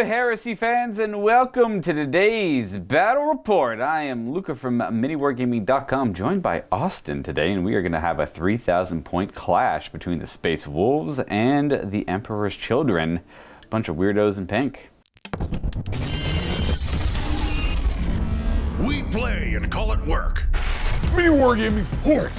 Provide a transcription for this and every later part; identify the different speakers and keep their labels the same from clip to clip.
Speaker 1: Heresy fans, and welcome to today's battle report. I am Luka from MiniWarGaming.com, joined by Austin today, and we are going to have a 3,000 point clash between the Space Wolves and the Emperor's Children. A bunch of weirdos in pink.
Speaker 2: We play and call it work.
Speaker 3: MiniWarGaming's Horus,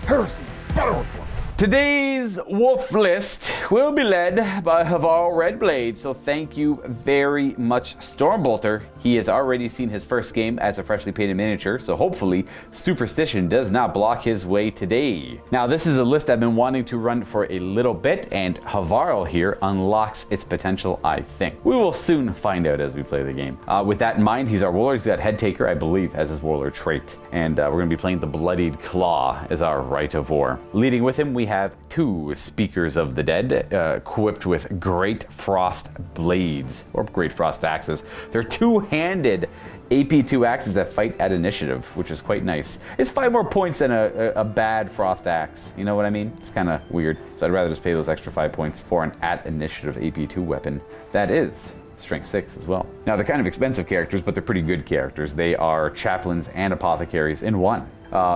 Speaker 3: Heresy, battle report.
Speaker 1: Today's wolf list will be led by Hvarl Redblade, so thank you very much, Stormbolter. He has already seen his first game as a freshly painted miniature, so hopefully Superstition does not block his way today. Now, this is a list I've been wanting to run for a little bit, and Hvarl here unlocks its potential, I think. We will soon find out as we play the game. With that in mind, he's our warlord. He's got Head Taker, I believe, as his warlord trait, and we're going to be playing the Bloodied Claw as our Rite of War. Leading with him, we have two Speakers of the Dead, equipped with Great Frost Blades, or Great Frost Axes. They're two-handed AP2 axes that fight at initiative, which is quite nice. It's 5 more points than a bad Frost Axe, you know what I mean? It's kind of weird, so I'd rather just pay those extra 5 points for an at initiative AP2 weapon. That is Strength 6 as well. Now, they're kind of expensive characters, but they're pretty good characters. They are chaplains and apothecaries in one.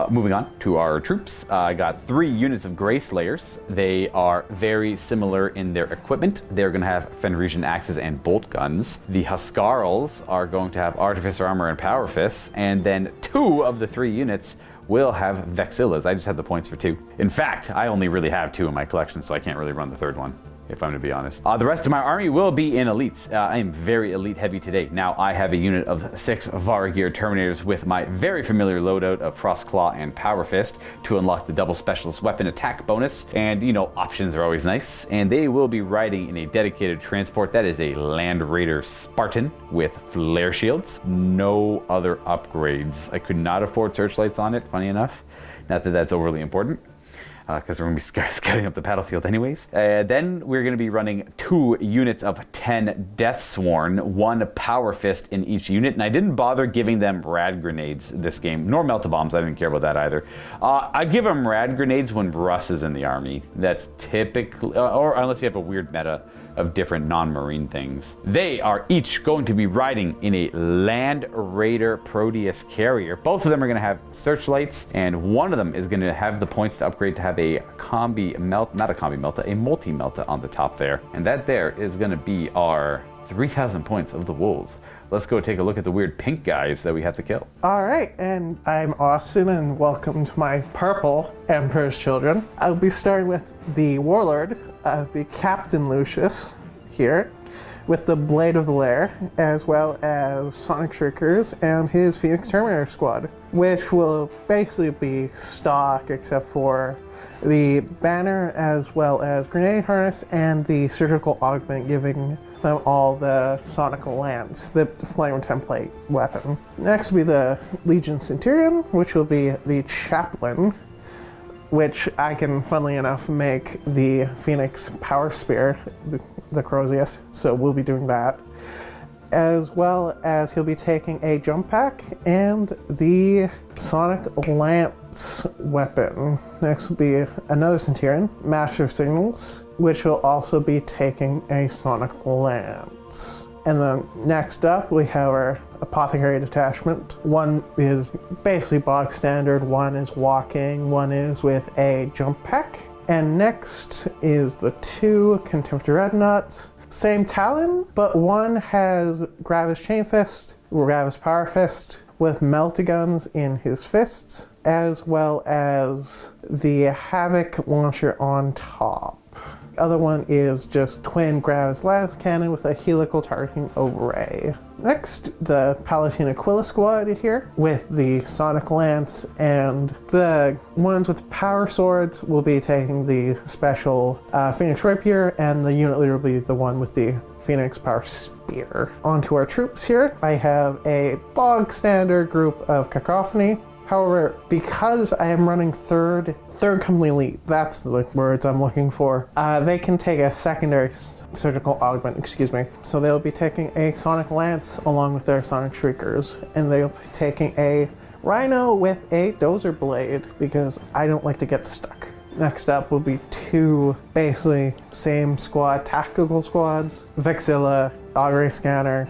Speaker 1: Moving on to our troops, I got 3 units of Grey Slayers. They are very similar in their equipment. They're going to have Fenrisian axes and bolt guns. The Huskarls are going to have Artificer armor and Power Fists, and then 2 of the 3 units will have Vexillas. I just have the points for 2. In fact, I only really have 2 in my collection, so I can't really run the 3rd one, if I'm to be honest. The rest of my army will be in elites. I am very elite heavy today. Now, I have a unit of 6 Varagir Terminators with my very familiar loadout of Frost Claw and Power Fist to unlock the double specialist weapon attack bonus. And, you know, options are always nice. And they will be riding in a dedicated transport. That is a Land Raider Spartan with flare shields. No other upgrades. I could not afford searchlights on it, funny enough. Not that that's overly important, because we're going to be scouting up the battlefield anyways. Then we're going to be running 2 units of 10 Deathsworn, 1 Power Fist in each unit, and I didn't bother giving them Rad Grenades this game, nor Melt-A-Bombs. I didn't care about that either. I give them Rad Grenades when Russ is in the army. That's typically, or unless you have a weird meta of different non-marine things. They are each going to be riding in a Land Raider Proteus carrier. Both of them are going to have searchlights, and one of them is going to have the points to upgrade to have a combi melt, not a combi melta, a multi-melta on the top there. And that there is going to be our 3,000 points of the wolves. Let's go take a look at the weird pink guys that we have to kill.
Speaker 4: All right, and I'm Austin, and welcome to my purple Emperor's Children. I'll be starting with the Warlord, the Captain Lucius here, with the Blade of the Lair, as well as Sonic Shriekers and his Phoenix Terminator squad, which will basically be stock except for the banner, as well as Grenade Harness and the Surgical Augment, giving them all the Sonic Lance, the Flame template weapon. Next will be the Legion Centurion, which will be the Chaplain, which I can, funnily enough, make the Phoenix Power Spear, the Crozius, so we'll be doing that. As well as he'll be taking a jump pack and the Sonic Lance weapon. Next will be another Centurion, Master of Signals, which will also be taking a Sonic Lance. And then next up, we have our Apothecary detachment. One is basically bog standard, one is walking, one is with a jump pack. And next is the 2 Contemptor Dreadnoughts. Same Talon, but one has Gravis Chain Fist, Gravis Power Fist, with Melt-A-Guns in his fists, as well as the Havoc Launcher on top. The other one is just twin Gravis Lattice Cannon with a helical targeting array. Next, the Palatine Aquila squad here with the Sonic Lance, and the ones with power swords will be taking the special Phoenix Rapier, and the unit leader will be the one with the Phoenix Power Spear. On to our troops here. I have a bog standard group of Cacophony. However, because I am running third company elite, that's the words I'm looking for, they can take a secondary surgical augment, So they'll be taking a Sonic Lance along with their Sonic Shriekers, and they'll be taking a Rhino with a Dozer Blade, because I don't like to get stuck. Next up will be 2 basically same squad, tactical squads, Vexilla, augury scanner,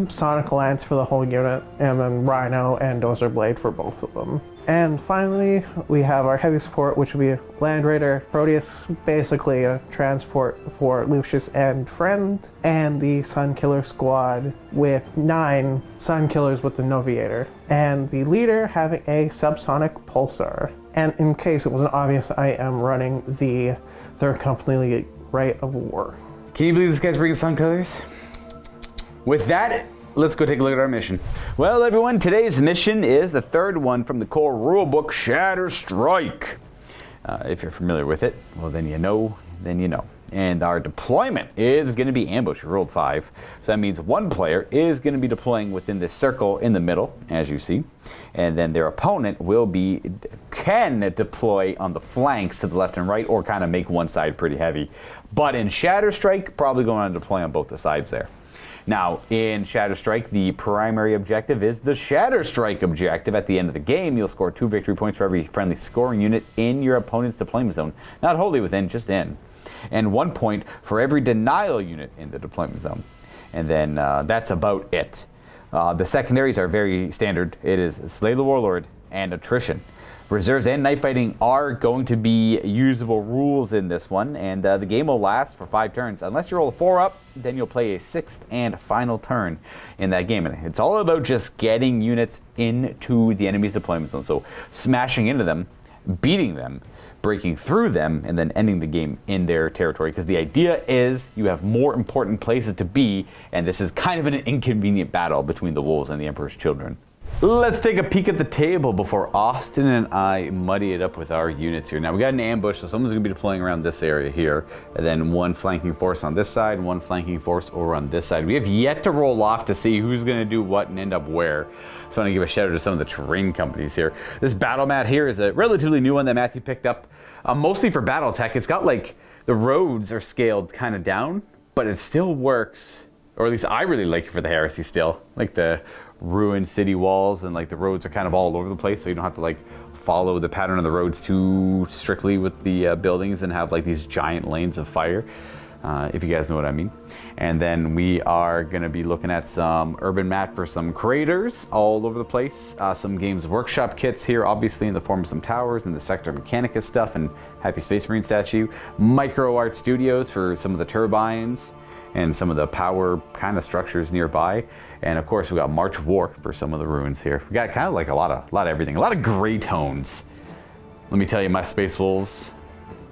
Speaker 4: sonic lance for the whole unit, and then rhino and dozer blade for both of them. And finally, we have our heavy support, which will be Land Raider, Proteus, basically a transport for Lucius and friend, and the Sunkiller squad with 9 Sunkillers with the Noviator, and the leader having a subsonic pulsar. And in case it wasn't obvious, I am running the 3rd Company Rite of War.
Speaker 1: Can you believe this guy's bringing Sunkillers? With that, let's go take a look at our mission. Well, everyone, today's mission is the 3rd one from the core rulebook, Shatter Strike. If you're familiar with it, well, then you know. And our deployment is going to be ambush. We rolled 5. So that means one player is going to be deploying within this circle in the middle, as you see. And then their opponent can deploy on the flanks to the left and right, or kind of make one side pretty heavy. But in Shatter Strike, probably going to deploy on both the sides there. Now, in Shatter Strike, the primary objective is the Shatter Strike objective. At the end of the game, you'll score 2 victory points for every friendly scoring unit in your opponent's deployment zone. Not wholly within, just in. And 1 point for every denial unit in the deployment zone. And then that's about it. The secondaries are very standard. It is Slay the Warlord and Attrition. Reserves and Night Fighting are going to be usable rules in this one, and the game will last for 5 turns. Unless you roll a 4 up, then you'll play a 6th and final turn in that game. And it's all about just getting units into the enemy's deployment zone. So smashing into them, beating them, breaking through them, and then ending the game in their territory. Because the idea is you have more important places to be, and this is kind of an inconvenient battle between the wolves and the Emperor's children. Let's take a peek at the table before Austin and I muddy it up with our units here. Now, we got an ambush, so someone's going to be deploying around this area here, and then 1 flanking force on this side, 1 flanking force over on this side. We have yet to roll off to see who's going to do what and end up where. So I want to give a shout out to some of the terrain companies here. This battle mat here is a relatively new one that Matthew picked up, mostly for battle tech. It's got like, the roads are scaled kind of down, but it still works, or at least I really like it for the Heresy still. Like the ruined city walls, and like the roads are kind of all over the place, so you don't have to like follow the pattern of the roads too strictly with the buildings and have like these giant lanes of fire, if you guys know what I mean. And then we are going to be looking at some urban mat for some craters all over the place, some Games Workshop kits here, obviously in the form of some towers and the Sector Mechanicus stuff and Happy Space Marine statue, Micro Art Studios for some of the turbines and some of the power kind of structures nearby. And of course, we got March of War for some of the ruins here. We got kind of like a lot of everything, a lot of gray tones. Let me tell you, my Space Wolves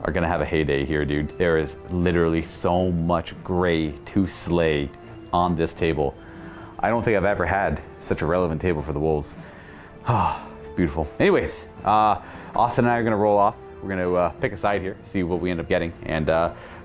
Speaker 1: are gonna have a heyday here, dude. There is literally so much gray to slay on this table. I don't think I've ever had such a relevant table for the Wolves. Ah, it's beautiful. Anyways, Austin and I are gonna roll off. We're gonna pick a side here, see what we end up getting. And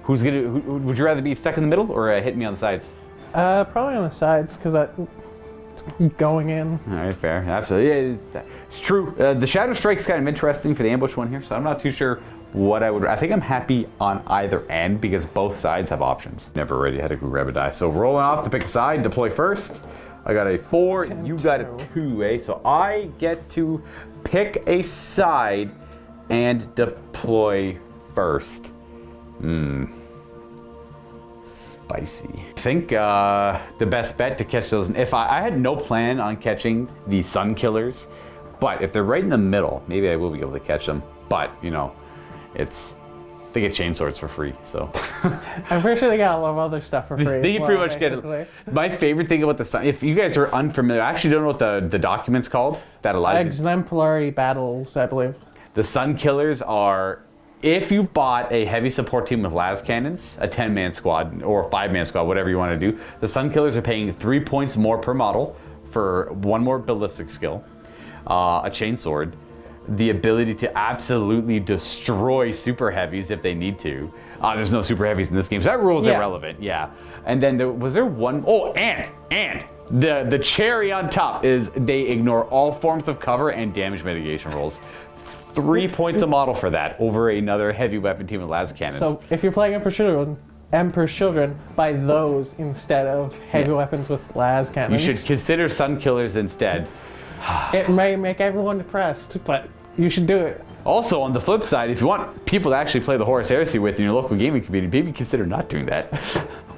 Speaker 1: who would you rather be stuck in the middle or hit me on the sides?
Speaker 4: Probably on the sides, because that's going in.
Speaker 1: All right, fair. Absolutely. Yeah, it's true. The Shadow Strike's kind of interesting for the ambush one here, so I'm not too sure what I would... I think I'm happy on either end because both sides have options. Never really had to go grab a die. So rolling off to pick a side, deploy first. I got a 4, you got a 2, eh? So I get to pick a side and deploy first. Spicy. I think the best bet to catch those, if I had no plan on catching the Sunkillers, but if they're right in the middle, maybe I will be able to catch them. But, you know, they get chainswords for free, so.
Speaker 4: I'm pretty sure they got a lot of other stuff for free.
Speaker 1: They can pretty much get it. My favorite thing about the Sun, if you guys are unfamiliar, I actually don't know what the document's called that allows you.
Speaker 4: Exemplary battles, I believe.
Speaker 1: The Sunkillers are, if you bought a heavy support team with las cannons, a 10-man squad or a 5-man squad, whatever you want to do, the Sunkillers are paying 3 points more per model for 1 more ballistic skill, a chainsword, the ability to absolutely destroy super heavies if they need to. There's no super heavies in this game, so that rule is irrelevant. Yeah. And then was there one? Oh, and the cherry on top is they ignore all forms of cover and damage mitigation rolls. 3 points a model for that over another heavy weapon team with las cannons.
Speaker 4: So if you're playing Emperor's Children, buy those instead of heavy weapons with las cannons.
Speaker 1: You should consider Sunkillers instead.
Speaker 4: It may make everyone depressed, but you should do it.
Speaker 1: Also, on the flip side, if you want people to actually play the Horus Heresy with in your local gaming community, maybe consider not doing that.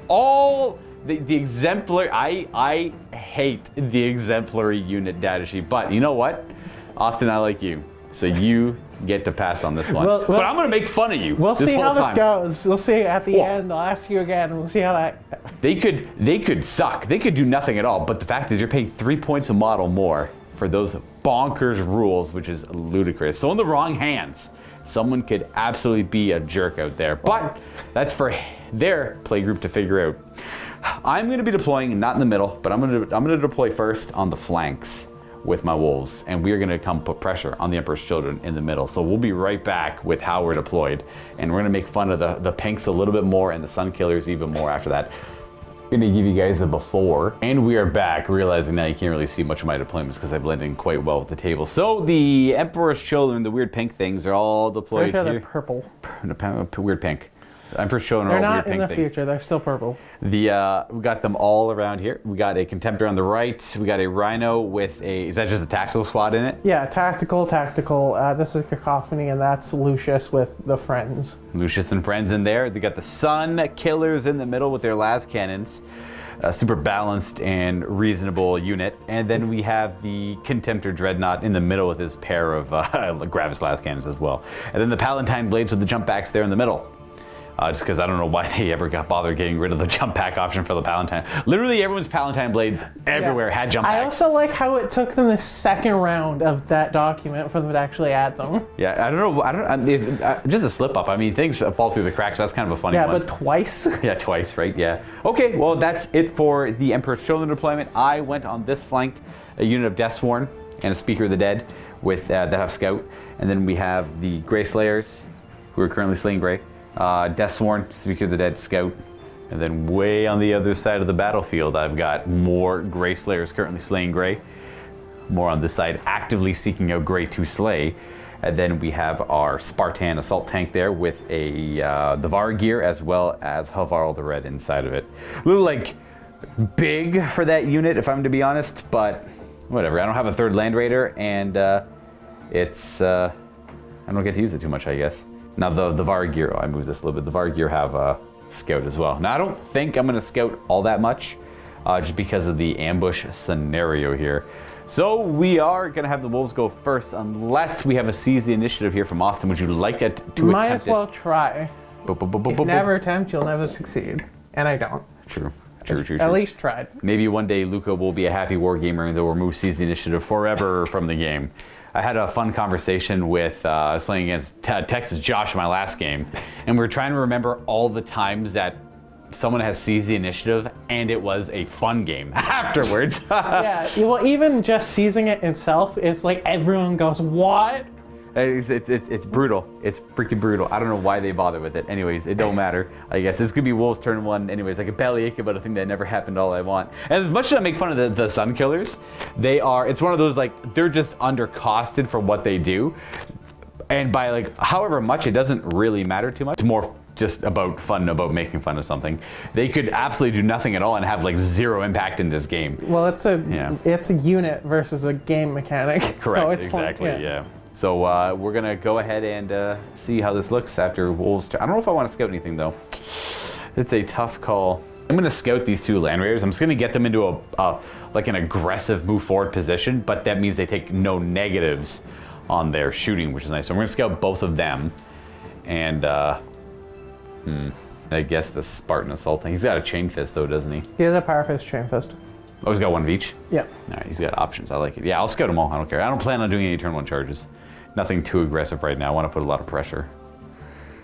Speaker 1: All the exemplary. I hate the exemplary unit data sheet, but you know what, Austin, I like you, so you get to pass on this one. But I'm gonna make fun of you.
Speaker 4: We'll see how this goes. We'll see at the
Speaker 1: Well,
Speaker 4: end. I'll ask you again. We'll see how that.
Speaker 1: They could suck. They could do nothing at all. But the fact is, you're paying 3 points a model more for those bonkers rules, which is ludicrous. So in the wrong hands, someone could absolutely be a jerk out there. But that's for their play group to figure out. I'm going to be deploying not in the middle, but I'm going to deploy first on the flanks with my wolves, and we are going to come put pressure on the Emperor's Children in the middle. So we'll be right back with how we're deployed, and we're going to make fun of the pinks a little bit more and the Sunkillers even more after that. I'm going to give you guys a before, and we are back, realizing now you can't really see much of my deployments because I blend in quite well with the table. So the Emperor's Children, the weird pink things, are all deployed here.
Speaker 4: They're purple.
Speaker 1: Weird pink. Emperor's Children
Speaker 4: They're
Speaker 1: are all
Speaker 4: not
Speaker 1: weird
Speaker 4: in the
Speaker 1: pink things.
Speaker 4: future. They're still purple.
Speaker 1: We got them all around here. We got a Contemptor on the right. We got a Rhino with a, is that just a tactical squad in it?
Speaker 4: Yeah, tactical. This is Cacophony, and that's Lucius with the friends.
Speaker 1: Lucius and friends in there. They got the Sunkillers in the middle with their las cannons. A super balanced and reasonable unit. And then we have the Contemptor Dreadnought in the middle with his pair of Gravis las cannons as well. And then the Palatine Blades with the jump backs there in the middle. Just because I don't know why they ever got bothered getting rid of the jump pack option for the Palatine. Literally everyone's Palatine Blades everywhere had jump packs.
Speaker 4: I also like how it took them the second round of that document for them to actually add them.
Speaker 1: Yeah, I don't know. It's just a slip up. I mean, things fall through the cracks. So that's kind of a funny one.
Speaker 4: Yeah, but twice.
Speaker 1: Yeah, twice, right? Yeah. Okay, well, that's it for the Emperor's Children deployment. I went on this flank, a unit of Deathsworn and a Speaker of the Dead with that have Scout. And then we have the Grey Slayers, who are currently slaying Grey. Deathsworn, Speaker of the Dead, Scout. And then way on the other side of the battlefield, I've got more Grey Slayers currently slaying Grey. More on this side, actively seeking out Grey to slay. And then we have our Spartan assault tank there with the Hvarl gear as well as Hvarl the Red inside of it. A little like big for that unit, if I'm to be honest, but whatever. I don't have a third Land Raider, and I don't get to use it too much, I guess. Now the Hvarl gear, I moved this a little bit. The Hvarl gear have a Scout as well. Now I don't think I'm going to Scout all that much, just because of the ambush scenario here. So we are going to have the Wolves go first, unless we have a seize the initiative here from Austin. Would you like it to
Speaker 4: Might
Speaker 1: attempt
Speaker 4: as well try. If you never attempt, you'll never succeed. And I don't.
Speaker 1: True.
Speaker 4: At least tried.
Speaker 1: Maybe one day Luka will be a happy wargamer and they'll remove seize the initiative forever from the game. I had a fun conversation with, I was playing against Texas Josh in my last game, and we were trying to remember all the times that someone has seized the initiative, and it was a fun game afterwards.
Speaker 4: Yeah, well, even just seizing it itself, it's like everyone goes, what?
Speaker 1: It's brutal. It's freaking brutal. I don't know why they bother with it. Anyways, it don't matter. I guess this could be Wolves turn one. Anyways, I could bellyache about a thing that never happened all I want. And as much as I make fun of the Sunkillers, it's one of those, like, they're just undercosted for what they do. And by, like, however much, it doesn't really matter too much. It's more just about fun, about making fun of something. They could absolutely do nothing at all and have, like, zero impact in this game.
Speaker 4: Well, it's a unit versus a game mechanic.
Speaker 1: Correct,
Speaker 4: so it's
Speaker 1: exactly,
Speaker 4: fun,
Speaker 1: yeah. So we're going to go ahead and see how this looks after Wolves. I don't know if I want to scout anything, though. It's a tough call. I'm going to scout these two Land Raiders. I'm just going to get them into like an aggressive move forward position, but that means they take no negatives on their shooting, which is nice. So I'm going to scout both of them. And I guess the Spartan Assault thing. He's got a Chain Fist, though, doesn't he?
Speaker 4: He has a Power Fist, Chain Fist.
Speaker 1: Oh, he's got one of each?
Speaker 4: Yeah.
Speaker 1: All right, he's got options. I like it. Yeah, I'll scout them all. I don't care. I don't plan on doing any turn one charges. Nothing too aggressive right now. I want to put a lot of pressure.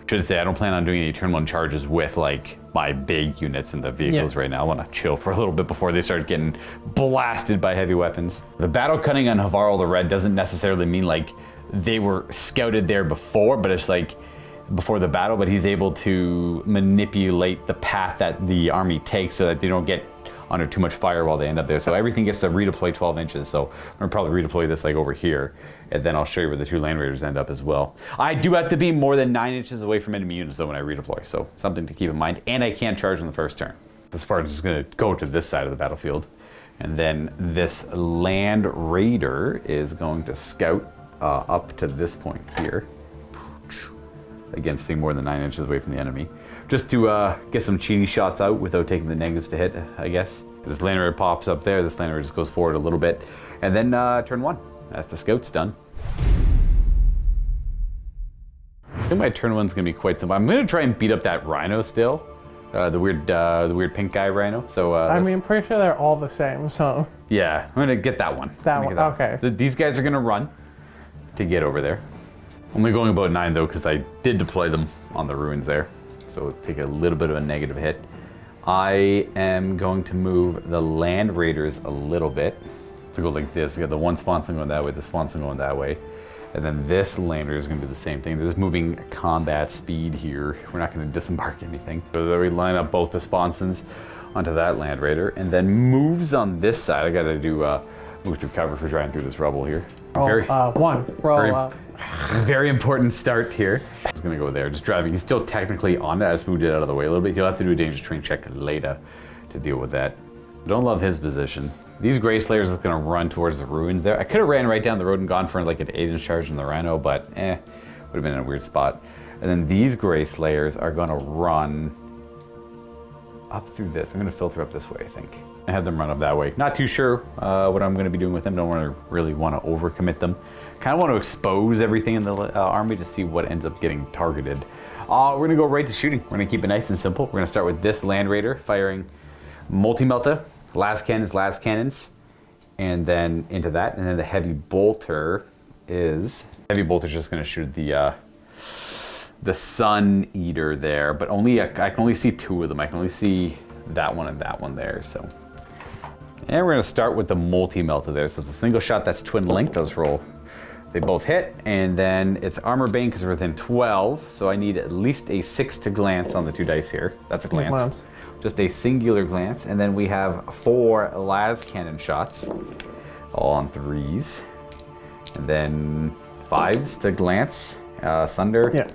Speaker 1: Should say I don't plan on doing any turn one charges with, like, my big units in the vehicles right now. I want to chill for a little bit before they start getting blasted by heavy weapons. The battle cutting on Hvarl the Red doesn't necessarily mean, like, they were scouted there before, but it's like before the battle, but he's able to manipulate the path that the army takes so that they don't get under too much fire while they end up there. So everything gets to redeploy 12 inches. So I'm gonna probably redeploy this like over here, and then I'll show you where the two Land Raiders end up as well. I do have to be more than 9 inches away from enemy units though when I redeploy, so something to keep in mind. And I can't charge on the first turn. The Spartan's just gonna go to this side of the battlefield. And then this Land Raider is going to scout up to this point here. Again, staying more than 9 inches away from the enemy. just to get some cheaty shots out without taking the negatives to hit, I guess. This Land Raider pops up there, this Land Raider just goes forward a little bit, and then turn 1. That's the scout's done. I think my turn 1's gonna be quite simple. I'm gonna try and beat up that Rhino still. The weird pink guy Rhino. So
Speaker 4: I mean, I'm pretty sure they're all the same, so...
Speaker 1: Yeah, I'm gonna get that one.
Speaker 4: That one, okay.
Speaker 1: These guys are gonna run to get over there. Only going about 9 though, because I did deploy them on the ruins there. So take a little bit of a negative hit. I am going to move the Land Raiders a little bit. To go like this, you got the one sponson going that way, the sponson going that way. And then this Land Raider is going to do the same thing. They're just moving combat speed here. We're not going to disembark anything. So then we line up both the sponsons onto that Land Raider, and then moves on this side. I got to do move through cover for driving through this rubble here. Very important start here. I was going to go there, just driving. He's still technically on it. I just moved it out of the way a little bit. He'll have to do a dangerous terrain check later to deal with that. Don't love his position. These Grey Slayers is going to run towards the ruins there. I could have ran right down the road and gone for like an 8-inch charge on the Rhino, but would have been in a weird spot. And then these Grey Slayers are going to run up through this. I'm going to filter up this way, I think. I have them run up that way. Not too sure what I'm going to be doing with them. Don't really want to overcommit them. Kind of want to expose everything in the army to see what ends up getting targeted. We're going to go right to shooting. We're going to keep it nice and simple. We're going to start with this Land Raider firing multi-melta. Last cannons, and then into that, and then the heavy bolter's just going to shoot the Sun Eater there, but I can only see 2 of them. I can only see that one and that one there. So, and we're going to start with the multi-melta there. So it's a single shot that's twin linked. Those roll, they both hit, and then it's armor bane because we're within 12. So I need at least a 6 to glance on the 2 dice here. That's a glance. Just a singular glance, and then we have 4 las cannon shots, all on 3s, and then 5s to glance, sunder. Yeah.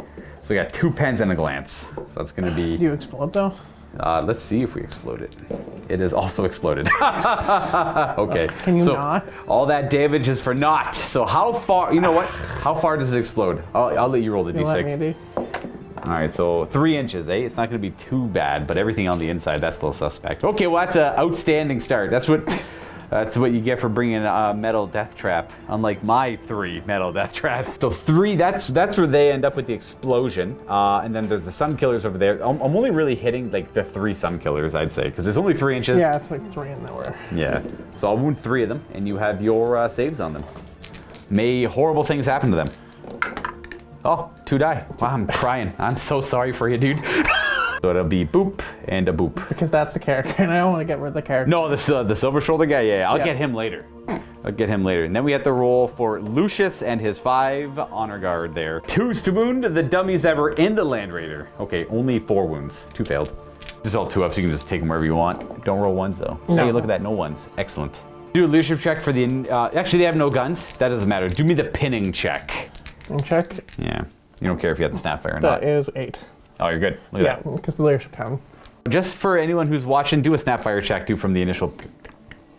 Speaker 1: So we got 2 pens and a glance. So that's going to be.
Speaker 4: Do you explode though?
Speaker 1: Let's see if we explode it. It is also exploded. Okay.
Speaker 4: Can you not?
Speaker 1: All that damage is for naught. So how far? You know what? How far does it explode? I'll let you roll the d6.
Speaker 4: Let me do.
Speaker 1: All right, so 3 inches, eh? It's not going to be too bad, but everything on the inside, that's a little suspect. Okay, well, that's an outstanding start. That's what you get for bringing a metal death trap, unlike my 3 metal death traps. So 3, that's where they end up with the explosion. And then there's the Sunkillers over there. I'm only really hitting like the 3 Sunkillers, I'd say, because it's only 3 inches.
Speaker 4: Yeah, it's like 3 in there.
Speaker 1: Yeah, so I'll wound 3 of them, and you have your saves on them. May horrible things happen to them. Oh, 2 die. Wow, I'm crying. I'm so sorry for you, dude. So it'll be boop and a boop.
Speaker 4: Because that's the character, and I don't want to get rid of the character.
Speaker 1: No, the silver shoulder guy, yeah. I'll get him later. I'll get him later. And then we have to roll for Lucius and his 5 honor guard there. 2s to wound the dummies that were in the Land Raider. Okay, only 4 wounds. 2 failed. Just all 2 up, so you can just take them wherever you want. Don't roll 1s though. No. Hey, look at that, no 1s. Excellent. Do a leadership check for the. Actually, they have no guns. That doesn't matter. Do me the pinning check.
Speaker 4: Check.
Speaker 1: Yeah. You don't care if you have the snapfire or not.
Speaker 4: That is 8.
Speaker 1: Oh, you're good. Look at that.
Speaker 4: Yeah, because the leadership count.
Speaker 1: Just for anyone who's watching, do a snapfire check too from the initial.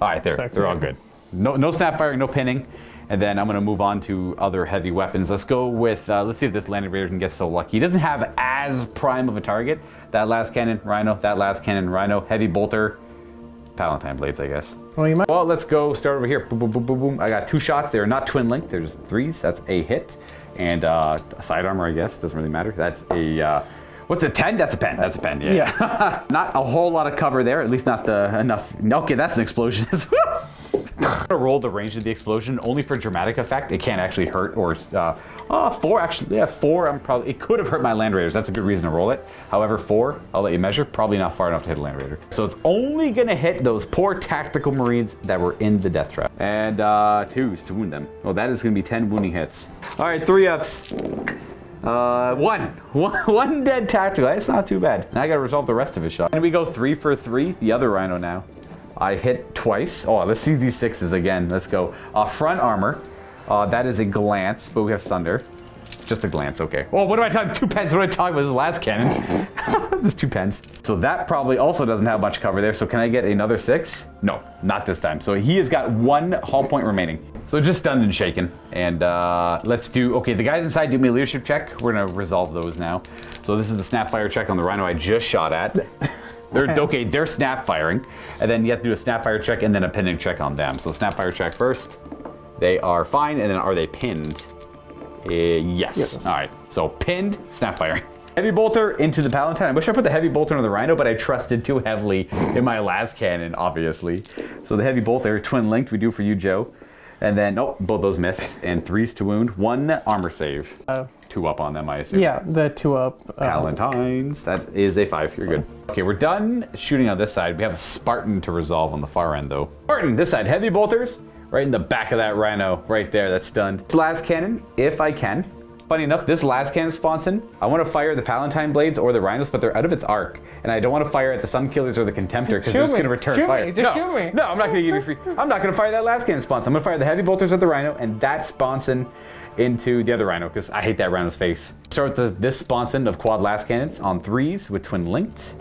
Speaker 1: All right, they're all good. No snapfire, no pinning, and then I'm gonna move on to other heavy weapons. Let's go with. Let's see if this Land Raider can get so lucky. He doesn't have as prime of a target. That last cannon, Rhino. That last cannon, Rhino. Heavy bolter. Palatine blades, I guess. Well, let's go start over here. Boom, boom, boom, boom, boom. I got 2 shots. They're not twin linked. They're just 3s. That's a hit. And a side armor, I guess. Doesn't really matter. That's a, what's a 10? That's a pen. That's a pen, yeah. Not a whole lot of cover there. At least not enough. Okay, that's an explosion. I'm gonna roll the range of the explosion only for dramatic effect. It can't actually hurt or 4 actually. Yeah, 4. It could have hurt my Land Raiders. That's a good reason to roll it. However, 4, I'll let you measure. Probably not far enough to hit a Land Raider. So it's only gonna hit those poor tactical Marines that were in the death trap. And 2s to wound them. Well, that is gonna be 10 wounding hits. All right, 3 ups. One dead tactical. That's not too bad. Now I gotta resolve the rest of his shot. And we go 3 for 3. The other Rhino now. I hit twice. Oh, let's see these 6s again. Let's go. Front armor. That is a glance, but we have sunder. Just a glance, okay. Oh, what am I talking? 2 pens. What am I talking about? This last cannon. There's 2 pens. So that probably also doesn't have much cover there. So can I get another 6? No, not this time. So he has got 1 hull point remaining. So just stunned and shaken. And let's do, okay, the guys inside do me a leadership check. We're gonna resolve those now. So this is the snapfire check on the rhino I just shot at. They're snap firing. And then you have to do a snapfire check and then a pinning check on them. So snapfire check first. They are fine, and then are they pinned? Yes. All right, so pinned, snap firing. Heavy bolter into the Palatine. I wish I put the heavy bolter on the Rhino, but I trusted too heavily in my las cannon, obviously. So the heavy bolter, twin linked, we do for you, Joe. And then, nope, both those miss. And 3s to wound, 1 armor save. 2 up on them, I assume.
Speaker 4: Yeah, the 2 up.
Speaker 1: Palatines, that is a 5, you're good. Okay, we're done shooting on this side. We have a Spartan to resolve on the far end, though. Spartan, this side, heavy bolters. Right in the back of that Rhino, right there, that's stunned. Las cannon, if I can. Funny enough, this las cannon spawns in. I want to fire the Palatine blades or the Rhinos, but they're out of its arc. And I don't want to fire at the Sunkillers or the Contemptor because they're just going to return fire.
Speaker 4: Shoot me.
Speaker 1: No, I'm not going to give you free. I'm not going to fire that las cannon spawns. I'm going to fire the heavy bolters at the Rhino, and that spawns in into the other Rhino because I hate that Rhino's face. Start with this spawns in of quad las cannons on 3s with twin linked.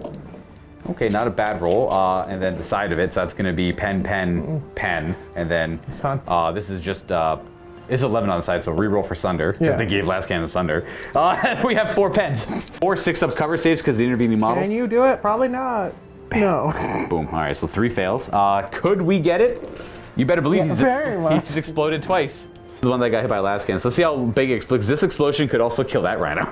Speaker 1: Okay, not a bad roll. And then the side of it, so that's going to be pen, pen, pen. And then this is just, it's 11 on the side, so reroll for Sunder, because they gave last cannon Sunder. We have 4 pens. 4 6-up cover saves because the intervening model.
Speaker 4: Can you do it? Probably not.
Speaker 1: Bam.
Speaker 4: No.
Speaker 1: Boom. All right, so 3 fails. Could we get it? You better believe he's exploded twice. The one that got hit by last cannon. So let's see how big it explodes. This explosion could also kill that Rhino.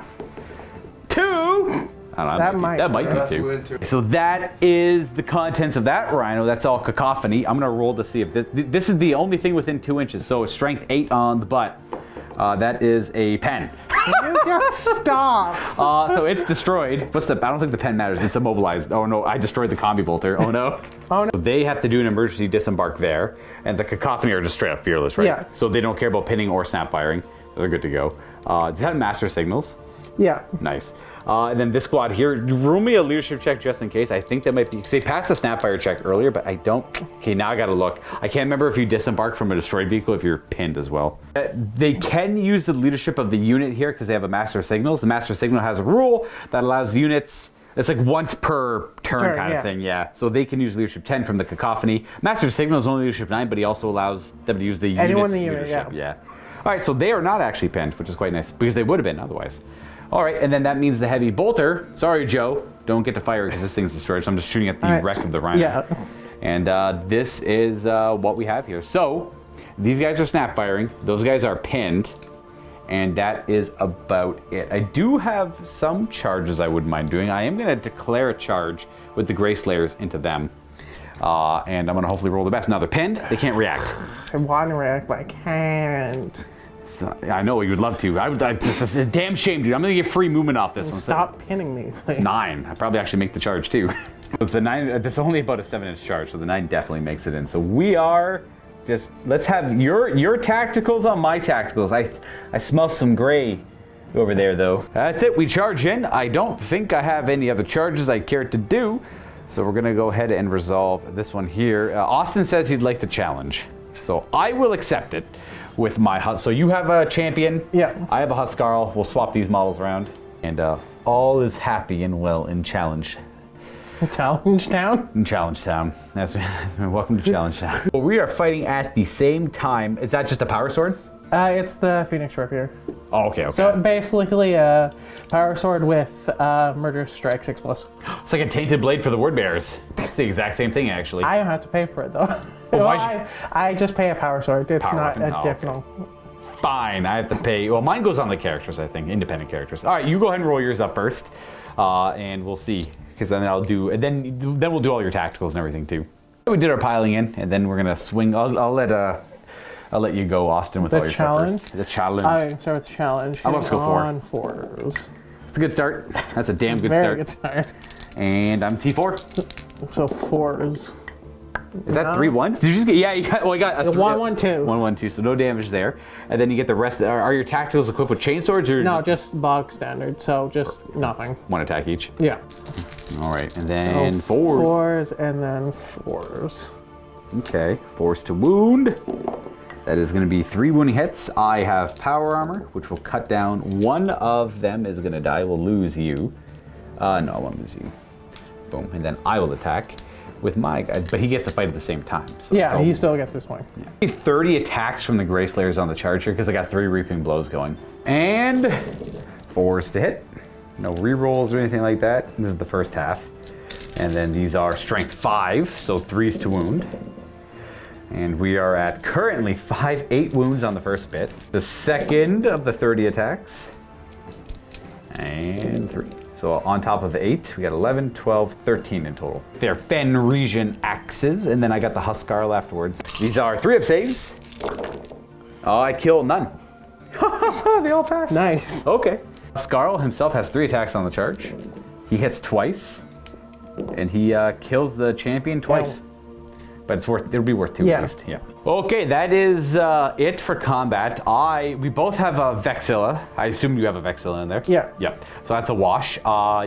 Speaker 1: 2! I don't know, that might be 2. So that is the contents of that Rhino. That's all cacophony. I'm gonna roll to see if this is the only thing within 2 inches. So strength 8 on the butt. That is a pen.
Speaker 4: Can you just stop?
Speaker 1: So it's destroyed. I don't think the pen matters. It's immobilized. Oh no, I destroyed the combi bolter. Oh no.
Speaker 4: Oh no.
Speaker 1: So they have to do an emergency disembark there, and the cacophony are just straight up fearless, right?
Speaker 4: Yeah.
Speaker 1: So they don't care about pinning or snap firing. They're good to go. They have master signals.
Speaker 4: Yeah.
Speaker 1: Nice. And then this squad here, roll me a leadership check just in case. I think that might be, because they passed the snapfire check earlier, but I don't. Okay, now I gotta look. I can't remember if you disembark from a destroyed vehicle if you're pinned as well. They can use the leadership of the unit here because they have a master signals. The master signal has a rule that allows units, it's like once per turn kind of thing, yeah. So they can use leadership 10 from the cacophony. Master signal is only leadership 9, but he also allows them to use the unit's leadership. Yeah. All right, so they are not actually pinned, which is quite nice because they would have been otherwise. All right, and then that means the heavy bolter. Sorry, Joe, don't get to fire because this thing's destroyed. So I'm just shooting at the wreck of the Rhino.
Speaker 4: Yeah.
Speaker 1: And this is what we have here. So these guys are snap firing. Those guys are pinned. And that is about it. I do have some charges I wouldn't mind doing. I am going to declare a charge with the Gray Slayers into them. And I'm going to hopefully roll the best. Now they're pinned. They can't react.
Speaker 4: I want to react, but I can't.
Speaker 1: So, I know you would love to. It's a damn shame, dude. I'm gonna get free movement off this one.
Speaker 4: Stop pinning me, please.
Speaker 1: 9. I probably actually make the charge too. It's the 9. It's only about a 7-inch charge, so the 9 definitely makes it in. So we are just. Let's have your tacticals on my tacticals. I smell some gray over there though. That's it. We charge in. I don't think I have any other charges I care to do, so we're gonna go ahead and resolve this one here. Austin says he'd like to challenge, so I will accept it. With my Hut. So you have a champion.
Speaker 4: Yeah.
Speaker 1: I have a Huskarl. We'll swap these models around. And all is happy and well in Challenge.
Speaker 4: Challenge Town?
Speaker 1: In Challenge Town. That's welcome to Challenge Town. Well, we are fighting at the same time. Is that just a power sword?
Speaker 4: It's the Phoenix Rapier.
Speaker 1: Oh, okay.
Speaker 4: So basically a power sword with Murder Strike 6+.
Speaker 1: It's like a tainted blade for the word bearers. It's the exact same thing, actually.
Speaker 4: I don't have to pay for it though.
Speaker 1: Oh,
Speaker 4: well, I just pay a power sword. It's not additional.
Speaker 1: Okay. Fine, I have to pay. Well, mine goes on the characters, I think, independent characters. All right, you go ahead and roll yours up first, and we'll see. Because then I'll do, and then we'll do all your tacticals and everything too. We did our piling in, and then we're gonna swing. I'll let you go, Austin, with all your
Speaker 4: challenge.
Speaker 1: Stuff first. The challenge.
Speaker 4: I start with the challenge.
Speaker 1: I'm about to go 4.
Speaker 4: On 4s.
Speaker 1: It's a good start. That's a damn good
Speaker 4: Very
Speaker 1: start.
Speaker 4: good start.
Speaker 1: And I'm T4.
Speaker 4: So 4s.
Speaker 1: Is that 3 1s? Did you just get? Yeah, you got. Well, I got a
Speaker 4: 1 1 2.
Speaker 1: 1 1 2. So no damage there. And then you get the rest. Are your tacticals equipped with chainswords or?
Speaker 4: No, just bog standard. So just nothing.
Speaker 1: 1 attack each.
Speaker 4: Yeah.
Speaker 1: All right, and then 4s.
Speaker 4: 4s and then 4s.
Speaker 1: Okay, 4s to wound. That is going to be 3 wounding hits. I have power armor, which will cut down. One of them is going to die. We'll lose you. No, I won't lose you. Boom. And then I will attack with my guy, but he gets to fight at the same time. So
Speaker 4: yeah, he still gets this one.
Speaker 1: Yeah. 30 attacks from the Grey Slayers on the charge here because I got 3 Reaping Blows going. And 4s to hit. No rerolls or anything like that. This is the first half. And then these are Strength 5, so 3s to wound. And we are at currently 8 wounds on the first bit. The second of the 30 attacks. And 3. So on top of the 8, we got 11, 12, 13 in total. They're Fenrisian axes, and then I got the Hvarl afterwards. These are 3-up saves. Oh, I kill none. They all pass.
Speaker 4: Nice.
Speaker 1: Okay. Hvarl himself has 3 attacks on the charge. He hits twice, and he kills the champion twice. But it'll be worth 2 at least. Yeah. Okay, that is it for combat. We both have a Vexilla. I assume you have a Vexilla in there.
Speaker 4: Yeah.
Speaker 1: Yep. So that's a wash.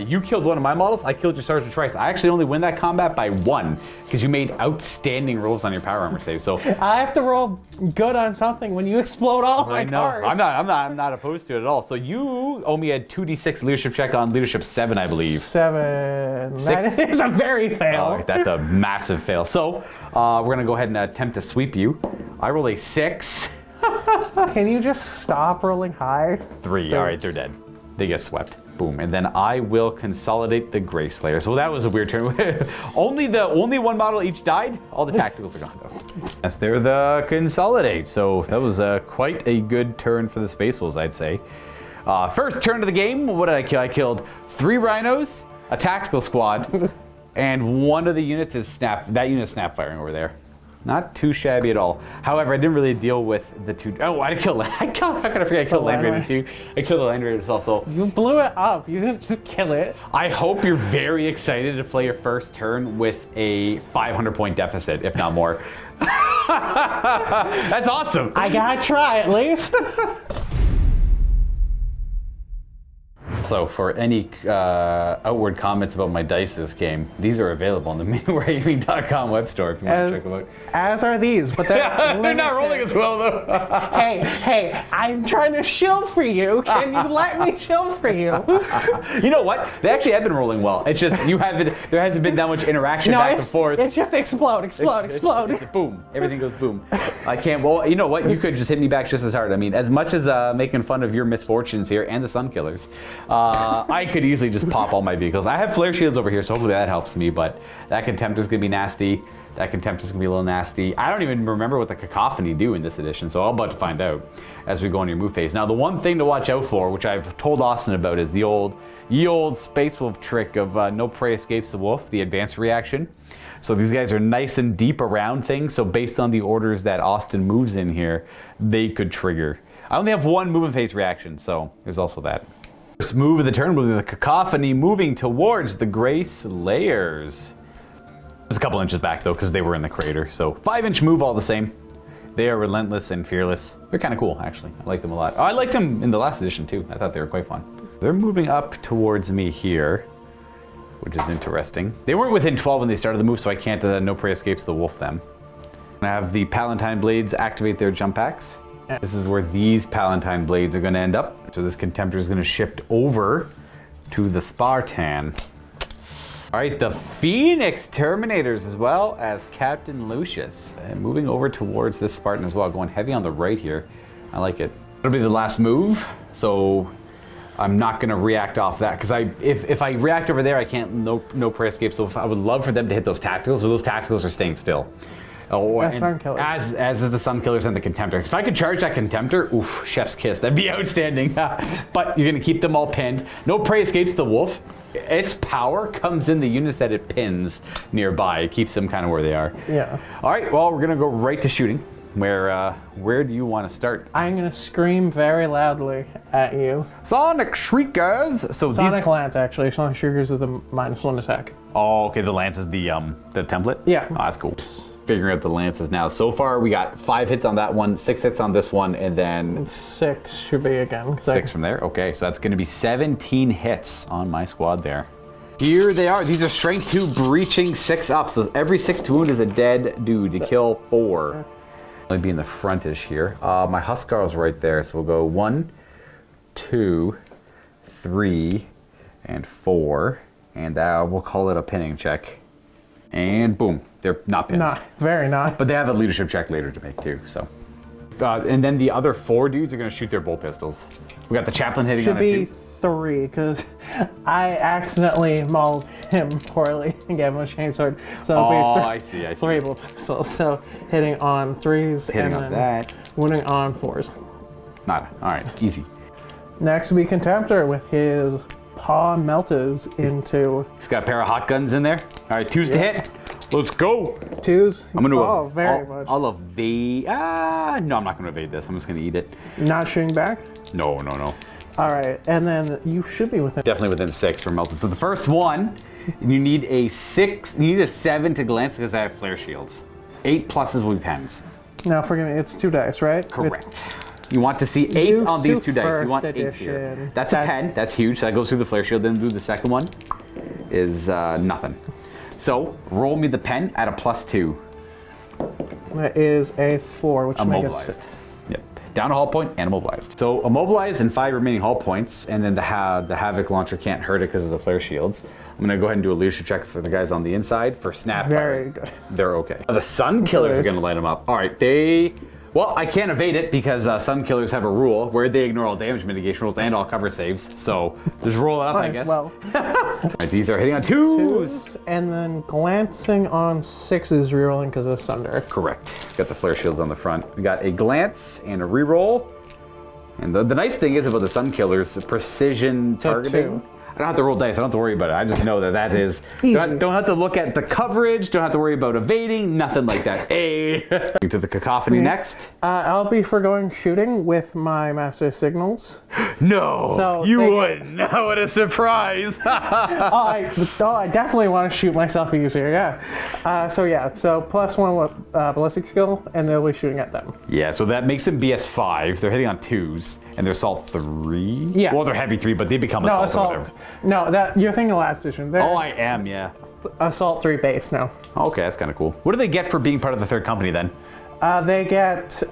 Speaker 1: You killed one of my models. I killed your Sergeant Trice. I actually only win that combat by 1 because you made outstanding rolls on your power armor save. So
Speaker 4: I have to roll good on something when you explode all my cars.
Speaker 1: I'm not opposed to it at all. So you owe me a 2d6 leadership check on leadership 7, I believe.
Speaker 4: 7.
Speaker 1: 6.
Speaker 4: That is a very fail.
Speaker 1: Oh, that's a massive fail. So we're gonna go ahead and attempt to sweep you. I roll a 6.
Speaker 4: Can you just stop rolling high?
Speaker 1: 3. All right, they're dead. They get swept. Boom. And then I will consolidate the Grey Slayers. Well, that was a weird turn. only one model each died. All the tacticals are gone though. Yes, they're the consolidate. So that was quite a good turn for the Space Wolves, I'd say. First turn of the game. What did I kill? I killed 3 rhinos, a tactical squad, and one of the units is that unit is snap firing over there. Not too shabby at all. However, I didn't really deal with the 2. Oh, how could I forget I killed Land Raider too? I killed the Land Raiders also.
Speaker 4: You blew it up. You didn't just kill it.
Speaker 1: I hope you're very excited to play your first turn with a 500-point deficit, if not more. That's awesome.
Speaker 4: I gotta try at least.
Speaker 1: So for any outward comments about my dice this game, these are available on the MiniWarGaming.com web store if you want to check them out.
Speaker 4: As are these, but they're
Speaker 1: not rolling as well though.
Speaker 4: hey, I'm trying to shill for you. Can you let me shill for you?
Speaker 1: You know what? They actually have been rolling well. It's just there hasn't been that much interaction back and forth.
Speaker 4: It's just explode. It's
Speaker 1: boom. Everything goes boom. I can't. Well, you know what? You could just hit me back just as hard. I mean, as much as making fun of your misfortunes here and the Sunkillers, I could easily just pop all my vehicles. I have flare shields over here, so hopefully that helps me, but that Contemptor's gonna be nasty. That Contemptor's gonna be a little nasty. I don't even remember what the Cacophony do in this edition, so I'm about to find out as we go into your move phase. Now, the one thing to watch out for, which I've told Austin about, is the old Space Wolf trick of no prey escapes the wolf, the advanced reaction. So these guys are nice and deep around things, so based on the orders that Austin moves in here, they could trigger. I only have 1 movement phase reaction, so there's also that. First move of the turn will be the Cacophony moving towards the Grey Slayers. It's a couple inches back though, because they were in the crater. So 5-inch move all the same. They are relentless and fearless. They're kind of cool, actually. I like them a lot. Oh, I liked them in the last edition too. I thought they were quite fun. They're moving up towards me here, which is interesting. They weren't within 12 when they started the move, so I can't no prey escapes the wolf them. I have the Palatine Blades activate their jump packs. This is where these Palatine Blades are going to end up. So this Contemptor is going to shift over to the Spartan. All right, the Phoenix Terminators as well as Captain Lucius. And moving over towards this Spartan as well, going heavy on the right here. I like it. It'll be the last move, so I'm not going to react off that, because if I react over there, I can't no prey escape. So I would love for them to hit those tacticals, but those tacticals are staying still. Oh, as is the Sunkillers and the Contemptor. If I could charge that Contemptor, oof, chef's kiss. That'd be outstanding. But you're gonna keep them all pinned. No prey escapes the wolf. Its power comes in the units that it pins nearby. It keeps them kind of where they are.
Speaker 4: Yeah.
Speaker 1: All right. Well, we're gonna go right to shooting. Where do you want to start?
Speaker 4: I'm gonna scream very loudly at you.
Speaker 1: Sonic Shriekers. So
Speaker 4: Sonic Lance, actually. Sonic Shriekers is the -1 attack.
Speaker 1: Oh, okay. The Lance is the template.
Speaker 4: Yeah.
Speaker 1: Oh, that's cool. Figuring out the lances now. So far, we got 5 hits on that one, 6 hits on this one, and then
Speaker 4: 6 should be again.
Speaker 1: 6 from there. Okay, so that's going to be 17 hits on my squad there. Here they are. These are strength 2 breaching 6 up. So every 6 to wound is a dead dude to kill 4. I'll be in the frontish here. My Hvarl's right there, so we'll go 1, 2, 3, and 4. And we'll call it a pinning check. And boom, they're not pinned.
Speaker 4: Very not.
Speaker 1: But they have a leadership check later to make too, so. And then the other 4 dudes are going to shoot their bolt pistols. We got the chaplain hitting on it too.
Speaker 4: Should be 3, because I accidentally mauled him poorly and gave him a chainsword. So it'll be
Speaker 1: I see.
Speaker 4: 3 bolt pistols. So hitting on 3s
Speaker 1: Hitting
Speaker 4: and
Speaker 1: on
Speaker 4: then
Speaker 1: that.
Speaker 4: wounding on 4s.
Speaker 1: Nada. All right, easy.
Speaker 4: Next we Contemptor with his paw melted into
Speaker 1: He's got a pair of hot guns in there. All right, 2s to hit. Let's go.
Speaker 4: 2s.
Speaker 1: I'm going to
Speaker 4: very much.
Speaker 1: I'll evade. No, I'm not going to evade this. I'm just going to eat it.
Speaker 4: Not shooting back?
Speaker 1: No.
Speaker 4: All right, and then you should be within.
Speaker 1: Definitely within 6 for melted. So the first one, you need a 6. You need a 7 to glance because I have flare shields. 8 pluses will be pens.
Speaker 4: Now, forgive me, it's 2 dice, right?
Speaker 1: Correct. You want to see 8 on these 2 dice. You want 8
Speaker 4: edition.
Speaker 1: here. That's a pen. That's huge. So that goes through the flare shield. Then do the second one is nothing. So roll me the pen at a +2.
Speaker 4: That is a 4, which makes it 6.
Speaker 1: Yep. Down a hull point and immobilized. So immobilized and 5 remaining hull points, and then the Havoc launcher can't hurt it because of the flare shields. I'm gonna go ahead and do a leadership check for the guys on the inside for snap fire.
Speaker 4: Very good.
Speaker 1: They're okay. The Sunkillers are gonna light them up. All right, well, I can't evade it because Sunkillers have a rule where they ignore all damage mitigation rules and all cover saves. So just roll it up, I guess.
Speaker 4: Well,
Speaker 1: All right, these are hitting on 2s.
Speaker 4: and then glancing on 6s, rerolling because of Sunder.
Speaker 1: Correct. Got the flare shields on the front. We got a glance and a reroll. And the nice thing is about the Sunkillers, precision targeting.
Speaker 4: 2.
Speaker 1: I don't have to roll dice. I don't have to worry about it. I just know that is. Don't have to look at the coverage. Don't have to worry about evading. Nothing like that. Hey. To the cacophony next.
Speaker 4: I'll be foregoing shooting with my master signals.
Speaker 1: No,
Speaker 4: So
Speaker 1: you
Speaker 4: they-
Speaker 1: wouldn't. What a surprise.
Speaker 4: I definitely want to shoot myself easier, yeah. So +1 with ballistic skill, and they'll be shooting at them.
Speaker 1: Yeah, so that makes them BS5. They're hitting on 2s, and they're assault 3.
Speaker 4: Yeah.
Speaker 1: Well, they're heavy 3, but they become
Speaker 4: No,
Speaker 1: assault. Or
Speaker 4: assault.
Speaker 1: whatever.
Speaker 4: No, you're thinking last edition. They're
Speaker 1: Oh, I am, yeah.
Speaker 4: assault 3 base now.
Speaker 1: Okay, that's kind of cool. What do they get for being part of the 3rd company then?
Speaker 4: They get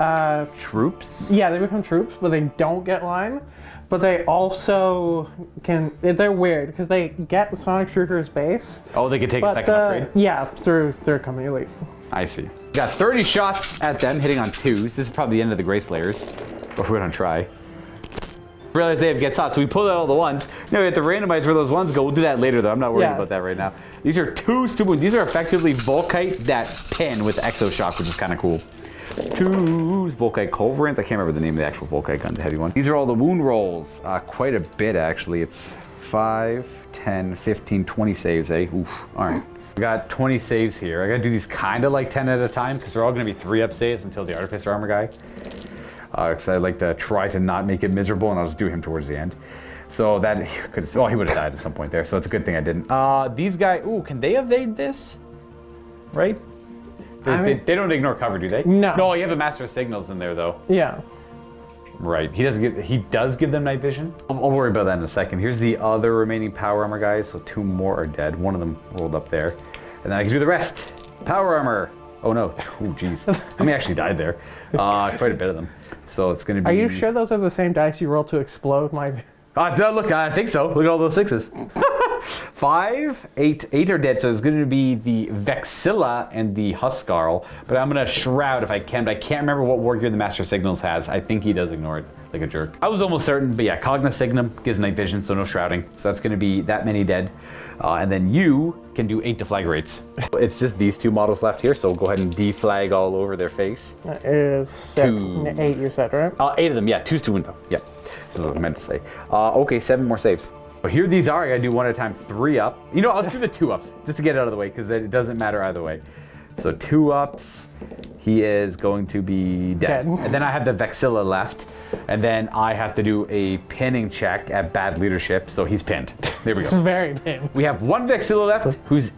Speaker 1: Troops?
Speaker 4: yeah, they become troops, but they don't get line. But they also can. They're weird because they get the Sonic Troopers base.
Speaker 1: Oh, they could take a
Speaker 4: But
Speaker 1: second upgrade?
Speaker 4: yeah, through 3rd company elite.
Speaker 1: I see. Got 30 shots at them, hitting on 2s. This is probably the end of the Gray Slayers. Or if we're gonna try. Realize they have gets hot, so we pulled out all the 1s. Now we have to randomize where those 1s go. We'll do that later, though. I'm not worried about that right now. These are 2s to wound. These are effectively Volkite that pin with Exo Shock, which is kind of cool. 2s, Volkite Culverins. I can't remember the name of the actual Volkite gun, the heavy one. These are all the wound rolls. Quite a bit, actually. It's 5, 10, 15, 20 saves, eh? Oof. All right. We got 20 saves here. I gotta do these kind of like 10 at a time because they're all gonna be 3-up saves until the Artificer Armor guy. Because I like to try to not make it miserable, and I'll just do him towards the end. So that he would have died at some point there. So it's a good thing I didn't. These guys, can they evade this? Right? They don't ignore cover, do they?
Speaker 4: No.
Speaker 1: No, you have the Master of Signals in there, though.
Speaker 4: Yeah.
Speaker 1: Right. He does give them night vision. I'll worry about that in a second. Here's the other remaining power armor guys. So 2 more are dead. One of them rolled up there, and then I can do the rest. Power armor. Oh no. Oh jeez. How many actually died there? Quite a bit of them. So it's going to be.
Speaker 4: Are you sure those are the same dice you rolled to explode my?
Speaker 1: Look, I think so. Look at all those 6s. 5, 8 are dead, so it's going to be the Vexilla and the Huskarl. But I'm going to Shroud if I can, but I can't remember what war gear the Master Signals has. I think he does ignore it like a jerk. I was almost certain, but yeah, Cognisignum gives night vision, so no shrouding. So that's going to be that many dead. And then you can do 8 deflagrates. It's just these 2 models left here, so we'll go ahead and deflag all over their face.
Speaker 4: That is 6, 8 you said, right?
Speaker 1: 8 of them, yeah, 2's to win them. Yep, that's what I meant to say. Okay, 7 more saves. So here these are. I gotta do 1 at a time, 3 up. You know, I'll do the 2 ups just to get it out of the way because it doesn't matter either way. So 2 ups. He is going to be dead. And then I have the Vexilla left. And then I have to do a pinning check at bad leadership. So he's pinned. There we
Speaker 4: It's
Speaker 1: go.
Speaker 4: very big.
Speaker 1: We have 1 Vexilla left who's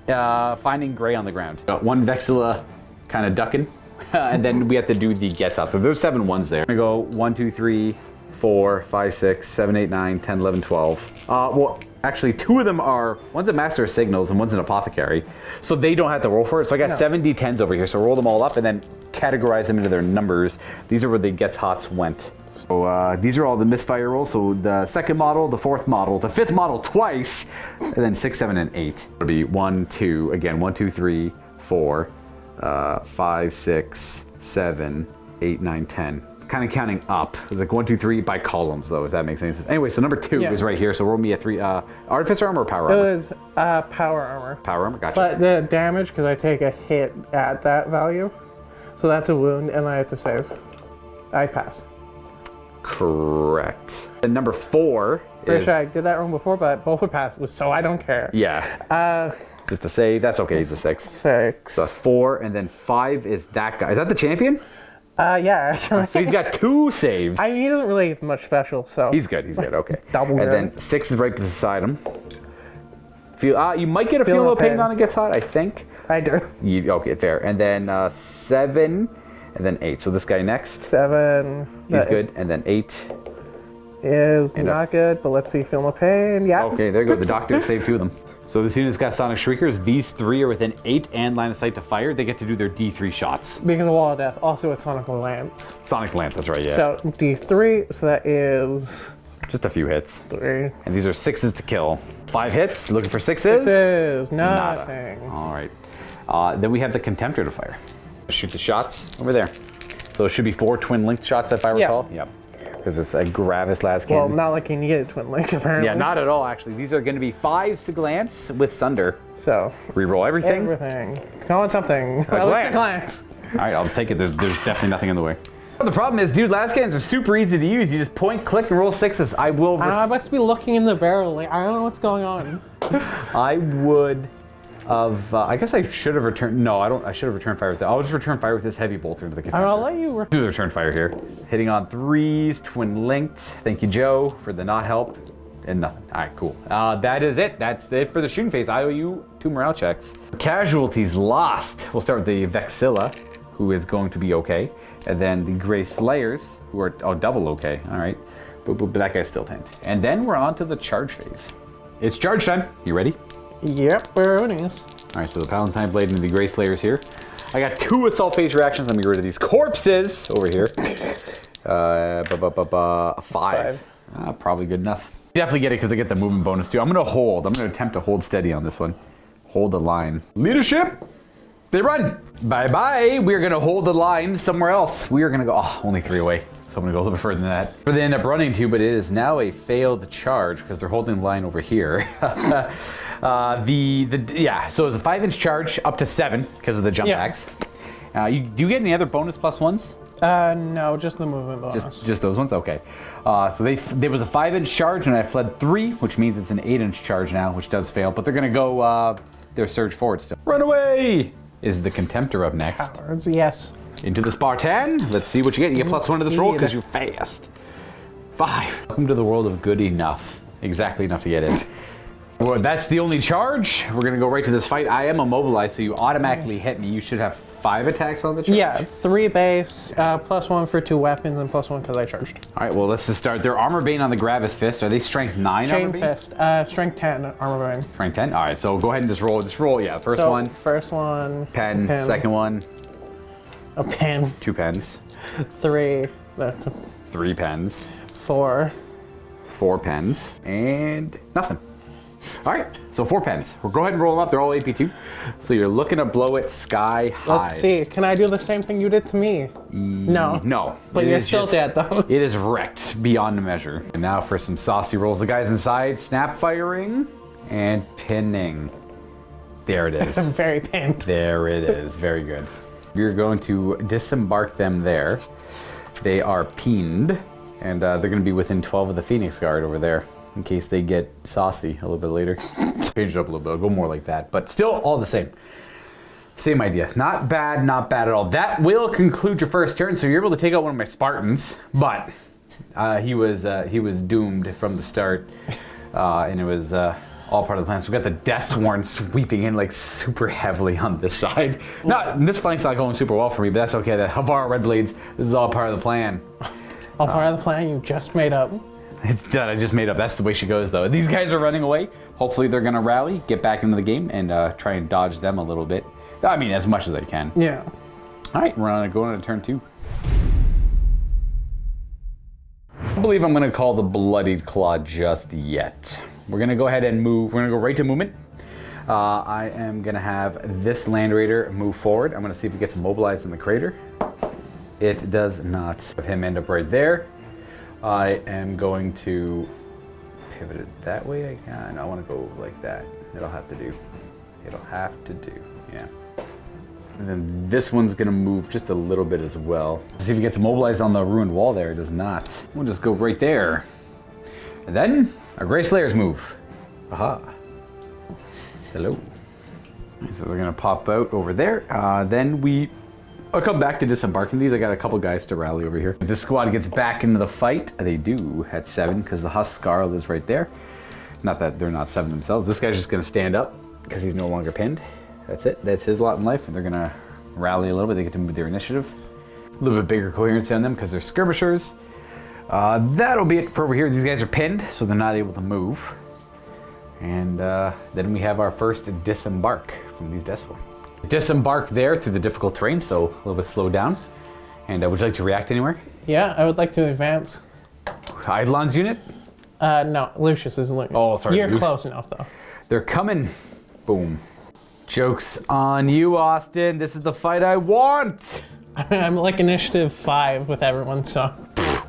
Speaker 1: finding Gray on the ground. Got 1 Vexilla kind of ducking. And then we have to do the gets out. So there's 7 1s there. I'm gonna go 1, 2, 3, 4, 5, 6, 7, 8, 9, 10, 11, 12. Well, actually, 2 of them are, one's a Master of Signals and one's an Apothecary. So they don't have to roll for it. So I got 7 D10s over here. So roll them all up and then categorize them into their numbers. These are where the Gets Hots went. So these are all the misfire rolls. So the second model, the fourth model, the fifth model twice, and then 6, 7, and 8. It'll be 1, 2, again, 1, 2, 3, 4, 5, 6, 7, 8, 9, 10. Kind of counting up. It's like 1, 2, 3 by columns, though, if that makes any sense. Anyway, so number 2 is right here. So roll me a 3. Artificer armor or power armor?
Speaker 4: It was power armor.
Speaker 1: Power armor, gotcha.
Speaker 4: But the damage, because I take a hit at that value, so that's a wound, and I have to save. I pass.
Speaker 1: Correct. And number 4
Speaker 4: Pretty
Speaker 1: is...
Speaker 4: sure I did that wrong before, but both would pass, so I don't care.
Speaker 1: Yeah. Just to save, that's okay. He's a 6.
Speaker 4: 6.
Speaker 1: So that's 4, and then 5 is that guy. Is that the champion?
Speaker 4: Yeah.
Speaker 1: So he's got 2 saves.
Speaker 4: I mean, he doesn't really have much special, so.
Speaker 1: He's good. Okay.
Speaker 4: Double
Speaker 1: and
Speaker 4: good.
Speaker 1: then 6 is right beside him. You might get a feel no pain on it gets hot, I think.
Speaker 4: I do.
Speaker 1: Okay, fair. And then 7, and then 8. So this guy next.
Speaker 4: 7.
Speaker 1: He's good. And then 8
Speaker 4: is not good, but let's see. Feel no pain. Yeah.
Speaker 1: Okay, there you go. The doctor saved 2 of them. So this unit's got Sonic Shriekers. These 3 are within 8 and line of sight to fire. They get to do their D3 shots.
Speaker 4: Because of Wall of Death. Also, it's Sonic Lance.
Speaker 1: Sonic Lance, that's right, yeah.
Speaker 4: So D3, so that is...
Speaker 1: Just a few hits.
Speaker 4: 3.
Speaker 1: And these are 6s to kill. 5 hits, looking for 6s.
Speaker 4: 6s, nothing.
Speaker 1: All right. Then we have the Contemptor to fire. Shoot the shots over there. So it should be 4 twin linked shots if I recall.
Speaker 4: Yeah.
Speaker 1: Yep. Because it's a Gravis last
Speaker 4: Well,
Speaker 1: cannon.
Speaker 4: not like you need a twin link, apparently.
Speaker 1: Yeah, not at all, actually. These are going to be 5s to glance with Sunder.
Speaker 4: So.
Speaker 1: Reroll everything.
Speaker 4: Everything. Call it something.
Speaker 1: Glance. All right, I'll just take it. There's definitely nothing in the way. The problem is, dude, last cannons are super easy to use. You just point, click, and roll 6s. I will...
Speaker 4: I must be looking in the barrel. Like, I don't know what's going on.
Speaker 1: I would have... I guess I should have returned... No, I don't. I should have returned fire with that. I'll just return fire with this heavy bolter into the Contemptor.
Speaker 4: I'll let you...
Speaker 1: Do the return fire here. Hitting on 3s, twin linked. Thank you, Joe, for the not help. And nothing. All right, cool. That is it. That's it for the shooting phase. I owe you 2 morale checks. Casualties lost. We'll start with the Vexilla, who is going to be okay. And then the Grey Slayers, who are double okay. All right. But that guy's still tanked. And then we're on to the charge phase. It's charge time. You ready?
Speaker 4: Yep, we're running this.
Speaker 1: All right, so the Palatine Blade and the Grey Slayers here. I got 2 assault phase reactions. Let me get rid of these corpses over here. 5. Probably good enough. Definitely get it because I get the movement bonus too. I'm going to hold. I'm going to attempt to hold steady on this one. Hold the line. Leadership! They run! Bye-bye! We're going to hold the line somewhere else. We are going to go... Oh, only 3 away. So I'm going to go a little bit further than that. But they end up running to, but it is now a failed charge because they're holding the line over here. Yeah, so it's a 5-inch charge up to 7 because of the jump packs. Do you get any other bonus +1s?
Speaker 4: No, just the movement bonus.
Speaker 1: Just those ones? Okay. So there was a 5-inch charge and I fled 3, which means it's an 8-inch charge now, which does fail. But they're going to go their surge forward still. Run away! Is the Contemptor up next?
Speaker 4: Cowards, yes.
Speaker 1: Into the Spartan. Let's see what you get. You get +1 to this roll because you're fast. 5. Welcome to the world of good enough. Exactly enough to get in. Well, that's the only charge. We're going to go right to this fight. I am immobilized, so you automatically hit me. You should have 5 attacks on the charge.
Speaker 4: Yeah, 3 base, +1 for 2 weapons, and +1 because I charged.
Speaker 1: All right, well, let's just start. They're Armor Bane on the Gravis Fist. Are they Strength 9
Speaker 4: Chain
Speaker 1: Armor Bane?
Speaker 4: Fist, Strength 10 Armor Bane.
Speaker 1: Strength 10? All right, so go ahead and just roll. Just roll, yeah. First one.
Speaker 4: First one.
Speaker 1: Pen. Second one.
Speaker 4: A pen.
Speaker 1: 2 pens.
Speaker 4: 3. That's
Speaker 1: 3 pens.
Speaker 4: 4.
Speaker 1: 4 pens. And nothing. All right, so 4 pens. We'll go ahead and roll them up. They're all AP2. So you're looking to blow it sky high.
Speaker 4: Let's see. Can I do the same thing you did to me? No.
Speaker 1: No.
Speaker 4: But you're still dead, though.
Speaker 1: It is wrecked beyond measure. And now for some saucy rolls. The guys inside, snap firing and pinning. There it is.
Speaker 4: I'm very pinned.
Speaker 1: There it is. Very good. We're going to disembark them there. They are pinned, and they're going to be within 12 of the Phoenix Guard over there, in case they get saucy a little bit later. Change it up a little bit. I'll go more like that, but still all the same. Same idea. Not bad at all. That will conclude your first turn, so you're able to take out one of my Spartans, but he was doomed from the start, and it was all part of the plan. So we got the Deathsworn sweeping in like super heavily on this side. This flank's not going super well for me, but that's okay. The Hvarl Red Blades, this is all part of the plan.
Speaker 4: All part of the plan you just made up.
Speaker 1: It's done. I just made up. That's the way she goes, though. These guys are running away. Hopefully they're going to rally, get back into the game, and try and dodge them a little bit. I mean, as much as I can.
Speaker 4: Yeah. All right,
Speaker 1: We're going to go into turn 2. don't believe I'm gonna call the Bloodied Claw just yet. We're gonna go ahead and move. We're gonna go right to movement. I am gonna have this Land Raider move forward. I'm gonna see if it gets mobilized in the crater. It does not. Have him end up right there. I am going to pivot it that way. I want to go like that. It'll have to do. It'll have to do. Yeah. And then this one's gonna move just a little bit as well. See if it gets mobilized on the ruined wall there. It does not. We'll just go right there. And then our Grey Slayers move. Aha. Hello. So they're gonna pop out over there. Then I'll come back to disembarking these. I got a couple guys to rally over here. If this squad gets back into the fight, they do at 7 because the Hvarl is right there. Not that they're not 7 themselves. This guy's just gonna stand up because he's no longer pinned. That's it. That's his lot in life. And they're gonna rally a little bit. They get to move their initiative. A little bit bigger coherency on them because they're skirmishers. That'll be it for over here. These guys are pinned, so they're not able to move. And then we have our first disembark from these decimals. Disembark there through the difficult terrain, so a little bit slowed down. And would you like to react anywhere?
Speaker 4: Yeah, I would like to advance.
Speaker 1: Eidolon's unit?
Speaker 4: No, Lucius is looking.
Speaker 1: Oh, sorry.
Speaker 4: You're close enough, though.
Speaker 1: They're coming. Boom. Joke's on you, Austin. This is the fight I want.
Speaker 4: I'm like initiative 5 with everyone, so.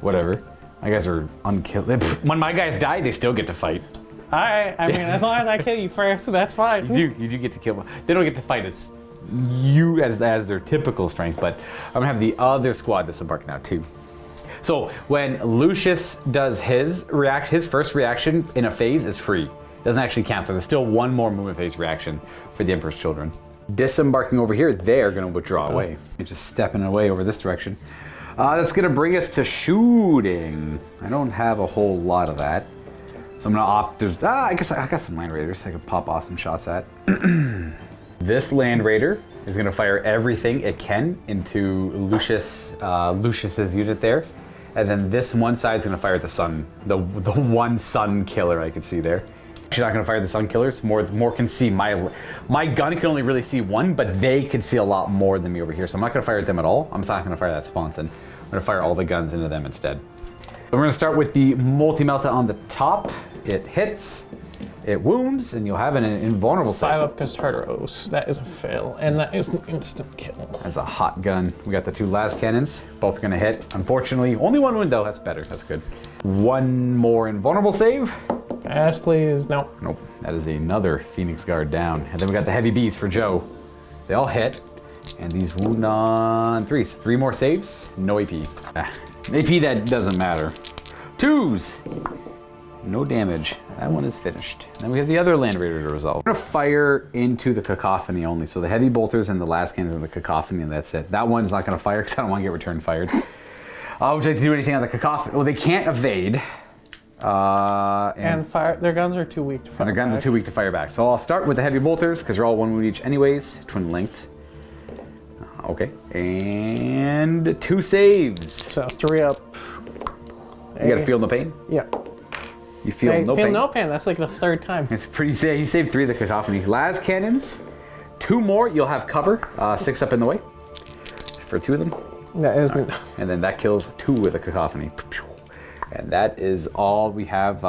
Speaker 1: Whatever. My guys are unkillable. When my guys die, they still get to fight.
Speaker 4: I mean, as long as I kill you first, that's fine.
Speaker 1: You do get to kill them. They don't get to fight as you as their typical strength, but I'm gonna have the other squad disembark now too. So when Lucius does his first reaction in a phase is free. Doesn't actually count, so there's still one more movement phase reaction for the Emperor's Children. Disembarking over here, they're gonna withdraw away. You're just stepping away over this direction. That's gonna bring us to shooting. I don't have a whole lot of that. So I'm gonna opt, I guess I got some Land Raiders I could pop awesome shots at. This Land Raider is gonna fire everything it can into Lucius's unit there. And then this one side is gonna fire the sun, the one sun killer I could see there. Actually not gonna fire the Sunkillers, more can see. My gun can only really see one, but they can see a lot more than me over here. So I'm not gonna fire at them at all. I'm not gonna fire that Sponson. I'm gonna fire all the guns into them instead. So we're gonna start with the multi-melta on the top. It hits, it wounds, and you'll have an invulnerable save.
Speaker 4: 5 up because Tartaros. That is a fail, and that is an instant kill.
Speaker 1: That's a hot gun. We got the 2 last cannons, both gonna hit. Unfortunately, only 1 wound though, that's better, that's good. 1 more invulnerable save.
Speaker 4: Yes, please, no.
Speaker 1: Nope, that is another Phoenix Guard down. And then we got the heavy beats for Joe. They all hit, and these wound on 3s. 3 more saves, no AP. AP that doesn't matter. 2s. No damage. That one is finished. Then we have the other Land Raider to resolve. We're gonna fire into the cacophony only. So the heavy bolters and the last cannons are the cacophony, and that's it. That one's not gonna fire because I don't want to get return fired. Would you like to do anything on the cacophony? Well, they can't evade.
Speaker 4: And fire. Their guns are too weak to fire.
Speaker 1: Their guns are too weak to fire back. So I'll start with the heavy bolters because they're all 1 wound each, anyways. Twin linked. Okay, and 2 saves.
Speaker 4: So 3 up.
Speaker 1: You gotta feel no pain.
Speaker 4: Yeah.
Speaker 1: You feel no pain.
Speaker 4: no pain. That's like the 3rd time.
Speaker 1: It's pretty safe. You saved 3 of the cacophony. Las cannons, 2 more. You'll have cover. 6 up in the way for 2 of them.
Speaker 4: That isn't.
Speaker 1: Right. And then that kills 2 with the cacophony. And that is all we have.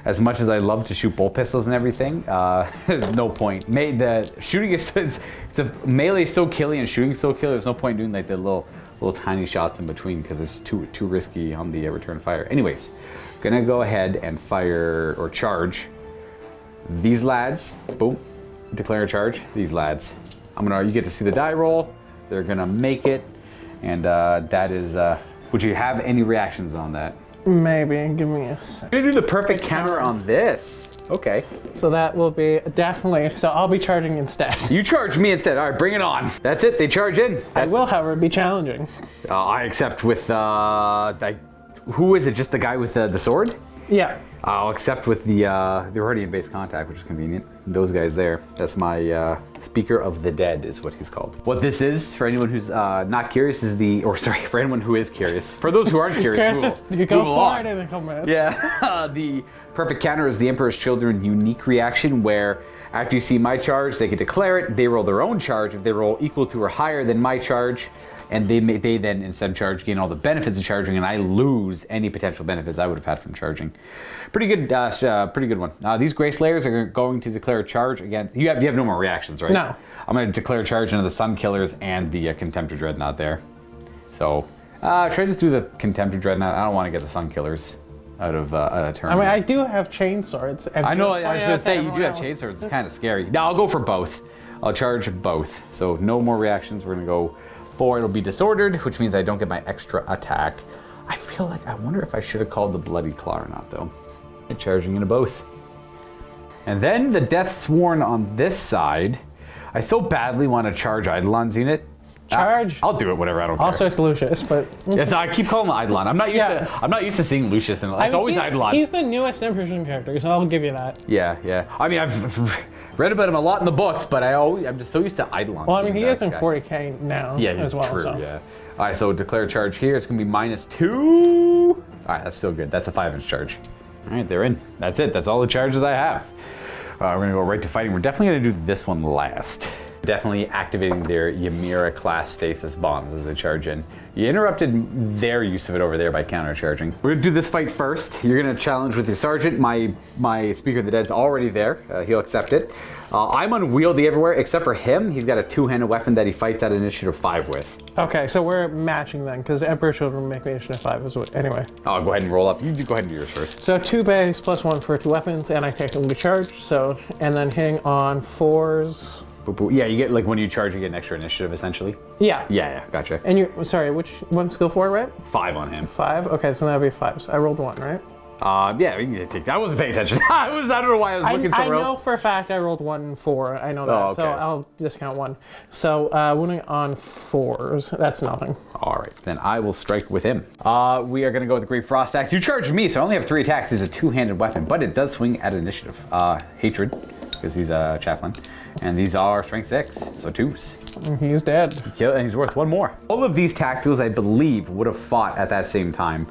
Speaker 1: As much as I love to shoot bolt pistols and everything, there's no point. The shooting is the melee is so killy and shooting is so killy. There's no point doing like the little tiny shots in between because it's too risky on the return fire. Anyways, gonna go ahead and fire or charge these lads. Boom, declare a charge. These lads. You get to see the die roll. They're gonna make it, and that is. Would you have any reactions on that?
Speaker 4: Maybe. Give me a second.
Speaker 1: I'm gonna do the perfect counter on this. Okay.
Speaker 4: So that will be definitely. So I'll be charging instead.
Speaker 1: You charge me instead. All right, bring it on. That's it. They charge in.
Speaker 4: I will, however, be challenging.
Speaker 1: I accept with who is it? Just the guy with the sword?
Speaker 4: Yeah.
Speaker 1: I'll accept with the Rhodium-based contact, which is convenient. Those guys there. That's my Speaker of the Dead is what he's called. What this is, for anyone who's not curious, is for anyone who is curious. For those who aren't curious,
Speaker 4: you go for it in a couple minutes.
Speaker 1: Yeah, the perfect counter is the Emperor's Children unique reaction, where after you see my charge, they can declare it. They roll their own charge. If they roll equal to or higher than my charge, and they then, instead of charge, gain all the benefits of charging, and I lose any potential benefits I would have had from charging. Pretty good one. These Gray Slayers are going to declare a charge against... You have no more reactions, right?
Speaker 4: No.
Speaker 1: I'm going to declare a charge into the Sunkillers and the Contemptor Dreadnought there. So, try to just do the Contemptor Dreadnought. I don't want to get the Sunkillers out of turn.
Speaker 4: I mean, I do have chain swords.
Speaker 1: I know, I was going to say, you do have chain swords. It's kind of scary. No, I'll go for both. I'll charge both. So, no more reactions. We're going to go 4. It'll be disordered, which means I don't get my extra attack. I feel like, I wonder if I should have called the Bloody Claw or not, though. Charging into both. And then the Death Sworn on this side. I so badly want to charge Eidolon's unit.
Speaker 4: Charge.
Speaker 1: I'll do it, whatever, I don't care.
Speaker 4: Also, it's Lucius, but...
Speaker 1: Yes, I keep calling him Eidolon. I'm not used to seeing Lucius, and it's always Eidolon.
Speaker 4: He's the newest Imperial character, so I'll give you that.
Speaker 1: Yeah. I mean, I've read about him a lot in the books, but I'm just so used to Eidolon.
Speaker 4: Well, I mean, he is in 40k now as well.
Speaker 1: True,
Speaker 4: so.
Speaker 1: Yeah. All right, so declare charge here. It's going to be -2. All right, that's still good. That's a 5-inch charge. All right, they're in. That's it. That's all the charges I have. We're going to go right to fighting. We're definitely going to do this one last. Definitely activating their Ymira class stasis bombs as they charge in. You interrupted their use of it over there by countercharging. We're going to do this fight first. You're going to challenge with your sergeant. My Speaker of the Dead's already there. He'll accept it. I'm unwieldy everywhere except for him. He's got a 2-handed weapon that he fights at initiative 5 with.
Speaker 4: Okay, so we're matching then, because Emperor Children make me initiative 5 as well. Anyway.
Speaker 1: I'll go ahead and roll up. You go ahead and do yours first.
Speaker 4: So 2 base plus 1 for 2 weapons, and I take them to charge. So, and then hitting on 4s.
Speaker 1: Yeah, you get, like, when you charge, you get an extra initiative, essentially.
Speaker 4: Yeah.
Speaker 1: Yeah, gotcha.
Speaker 4: And you're, sorry, which one, skill 4, right?
Speaker 1: 5 on him.
Speaker 4: 5? Okay, so that'll be 5s. I rolled 1, right?
Speaker 1: Yeah, we can take that. I wasn't paying attention. I don't know why I was looking somewhere else.
Speaker 4: I know for a fact I rolled 1 and 4. I know that,
Speaker 1: okay.
Speaker 4: so I'll discount 1. So, wounding on 4s, that's nothing.
Speaker 1: All right, then I will strike with him. We are going to go with the Great Frost Axe. You charged me, so I only have 3 attacks. It's a 2-handed weapon, but it does swing at initiative. Hatred, because he's a chaplain. And these are strength 6, so 2s.
Speaker 4: He's dead.
Speaker 1: And he's worth 1 more. All of these tacticals, I believe, would have fought at that same time.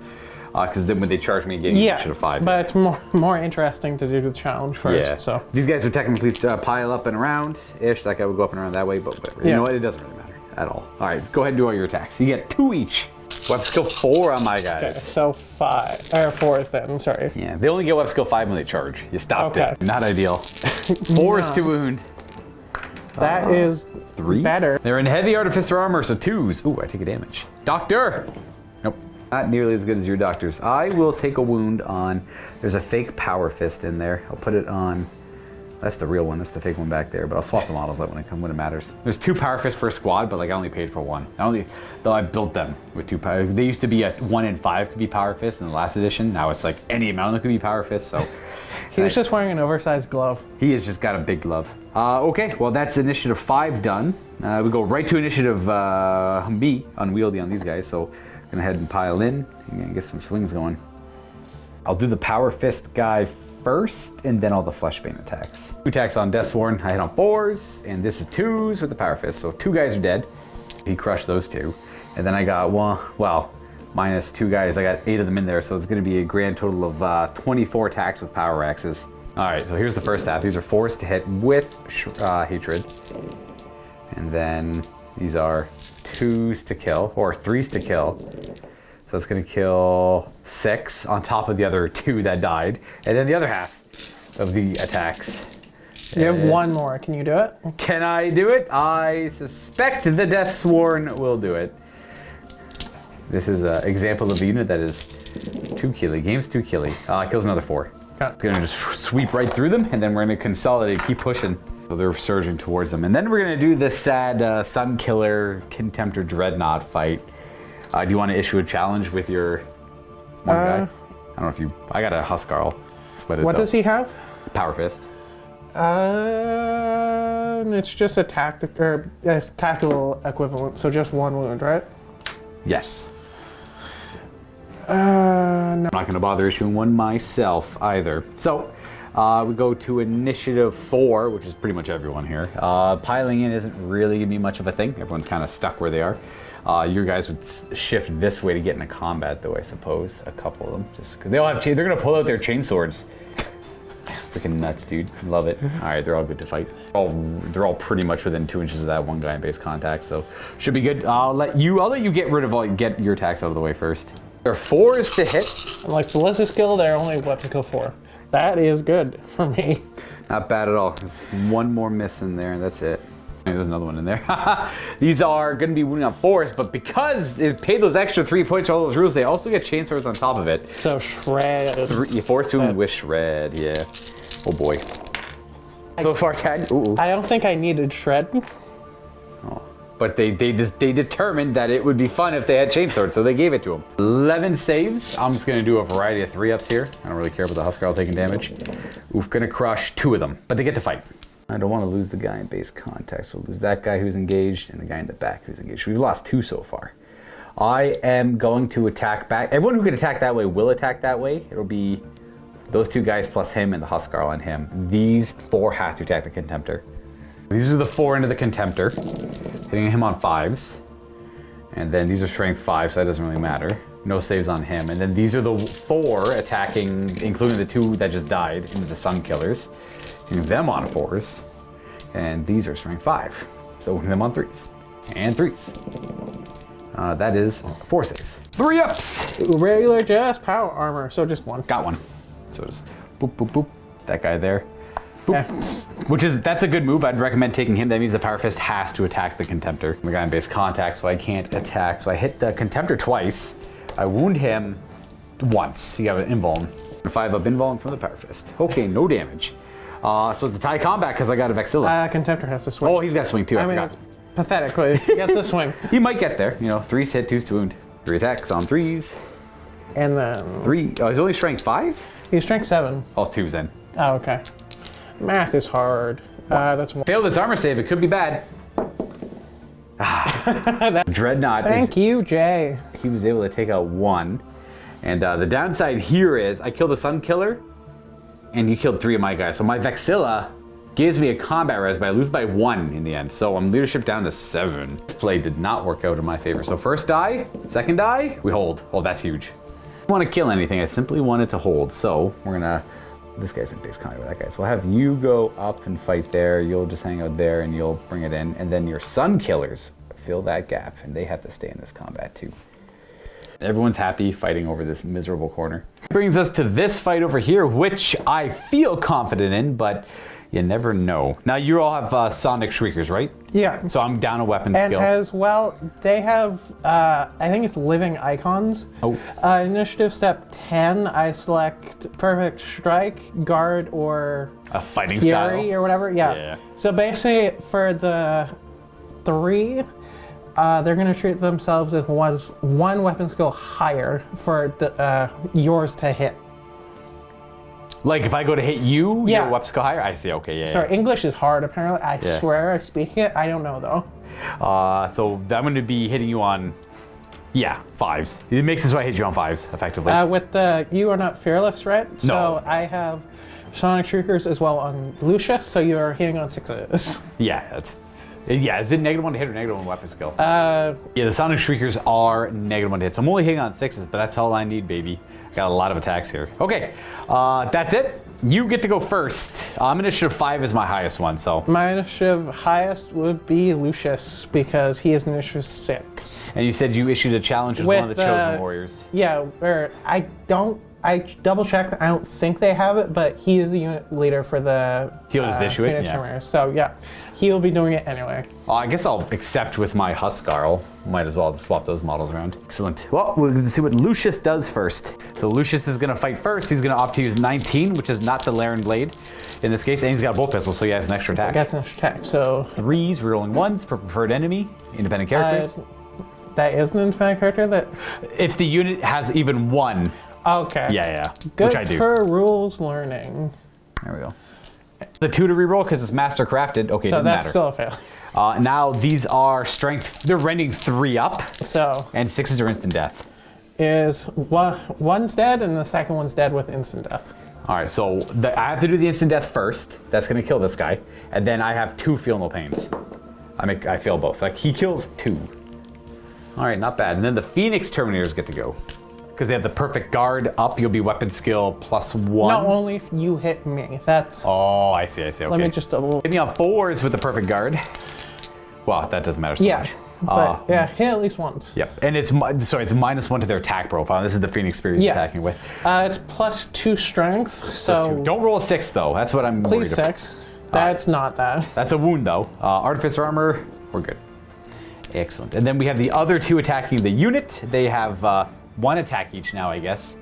Speaker 1: Because then when they charge me again, you should have 5.
Speaker 4: But it's more interesting to do the challenge first.
Speaker 1: Yeah.
Speaker 4: So
Speaker 1: these guys would technically pile up and around-ish. That guy would go up and around that way, but whatever. You know what? It doesn't really matter at all. All right, go ahead and do all your attacks. You get 2 each. Web skill 4 on my guys.
Speaker 4: okay, so 5 or 4s then. Sorry.
Speaker 1: Yeah, they only get web skill 5 when they charge. You stopped it. Not ideal. 4 is to wound.
Speaker 4: That is
Speaker 1: 3
Speaker 4: better.
Speaker 1: They're in heavy artificer armor, so 2s. Ooh, I take a damage. Doctor. Nope. Not nearly as good as your doctors. I will take a wound on... There's a fake power fist in there. I'll put it on... That's the real one. That's the fake one back there. But I'll swap the models out when it matters. There's 2 power fists per squad, but like I only paid for 1. Though I built them with 2 power. They used to be a 1 in 5 could be power fist in the last edition. Now it's like any amount that could be power fist. So
Speaker 4: he was just wearing an oversized glove.
Speaker 1: He has just got a big glove. Okay, well that's initiative 5 done. We go right to initiative B, unwieldy on these guys. So I'm gonna head and pile in and get some swings going. I'll do the power fist guy first, and then all the Fleshbane attacks. 2 attacks on Deathsworn. I hit on 4s, and this is 2s with the power fist. So 2 guys are dead. He crushed those 2, and then I got minus 2 guys. I got 8 of them in there, so it's going to be a grand total of 24 attacks with power axes. All right, so here's the first half. These are 4s to hit with hatred, and then these are 2s to kill or 3s to kill. So it's going to kill 6 on top of the other 2 that died. And then the other half of the attacks.
Speaker 4: You have 1 more. Can you do it?
Speaker 1: Can I do it? I suspect the Deathsworn will do it. This is an example of a unit that is 2 killy. Game's 2 killy. Kills another 4. It's going to just sweep right through them, and then we're going to consolidate, keep pushing. So they're surging towards them. And then we're going to do this sad Sunkiller Contemptor Dreadnought fight. Do you want to issue a challenge with your one guy? I don't know if you... I got a Huskarl.
Speaker 4: What does he have?
Speaker 1: Power Fist.
Speaker 4: It's just a tactical equivalent, so just 1 wound, right?
Speaker 1: Yes.
Speaker 4: No.
Speaker 1: I'm not going to bother issuing one myself either. So we go to initiative 4, which is pretty much everyone here. Piling in isn't really going to be much of a thing. Everyone's kind of stuck where they are. Your guys would shift this way to get into combat, though, I suppose. A couple of them, just because they're going to pull out their chain swords. Freaking nuts, dude. Love it. All right, they're all good to fight. They're all pretty much within 2 inches of that one guy in base contact, so should be good. I'll let you get rid of get your attacks out of the way first. There are 4s to hit.
Speaker 4: Like ballistic skill, they're only weapon skill 4. That is good for me.
Speaker 1: Not bad at all. There's one more miss in there, and that's it. There's another one in there. These are going to be wounding on 4s, but because they paid those extra 3 points for all those rules, they also get chain swords on top of it.
Speaker 4: So shred.
Speaker 1: You force wound with shred, yeah. Oh boy. So far, Tad. Ooh.
Speaker 4: I don't think I needed shred.
Speaker 1: Oh. But they determined that it would be fun if they had chain swords, so they gave it to them. 11 saves. I'm just going to do a variety of 3-ups here. I don't really care about the Huskarl taking damage. Oof, going to crush 2 of them, but they get to fight. I don't want to lose the guy in base contact, so we'll lose that guy who's engaged and the guy in the back who's engaged. We've lost 2 so far. I am going to attack back. Everyone who can attack that way will attack that way. It'll be those 2 guys plus him and the Huskarl on him. These 4 have to attack the Contemptor. These are the 4 into the Contemptor, hitting him on 5s. And then these are strength 5, so that doesn't really matter. No saves on him. And then these are the 4 attacking, including the 2 that just died, into the Sunkillers. Hitting them on 4s. And these are strength 5. So hitting them on 3s. And 3s. That is 4 saves. 3-ups!
Speaker 4: Regular just power armor, so just 1.
Speaker 1: Got one. So just boop, boop, boop. That guy there. Boop. That's a good move. I'd recommend taking him. That means the Power Fist has to attack the Contemptor. The guy in base contact, so I can't attack. So I hit the Contemptor twice. I wound him once. He got an invuln. 5-up invuln from the Power Fist. Okay, no damage. So it's a tie combat because I got a Vexilla.
Speaker 4: Contemptor has to swing.
Speaker 1: Oh, he's got to swing too. I forgot.
Speaker 4: It's pathetic, but he gets to swing.
Speaker 1: He might get there. 3s hit, 2s to wound. 3 attacks on 3s.
Speaker 4: And then
Speaker 1: 3. Oh, he's only strength 5?
Speaker 4: He's strength 7.
Speaker 1: Oh, 2s then.
Speaker 4: Oh, okay. Math is hard. That's 1.
Speaker 1: Fail this armor save. It could be bad. Dreadnought.
Speaker 4: Thank you, Jay.
Speaker 1: He was able to take out 1. And the downside here is I killed a Sunkiller, and you killed 3 of my guys. So my Vexilla gives me a combat res, but I lose by 1 in the end. So I'm leadership down to 7. This play did not work out in my favor. So first die, second die, we hold. Oh, that's huge. I don't want to kill anything. I simply wanted to hold. So we're going to... This guy's in base contact with that guy. So I'll have you go up and fight there. You'll just hang out there and you'll bring it in. And then your Sunkillers fill that gap. And they have to stay in this combat too. Everyone's happy fighting over this miserable corner. Brings us to this fight over here, which I feel confident in, but you never know. Now you all have Sonic Shriekers, right?
Speaker 4: Yeah.
Speaker 1: So I'm down a weapon
Speaker 4: And
Speaker 1: skill.
Speaker 4: as well, they have, I think it's living icons.
Speaker 1: Oh.
Speaker 4: Initiative step 10, I select Perfect Strike, Guard, or
Speaker 1: A fighting
Speaker 4: Fury,
Speaker 1: style?
Speaker 4: or whatever. Yeah.
Speaker 1: Yeah.
Speaker 4: So basically, for the 3, they're going to treat themselves as one weapon skill higher for yours to hit.
Speaker 1: Like if I go to hit you,
Speaker 4: Yeah.
Speaker 1: your weapon skill higher? I see, okay, yeah.
Speaker 4: Sorry, English is hard apparently. I swear I speak it. I don't know though.
Speaker 1: So I'm going to be hitting you on, 5s. It makes it so I hit you on 5s, effectively.
Speaker 4: With the, you are not fearless, right?
Speaker 1: No.
Speaker 4: So I have Sonic Shriekers as well on Lucius, so you are hitting on 6s.
Speaker 1: Is it -1 to hit or -1 weapon skill? The Sonic Shriekers are -1 to hit. So I'm only hitting on 6s, but that's all I need, baby. Got a lot of attacks here. Okay, that's it. You get to go first. Initiative 5 is my highest one, so.
Speaker 4: My initiative highest would be Lucius because he is initiative 6.
Speaker 1: And you said you issued a challenge as one of the Chosen Warriors.
Speaker 4: Yeah, or I double checked. I don't think they have it, but he is the unit leader for the
Speaker 1: He'll just issue it?
Speaker 4: Phoenix
Speaker 1: Yeah.
Speaker 4: Warriors. So yeah, he'll be doing it anyway.
Speaker 1: I guess I'll accept with my Huskarl. Might as well swap those models around. Excellent. Well, we'll see what Lucius does first. So Lucius is going to fight first. He's going to opt to use 19, which is not the Laren Blade in this case, and he's got a bolt pistol, so he has an extra attack.
Speaker 4: Gets an extra attack. So
Speaker 1: 3s, rerolling 1s for preferred enemy, independent characters.
Speaker 4: That is an independent character that.
Speaker 1: If the unit has even 1.
Speaker 4: Okay.
Speaker 1: Yeah.
Speaker 4: Good
Speaker 1: Which I do.
Speaker 4: for rules learning.
Speaker 1: There we go. The 2 to reroll because it's master crafted. Okay,
Speaker 4: So
Speaker 1: doesn't
Speaker 4: that's
Speaker 1: matter.
Speaker 4: still a fail.
Speaker 1: Now these are strength. They're rending 3 up,
Speaker 4: So
Speaker 1: and 6s are instant death.
Speaker 4: is one's dead and the second one's dead with instant death.
Speaker 1: All right, so I have to do the instant death first. That's going to kill this guy. And then I have 2 feel no pains. I fail both. Like, he kills 2. All right, not bad. And then the Phoenix Terminators get to go. Because they have the perfect guard up, you'll be weapon skill +1.
Speaker 4: No, only if you hit me. That's...
Speaker 1: Oh, I see, okay.
Speaker 4: Let me just double...
Speaker 1: Hit me on 4s with the perfect guard. Well, that doesn't matter so much.
Speaker 4: But yeah, hit at least once.
Speaker 1: Yep, and it's -1 to their attack profile. This is the Phoenix Spirit you're attacking with.
Speaker 4: It's +2 strength, so...
Speaker 1: Don't roll a 6, though. That's what I'm worried about.
Speaker 4: Please 6. That's not that.
Speaker 1: That's a wound, though. Artificer Armor, we're good. Excellent. And then we have the other 2 attacking the unit. They have 1 attack each now, I guess.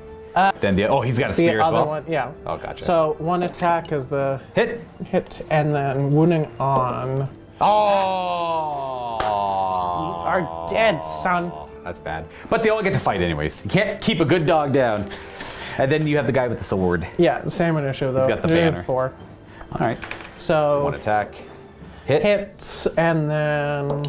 Speaker 1: Then he's got a spear as well?
Speaker 4: The other one, yeah.
Speaker 1: Oh, gotcha.
Speaker 4: So 1 attack is the...
Speaker 1: Hit,
Speaker 4: and then wounding on...
Speaker 1: Oh!
Speaker 4: You are dead, son.
Speaker 1: That's bad. But they all get to fight anyways. You can't keep a good dog down. And then you have the guy with the sword.
Speaker 4: Yeah, same initiative though.
Speaker 1: He's got the banner.
Speaker 4: 4.
Speaker 1: All right.
Speaker 4: So
Speaker 1: 1 attack. Hit.
Speaker 4: Hits, and then...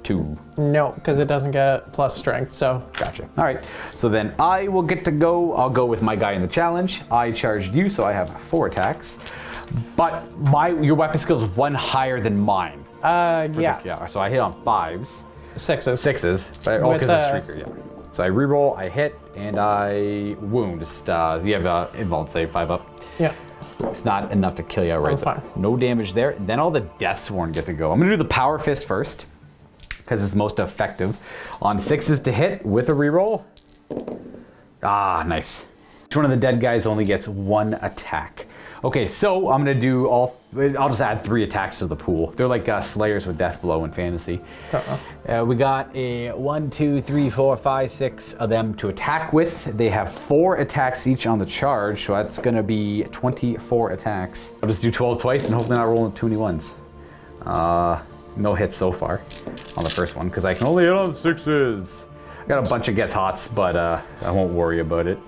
Speaker 1: 2.
Speaker 4: No, because it doesn't get plus strength, so...
Speaker 1: Gotcha. All right. So then I will get to go. I'll go with my guy in the challenge. I charged you, so I have 4 attacks. But your weapon skill is 1 higher than mine.
Speaker 4: Yeah.
Speaker 1: So I hit on 5s.
Speaker 4: 6s.
Speaker 1: 6s. But because of Shrieker, yeah. So I reroll, I hit, and I wound. Just, you have an invuln save, 5 up.
Speaker 4: Yeah.
Speaker 1: It's not enough to kill you outright.
Speaker 4: Fine.
Speaker 1: No damage there. And then all the Deathsworn get to go. I'm going to do the Power Fist first, because it's most effective. On 6s to hit with a reroll. Ah, nice. Each one of the dead guys only gets 1 attack. Okay, so I'm gonna do I'll just add 3 attacks to the pool. They're like Slayers with Death Blow in fantasy. We got a 1, 2, 3, 4, 5, 6 of them to attack with. They have 4 attacks each on the charge, so that's gonna be 24 attacks. I'll just do 12 twice and hopefully not rolling too many 1s. No hits so far on the first one, because I can only hit on 6s. I got a bunch of gets hots, but I won't worry about it.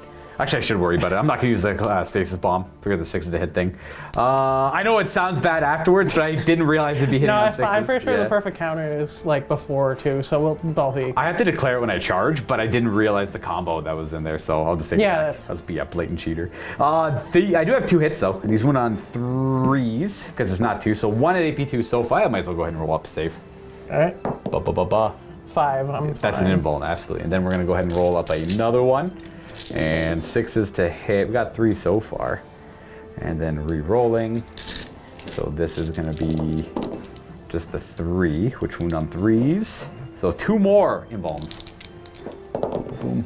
Speaker 1: Actually, I should worry about it. I'm not going to use the stasis bomb. Figure the 6 to hit thing. I know it sounds bad afterwards, but I didn't realize it'd be hitting on 6s.
Speaker 4: I'm pretty sure the perfect counter is like before too, so we'll both eat.
Speaker 1: I have to declare it when I charge, but I didn't realize the combo that was in there, so I'll just take it back.
Speaker 4: That's...
Speaker 1: I'll just be a blatant cheater. I do have 2 hits, though. And these went on 3s, because it's not 2. So 1 at AP2 so far. I might as well go ahead and roll up safe.
Speaker 4: All right. 5.
Speaker 1: That's an invuln, absolutely. And then we're going to go ahead and roll up another one. And 6s to hit. We got 3 so far. And then re-rolling. So this is going to be just the 3, which wound on 3s. So 2 more invulns. Boom.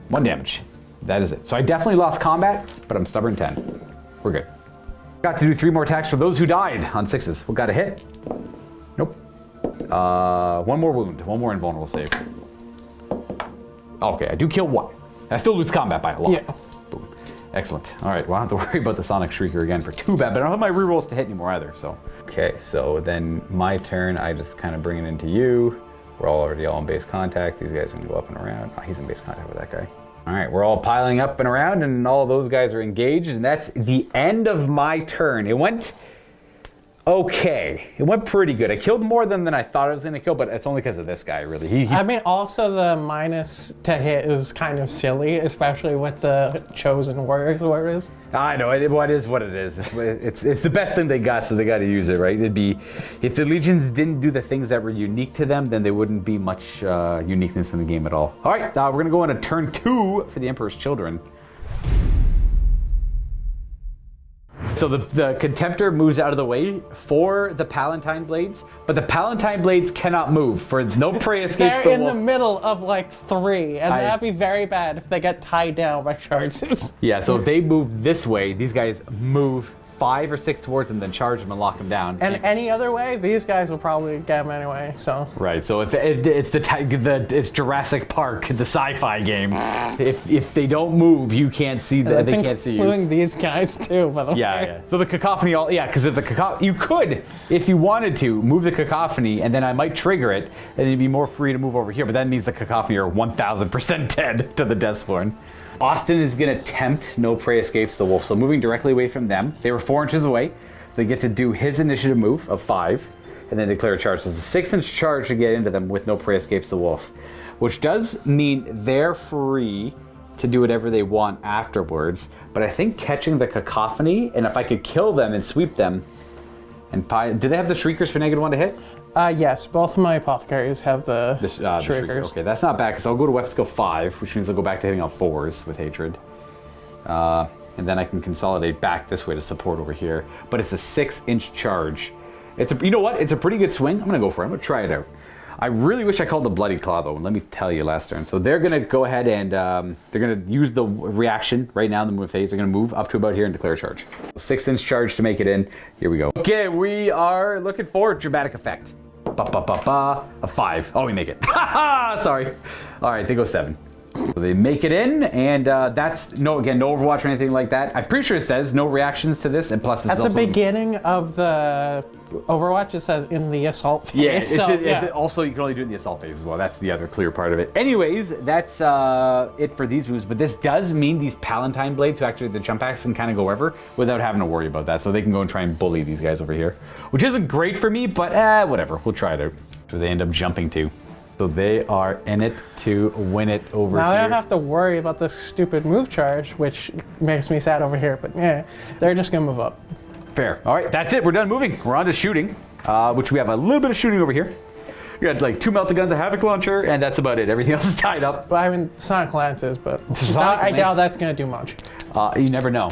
Speaker 1: 1 damage. That is it. So I definitely lost combat, but I'm stubborn 10. We're good. Got to do 3 more attacks for those who died on 6s. We got a hit. Nope. 1 more wound. 1 more invulnerable save. Okay, I do kill 1. I still lose combat by a lot.
Speaker 4: Yeah.
Speaker 1: Boom. Excellent. All right, well, I don't have to worry about the Sonic Shrieker again for too bad, but I don't have my rerolls to hit anymore either, so. Okay, so then my turn, I just kind of bring it into you. We're already all in base contact. These guys can go up and around. Oh, he's in base contact with that guy. All right, we're all piling up and around, and all of those guys are engaged, and that's the end of my turn. It went okay. It went pretty good. I killed more than I thought I was going to kill, but it's only because of this guy, really.
Speaker 4: I mean, also the minus to hit is kind of silly, especially with the chosen warriors.
Speaker 1: I know, it is what it is. It's the best thing they got, so they got to use it, right? It'd be, if the legions didn't do the things that were unique to them, then there wouldn't be much uniqueness in the game at all. All right, we're going to go on to turn 2 for the Emperor's Children. So the Contemptor moves out of the way for the Palatine Blades, but the Palatine Blades cannot move, for no prey escapes.
Speaker 4: They're in the middle of like 3, and that'd be very bad if they get tied down by charges.
Speaker 1: Yeah, so if they move this way, these guys move 5 or 6 towards them, then charge them and lock them down.
Speaker 4: And any other way, these guys will probably get them anyway. So
Speaker 1: right. So if it's Jurassic Park, the sci-fi game. If they don't move, you can't see them. They can't see you.
Speaker 4: Including these guys too, by the way.
Speaker 1: Yeah. So the cacophony, because if the cacophony, you could, if you wanted to, move the cacophony, and then I might trigger it, and you'd be more free to move over here. But that means the cacophony are 1,000% dead to the Deathsworn. Austin is going to tempt no prey escapes the wolf, so moving directly away from them. They were 4 inches away. They get to do his initiative move of 5, and then declare a charge. So it's a 6-inch charge to get into them with no prey escapes the wolf, which does mean they're free to do whatever they want afterwards. But I think catching the cacophony, and if I could kill them and sweep them, and do they have the shriekers for -1 to hit?
Speaker 4: Yes, both of my apothecaries have the shriekers.
Speaker 1: Okay, that's not bad because I'll go to weapon skill 5, which means I'll go back to hitting on 4s with hatred. And then I can consolidate back this way to support over here. But it's a 6-inch charge. You know what? It's a pretty good swing. I'm gonna go for it. I'm gonna try it out. I really wish I called the Bloody Claw though, and let me tell you last turn. So they're gonna go ahead and they're gonna use the reaction right now in the move phase. They're gonna move up to about here and declare a charge. 6-inch charge to make it in. Here we go. Okay, we are looking for dramatic effect. A 5. Oh, we make it. Sorry. All right, they go 7. So they make it in, and that's no Overwatch or anything like that. I'm pretty sure it says no reactions to this, and plus it's
Speaker 4: at the beginning of the Overwatch, it says in the assault phase.
Speaker 1: Yeah, also you can only do it in the assault phase as well. That's the other clear part of it. Anyways, that's it for these moves, but this does mean these Palatine blades, who actually the jump axe can kind of go wherever without having to worry about that. So they can go and try and bully these guys over here, which isn't great for me, but whatever. We'll try it out. So they end up jumping to. So they are in it to win it over here.
Speaker 4: Now I don't have to worry about this stupid move charge, which makes me sad over here, but yeah, they're just gonna move up.
Speaker 1: Fair. All right, that's it. We're done moving. We're on to shooting, which we have a little bit of shooting over here. We got like 2 melted guns, a havoc launcher, and that's about it. Everything else is tied up.
Speaker 4: Well, I mean, Sonic Lances, but I doubt that's gonna do much.
Speaker 1: You never know.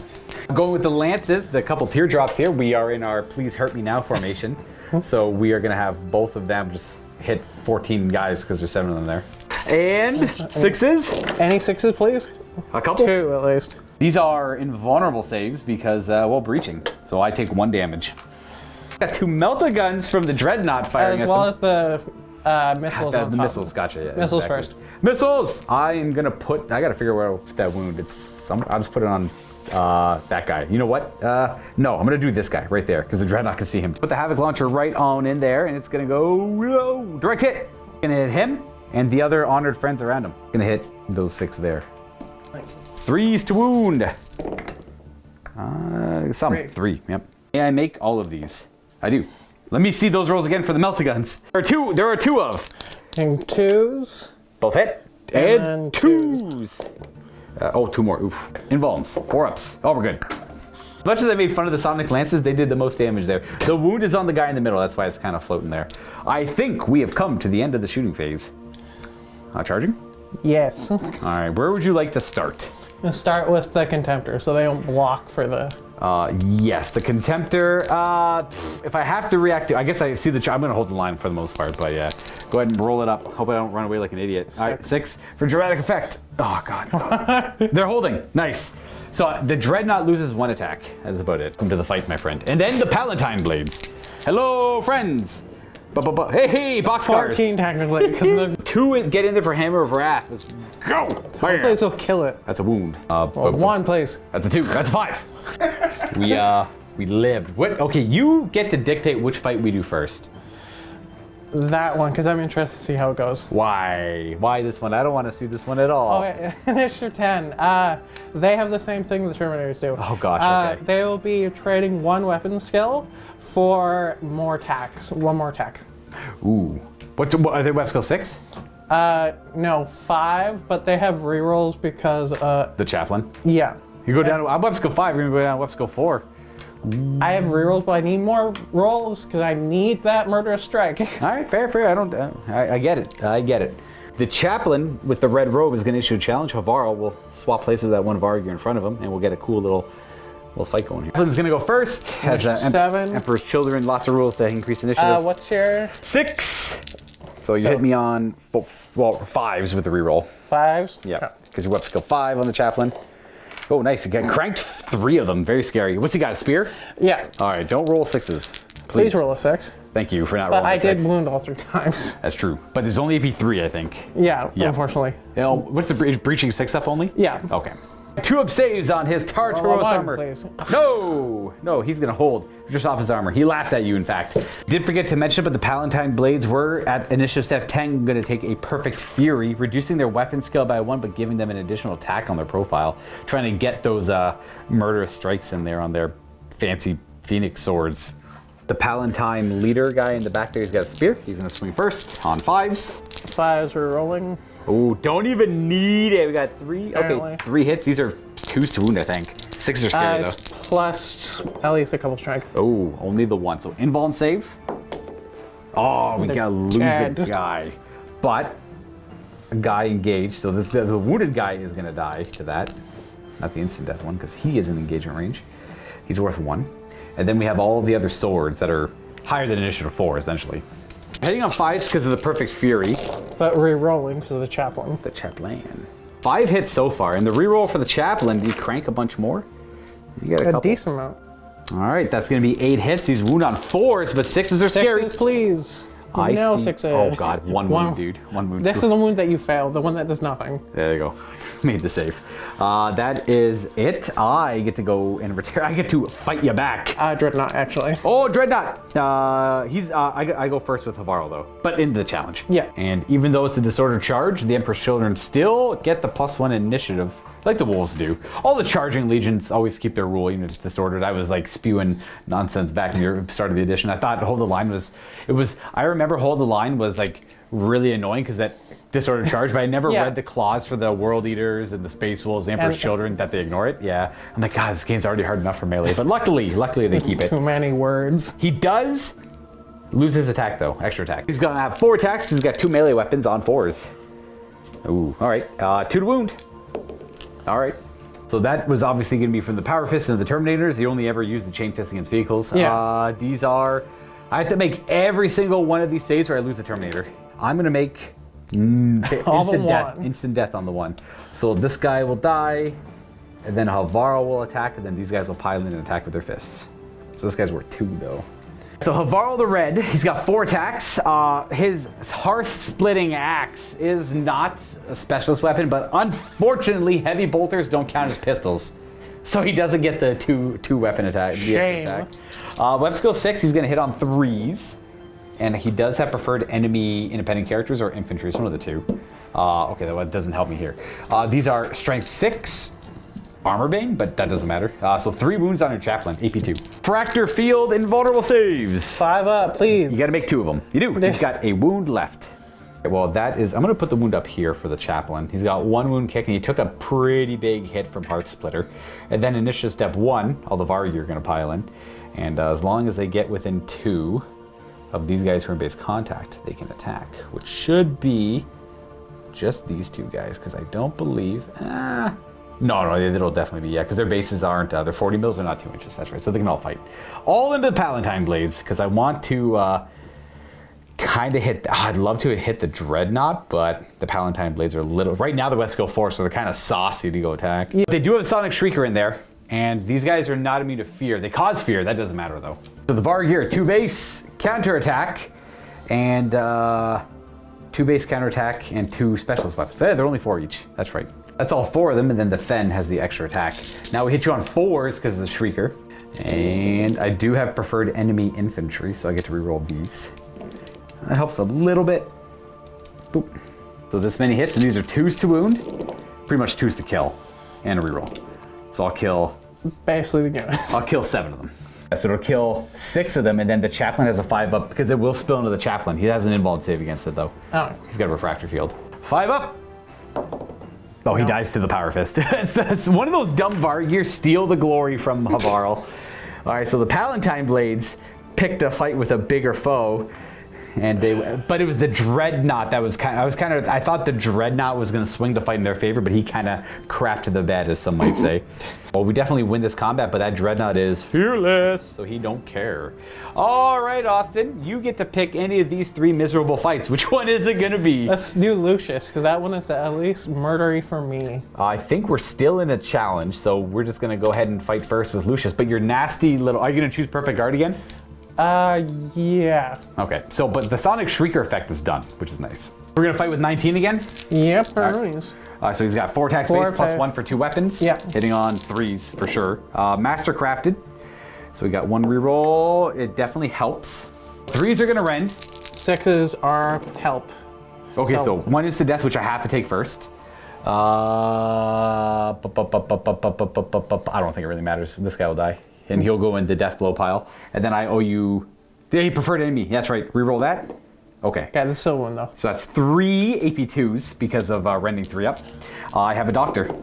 Speaker 1: Going with the lances, the couple teardrops here, we are in our please hurt me now formation. So we are gonna have both of them just hit 14 guys because there's 7 of them there. And 6s.
Speaker 4: Any 6s, please?
Speaker 1: A couple.
Speaker 4: 2 at least.
Speaker 1: These are invulnerable saves because, well, breaching. So I take 1 damage. Got 2 melta guns from the Dreadnought firing
Speaker 4: as well as the missiles on top.
Speaker 1: The missiles, gotcha. Yeah,
Speaker 4: missiles
Speaker 1: exactly.
Speaker 4: first.
Speaker 1: Missiles! I am gonna put, I gotta figure out where that wound. I'll just put it on that guy. You know what? No, I'm gonna do this guy right there because the Dreadnought can see him. Put the Havoc Launcher right on in there, and it's gonna go direct hit. Gonna hit him and the other honored friends around him. Gonna hit those 6 there. 3s to wound. 3. Yep. May I make all of these? I do. Let me see those rolls again for the Meltaguns. There are 2 of.
Speaker 4: And 2s.
Speaker 1: Both hit. And 2s. 2 more. Oof. Invulns. 4-ups. Oh, we're good. As much as I made fun of the Sonic Lances, they did the most damage there. The wound is on the guy in the middle. That's why it's kind of floating there. I think we have come to the end of the shooting phase. Charging?
Speaker 4: Yes.
Speaker 1: All right. Where would you like to start?
Speaker 4: We'll start with the Contemptor, so they don't block for the...
Speaker 1: Yes, the Contemptor. If I have to react to... I guess I see the... I'm going to hold the line for the most part, but yeah. Go ahead and roll it up. Hope I don't run away like an idiot.
Speaker 4: 6.
Speaker 1: All right, 6 for dramatic effect. Oh, God. They're holding. Nice. So the Dreadnought loses 1 attack. That's about it. Come to the fight, my friend. And then the Palatine Blades. Hello, friends. Hey, boxcars.
Speaker 4: 14 technically, because the
Speaker 1: 2 get in there for Hammer of Wrath. Let's go.
Speaker 4: place will kill it.
Speaker 1: That's a wound.
Speaker 4: 1 place.
Speaker 1: That's a 2. That's a 5. We lived. What? Okay, you get to dictate which fight we do first.
Speaker 4: That one, because I'm interested to see how it goes.
Speaker 1: Why? Why this one? I don't want to see this one at all.
Speaker 4: Okay, Initiative 10. They have the same thing the Terminators do.
Speaker 1: Oh gosh, okay.
Speaker 4: They will be trading 1 weapon skill for more attacks. 1 more attack.
Speaker 1: Ooh. What are they, weapon skill 6?
Speaker 4: No, 5, but they have rerolls because...
Speaker 1: The Chaplain?
Speaker 4: Yeah.
Speaker 1: You go down to weapon skill 5, you're going to go down to weapon skill 4.
Speaker 4: I have rerolls, but I need more rolls because I need that murderous strike.
Speaker 1: All right, fair. I get it. I get it. The Chaplain with the red robe is going to issue a challenge. Hvarl will swap places with that one Varg in front of him, and we'll get a cool little fight going here. Chaplain's going to go first. Has
Speaker 4: 7.
Speaker 1: Emperor's Children, lots of rules to increase initiative.
Speaker 4: What's your...
Speaker 1: 6. So you hit me on 5s with the reroll.
Speaker 4: 5s?
Speaker 1: Yeah, because you weapon skill 5 on the Chaplain. Oh, nice. You got cranked 3 of them. Very scary. What's he got, a spear?
Speaker 4: Yeah.
Speaker 1: All right, don't roll 6s.
Speaker 4: Please roll a 6.
Speaker 1: Thank you for not
Speaker 4: but
Speaker 1: rolling a 6.
Speaker 4: I did wound all 3 times.
Speaker 1: That's true. But there's only AP 3, I think.
Speaker 4: Yeah, unfortunately.
Speaker 1: What's the breaching 6 up only?
Speaker 4: Yeah.
Speaker 1: Okay. 2 up saves on his Tartaros armor.
Speaker 4: Please.
Speaker 1: No, he's going to hold just off his armor. He laughs at you, in fact. Did forget to mention, but the Palatine Blades were at initiative step 10 going to take a perfect fury, reducing their weapon skill by 1, but giving them an additional attack on their profile, trying to get those murderous strikes in there on their fancy Phoenix swords. The Palatine leader guy in the back there, he's got a spear. He's gonna swing first on 5s.
Speaker 4: 5s are rolling.
Speaker 1: Oh, don't even need it. We got 3.
Speaker 4: Apparently.
Speaker 1: Okay, 3 hits. These are 2s to wound, I think. 6s are scary though.
Speaker 4: Plus at least a couple strength.
Speaker 1: Oh, only the 1. So invul and save. Oh, we gotta lose a guy. But a guy engaged, so the wounded guy is gonna die to that. Not the instant death one, because he is in engagement range. He's worth 1. And then we have all the other swords that are higher than initiative 4, essentially. Heading on 5s because of the perfect fury.
Speaker 4: But re-rolling because of the chaplain.
Speaker 1: The chaplain. 5 hits so far, and the reroll for the chaplain, do you crank a bunch more? You got a couple.
Speaker 4: Decent amount.
Speaker 1: All right, that's going to be 8 hits. He's wound on 4s, but 6s are scary.
Speaker 4: 6s, please.
Speaker 1: I
Speaker 4: no
Speaker 1: see.
Speaker 4: 6s.
Speaker 1: Oh god, one wound, dude. One wound.
Speaker 4: This is the wound that you failed, the one that does nothing.
Speaker 1: There you go. Made the save. That is it. I get to go and return. I get to fight you back.
Speaker 4: Dreadnought, actually.
Speaker 1: Oh, Dreadnought. I go first with Hvarl though, but in the challenge.
Speaker 4: Yeah.
Speaker 1: And even though it's a disordered charge, the Emperor's Children still get the +1 initiative, like the wolves do. All the charging legions always keep their rule, even if it's disordered. I was like spewing nonsense back in the start of the edition. I thought Hold the Line was. I remember Hold the Line was like really annoying because that disordered charge, but I never read the clause for the World Eaters and the Space Wolves, the Emperor's Children, that they ignore it. Yeah. I'm like, God, this game's already hard enough for melee. But luckily they keep it.
Speaker 4: Too many words.
Speaker 1: He does lose his attack though, extra attack. He's gonna have 4 attacks. He's got 2 melee weapons on 4s. Ooh, all right. 2 to wound. All right. So that was obviously going to be from the Power Fist and the Terminators. You only ever use the Chain Fist against vehicles.
Speaker 4: Yeah.
Speaker 1: These are... I have to make every single one of these saves or I lose the Terminator. I'm going to make instant death on the 1. So this guy will die, and then Hvarl will attack, and then these guys will pile in and attack with their fists. So this guy's worth 2 though. So Hvarl the Red, he's got 4 attacks. His hearth-splitting axe is not a specialist weapon, but unfortunately, heavy bolters don't count as pistols. So he doesn't get the two weapon attack.
Speaker 4: Shame.
Speaker 1: Web skill 6, he's gonna hit on 3s. And he does have preferred enemy independent characters or infantry, it's one of the 2. Okay, that doesn't help me here. These are strength 6. Armor Bane, but that doesn't matter. So 3 wounds on your chaplain, AP 2. Fracture Field, invulnerable saves.
Speaker 4: 5 up, please.
Speaker 1: You gotta make 2 of them. You do. He's got a wound left. Okay, well, that is, I'm gonna put the wound up here for the chaplain. He's got 1 wound kick and he took a pretty big hit from Hearth Splitter. And then initiative step 1, all the Varg you're gonna pile in. And as long as they get within 2 of these guys who are in base contact, they can attack, which should be just these 2 guys, because I don't believe, No, it'll definitely be, because their bases aren't, their 40 mils are not 2 inches, that's right, so they can all fight. All into the Palatine Blades, because I want to kind of hit, I'd love to hit the Dreadnought, but the Palatine Blades are a little, right now the West go 4, so they're kind of saucy to go attack. Yeah. They do have a Sonic Shrieker in there, and these guys are not immune to fear. They cause fear, that doesn't matter though. So the Varg here, 2 base counterattack, and 2 base counterattack, and 2 specialist weapons. Yeah, they're only 4 each, that's right. That's all 4 of them, and then the Fen has the extra attack. Now we hit you on 4s because of the Shrieker. And I do have preferred enemy infantry, so I get to reroll these. That helps a little bit. Boop. So this many hits, and these are 2s to wound. Pretty much 2s to kill, and a reroll. So I'll kill...
Speaker 4: basically the units.
Speaker 1: I'll kill 7 of them. So it'll kill 6 of them, and then the chaplain has a 5 up, because it will spill into the chaplain. He has an invuln save against it, though.
Speaker 4: Oh.
Speaker 1: He's got a refractor field. 5 up! Oh, he dies to the Power Fist. It's one of those dumb Vargir steal the glory from Hvarl. All right, so the Palatine Blades picked a fight with a bigger foe, and but it was the Dreadnought that was I thought the Dreadnought was going to swing the fight in their favor, but he kind of crapped to the bed, as some might say. Well, we definitely win this combat, but that Dreadnought is fearless, so he don't care. All right, Austin, you get to pick any of these 3 miserable fights. Which one is it going to be?
Speaker 4: Let's do Lucius, because that one is at least murdery for me.
Speaker 1: I think we're still in a challenge, so we're just going to go ahead and fight first with Lucius. But your nasty little... Are you going to choose Perfect Guard again?
Speaker 4: Yeah.
Speaker 1: Okay, so, but the Sonic Shrieker effect is done, which is nice. We're going to fight with 19 again?
Speaker 4: Yep,
Speaker 1: so he's got 4 attacks base, plus 1 for 2 weapons.
Speaker 4: Yep.
Speaker 1: Hitting on 3s for sure. Mastercrafted. So we got 1 reroll. It definitely helps. 3s are going to rend.
Speaker 4: 6s are help.
Speaker 1: Okay, so 1 instant death, which I have to take first. I don't think it really matters. This guy will die. And he'll go in the death blow pile. And then I owe you He preferred enemy. That's right. Reroll that. Okay.
Speaker 4: Okay, this is still one though.
Speaker 1: So that's 3 AP2s because of rending 3 up. I have a doctor.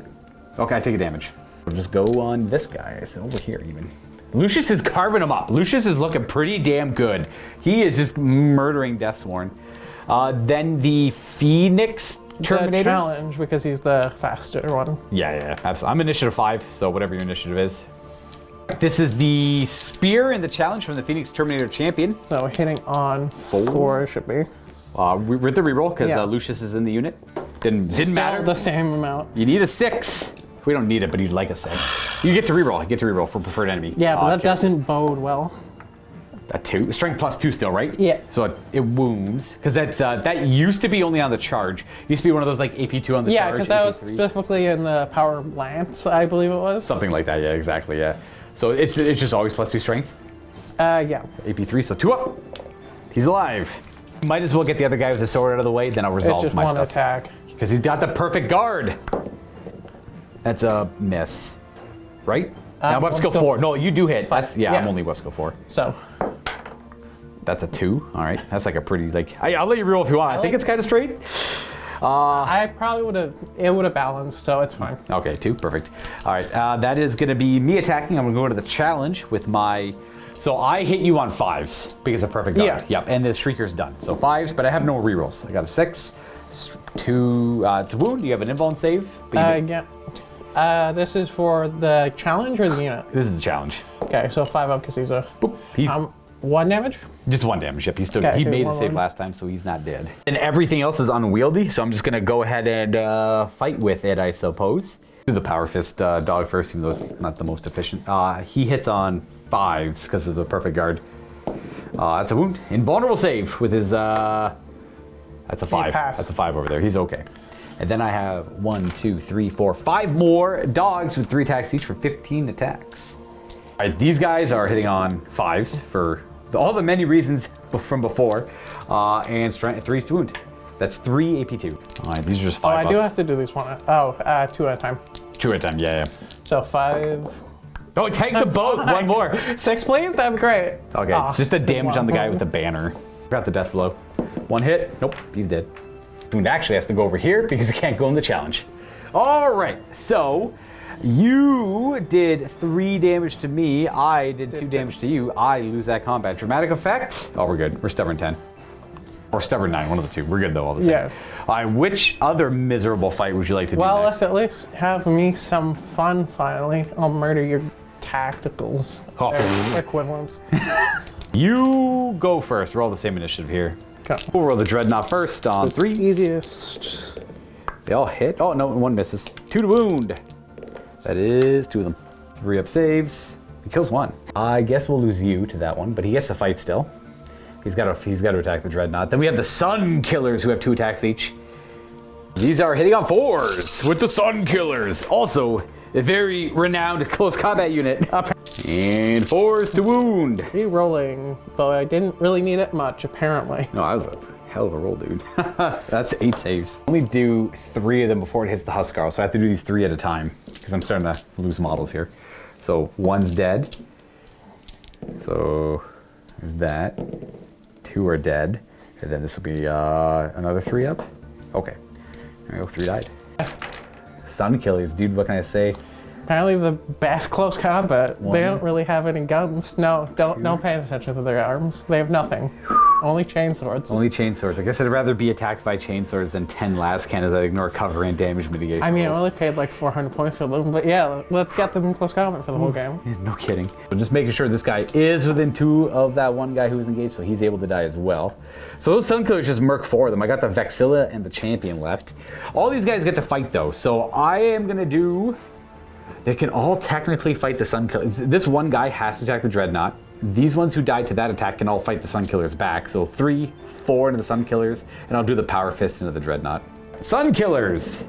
Speaker 1: Okay, I take a damage. We'll just go on this guy. So over here even. Lucius is carving him up. Lucius is looking pretty damn good. He is just murdering Deathsworn. Then the Phoenix Terminators.
Speaker 4: The challenge because he's the faster one.
Speaker 1: Yeah, absolutely. I'm initiative 5, so whatever your initiative is. This is the Spear and the challenge from the Phoenix Terminator Champion.
Speaker 4: So hitting on 4 should be.
Speaker 1: With the reroll because Lucius is in the unit. Didn't matter.
Speaker 4: The same amount.
Speaker 1: You need a 6. We don't need it, but you'd like a 6. You get to reroll. You get to reroll for preferred enemy.
Speaker 4: Yeah, but that doesn't bode well.
Speaker 1: A 2. Strength plus 2 still, right?
Speaker 4: Yeah.
Speaker 1: So it wounds because that used to be only on the charge. Used to be one of those like AP2 on the charge.
Speaker 4: Yeah, because that was
Speaker 1: AP3.
Speaker 4: specifically in the Power Lance, I believe it was.
Speaker 1: Something like that. Yeah, exactly. Yeah. So it's just always plus 2 strength.
Speaker 4: Yeah.
Speaker 1: AP3, so 2 up. He's alive. Might as well get the other guy with the sword out of the way, then I'll resolve
Speaker 4: it's just
Speaker 1: my
Speaker 4: one
Speaker 1: stuff.
Speaker 4: attack.
Speaker 1: Because he's got the perfect guard. That's a miss, right? Now web skill 4. No, you do hit.
Speaker 4: 5.
Speaker 1: Yeah, I'm only web skill 4.
Speaker 4: So.
Speaker 1: That's a 2. All right, that's like a pretty I'll let you roll if you want. I think it's kind of straight.
Speaker 4: I probably would have. It would have balanced, so it's fine.
Speaker 1: Okay, 2, perfect. All right, that is going to be me attacking. I'm going to go to the challenge with my. So I hit you on 5s because of perfect guard.
Speaker 4: Yeah.
Speaker 1: Yep, and the Shrieker's done. So 5s, but I have no rerolls. I got a 6, 2. It's a wound. You have an invuln save.
Speaker 4: Yeah. This is for the challenge or the unit?
Speaker 1: This is the challenge.
Speaker 4: Okay, so 5 up because he's a.
Speaker 1: Boop. He's
Speaker 4: 1 damage?
Speaker 1: just 1 damage. Yep, he's still
Speaker 4: Okay,
Speaker 1: he made a
Speaker 4: one
Speaker 1: save
Speaker 4: wound.
Speaker 1: last time, so he's not dead. And everything else is unwieldy, so I'm just gonna go ahead and fight with it, I suppose. Do the Power Fist dog first, even though it's not the most efficient. He hits on 5s because of the perfect guard. That's a wound. Invulnerable save with his. That's a 5.
Speaker 4: passed.
Speaker 1: That's a 5 over there. He's okay. And then I have 1, 2, 3, 4, 5 more dogs with 3 attacks each for 15 attacks. All right, these guys are hitting on 5s for all the many reasons from before, and strength 3's to wound. That's 3 AP2. All right, these are just 5
Speaker 4: Oh, I do
Speaker 1: bucks.
Speaker 4: have to do these 2 at a time.
Speaker 1: 2 at a time, yeah.
Speaker 4: So 5.
Speaker 1: Oh, it takes them both. 1 more.
Speaker 4: 6, please? That'd be great.
Speaker 1: Okay, just a damage on the guy with the banner. Got the death blow. 1 hit. Nope, he's dead. Wound actually has to go over here because he can't go in the challenge. All right, so you did 3 damage to me. I did 2 damage to you. I lose that combat. Dramatic effect. Oh, we're good. We're stubborn 10. Or stubborn 9, one of the 2. We're good though, all the same.
Speaker 4: Yeah.
Speaker 1: All right, which other miserable fight would you like to do
Speaker 4: Well,
Speaker 1: next?
Speaker 4: let's at least have me some fun finally. I'll murder your tacticals.
Speaker 1: Oh.
Speaker 4: Their equivalents.
Speaker 1: You go first. Roll the same initiative here.
Speaker 4: Okay.
Speaker 1: We'll roll the Dreadnought first on 3.
Speaker 4: Easiest.
Speaker 1: They all hit. Oh, no, 1 misses. 2 to wound. That is 2 of them. 3 up saves. He kills 1. I guess we'll lose you to that one, but he gets to fight still. He's got to attack the Dreadnought. Then we have the Sunkillers who have 2 attacks each. These are hitting on 4s with the Sunkillers. Also, a very renowned close combat unit. And 4s to wound.
Speaker 4: Re-rolling, though I didn't really need it much, apparently.
Speaker 1: No, that was a hell of a roll, dude. That's 8 saves. Only do 3 of them before it hits the Huskar, so I have to do these 3 at a time because I'm starting to lose models here. So 1's dead. So there's that. 2 are dead. And then this will be another 3 up. Okay. There we go, 3 died. Sunkillers, dude, what can I say?
Speaker 4: Apparently the best close combat. They don't really have any guns. No, don't pay attention to their arms. They have nothing. Only chainswords.
Speaker 1: Only chainswords. I guess I'd rather be attacked by chainswords than 10 las cannons that ignore cover and damage mitigation.
Speaker 4: I mean, I
Speaker 1: rolls.
Speaker 4: only paid like 400 points for them, but yeah, let's get them in close combat for the whole game.
Speaker 1: Yeah, no kidding. So just making sure this guy is within 2 of that one guy who was engaged, so he's able to die as well. So those Sunkillers just murk 4 of them. I got the Vexilla and the Champion left. All these guys get to fight though, so I am gonna do. They can all technically fight the Sunkillers. This one guy has to attack the Dreadnought. These ones who died to that attack can all fight the Sunkillers back. So 3, 4 into the Sunkillers, and I'll do the Power Fist into the Dreadnought. Sunkillers!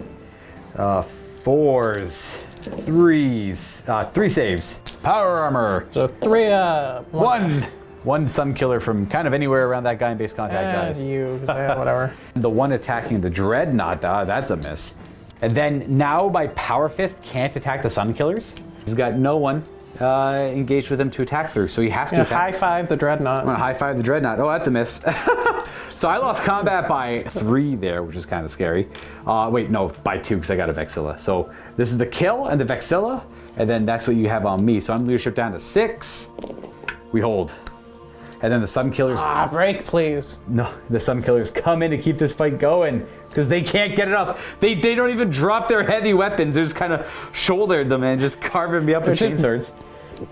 Speaker 1: 4s, 3s, 3 saves. Power Armor!
Speaker 4: So 3,
Speaker 1: 1 Sunkiller from kind of anywhere around that guy in base contact, guys.
Speaker 4: Whatever.
Speaker 1: The one attacking the Dreadnought, that's a miss. And then now my Power Fist can't attack the Sunkillers. He's got no one. engaged with him to attack through, so he has to attack.
Speaker 4: High five the Dreadnought.
Speaker 1: I'm gonna high five the Dreadnought. Oh, that's a miss. So I lost combat by 3 there, which is kind of scary. Wait, no, by 2 because I got a Vexilla. So this is the kill and the Vexilla, and then that's what you have on me. So I'm leadership down to 6. We hold. And then the Sunkillers...
Speaker 4: break, please.
Speaker 1: No, the Sunkillers come in to keep this fight going because they can't get it up. They don't even drop their heavy weapons. They just kind of shouldered them and just carving me up with chainswords.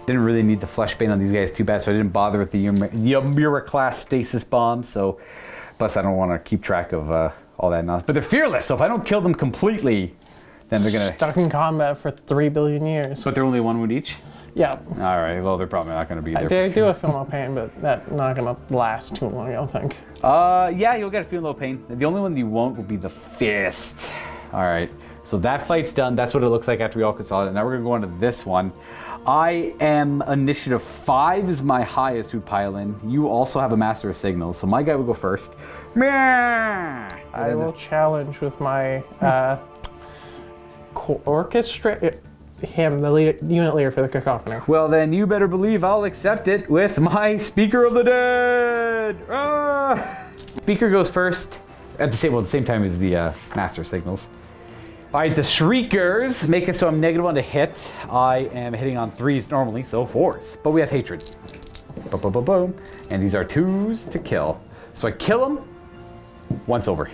Speaker 1: Didn't really need the Fleshbane on these guys too bad, so I didn't bother with the Yamura class stasis bombs. So, plus I don't want to keep track of all that nonsense. But they're fearless, so if I don't kill them completely, then they're gonna
Speaker 4: stuck in combat for 3 billion years.
Speaker 1: But they're only 1 wound each.
Speaker 4: Yeah.
Speaker 1: All right. Well, they're probably not going to be there.
Speaker 4: They do a Feel No Pain, but that's not going to last too long, I don't think.
Speaker 1: Yeah, you'll get a Feel No Pain. The only one you won't will be the Fist. All right. So that fight's done. That's what it looks like after we all consolidate. Now we're going to go on to this one. I am initiative 5 is my highest who'd pile in. You also have a Master of Signals, so my guy will go first.
Speaker 4: I will challenge with my orchestra. Him, the unit leader for the Cacophony.
Speaker 1: Well, then you better believe I'll accept it with my Speaker of the Dead. Speaker goes first at the same time as the Master Signals. All right, the Shriekers make it so I'm -1 to hit. I am hitting on 3s normally, so 4s. But we have Hatred. Boom, boom, boom, boom. And these are 2s to kill. So I kill them. Once over.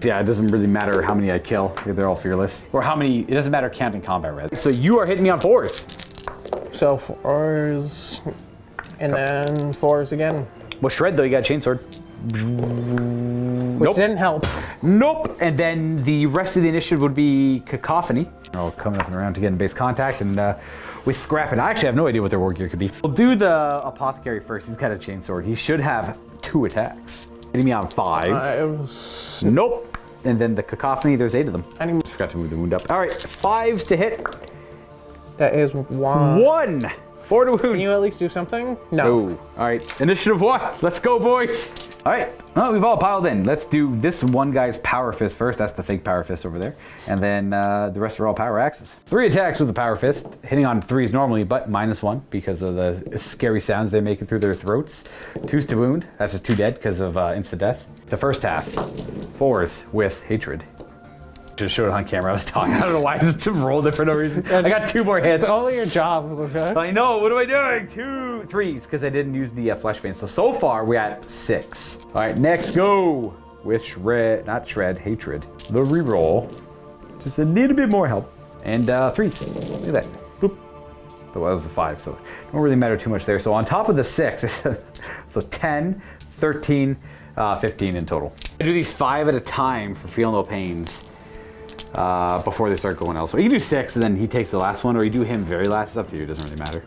Speaker 1: Yeah, it doesn't really matter how many I kill. They're all fearless. Or how many, it doesn't matter counting combat red. So you are hitting me on 4s.
Speaker 4: So 4s, and then 4s again.
Speaker 1: Well, Shred though, you got a chainsword.
Speaker 4: Which didn't help.
Speaker 1: Nope. And then the rest of the initiative would be Cacophony. Oh, coming up and around to get in base contact and with Scrap. And I actually have no idea what their war gear could be. We'll do the Apothecary first. He's got a chainsword. He should have 2 attacks. Hitting me on 5s. Nope. And then the Cacophony, there's 8 of them. I forgot to move the wound up. All right, 5s to hit.
Speaker 4: That is 1.
Speaker 1: 1! 4 to wound.
Speaker 4: Can you at least do something? No.
Speaker 1: All right, initiative 1. Let's go, boys. All right, well, we've all piled in. Let's do this one guy's Power Fist first. That's the fake Power Fist over there. And then the rest are all Power Axes. 3 attacks with the Power Fist, hitting on 3s normally, but -1 because of the scary sounds they make it through their throats. 2s to wound. That's just 2 dead because of insta-death. The first half, 4s with Hatred. Just showed it on camera. I was talking. I don't know why. I just rolled it for no reason. I got 2 more hits.
Speaker 4: It's only your job, Luka.
Speaker 1: I know. What am I doing? 2 3s because I didn't use the Fleshbane. So far we're at 6. All right, next go with Shred, not Shred, Hatred. The reroll. Just a little bit more help. And 3s. Look at that. Boop. Well, that was a 5, so it don't really matter too much there. So on top of the 6, so 10, 13, 15 in total. I do these 5 at a time for Feel No Pains before they start going elsewhere. You can do 6 and then he takes the last one, or you do him very last. It's up to you. It doesn't really matter.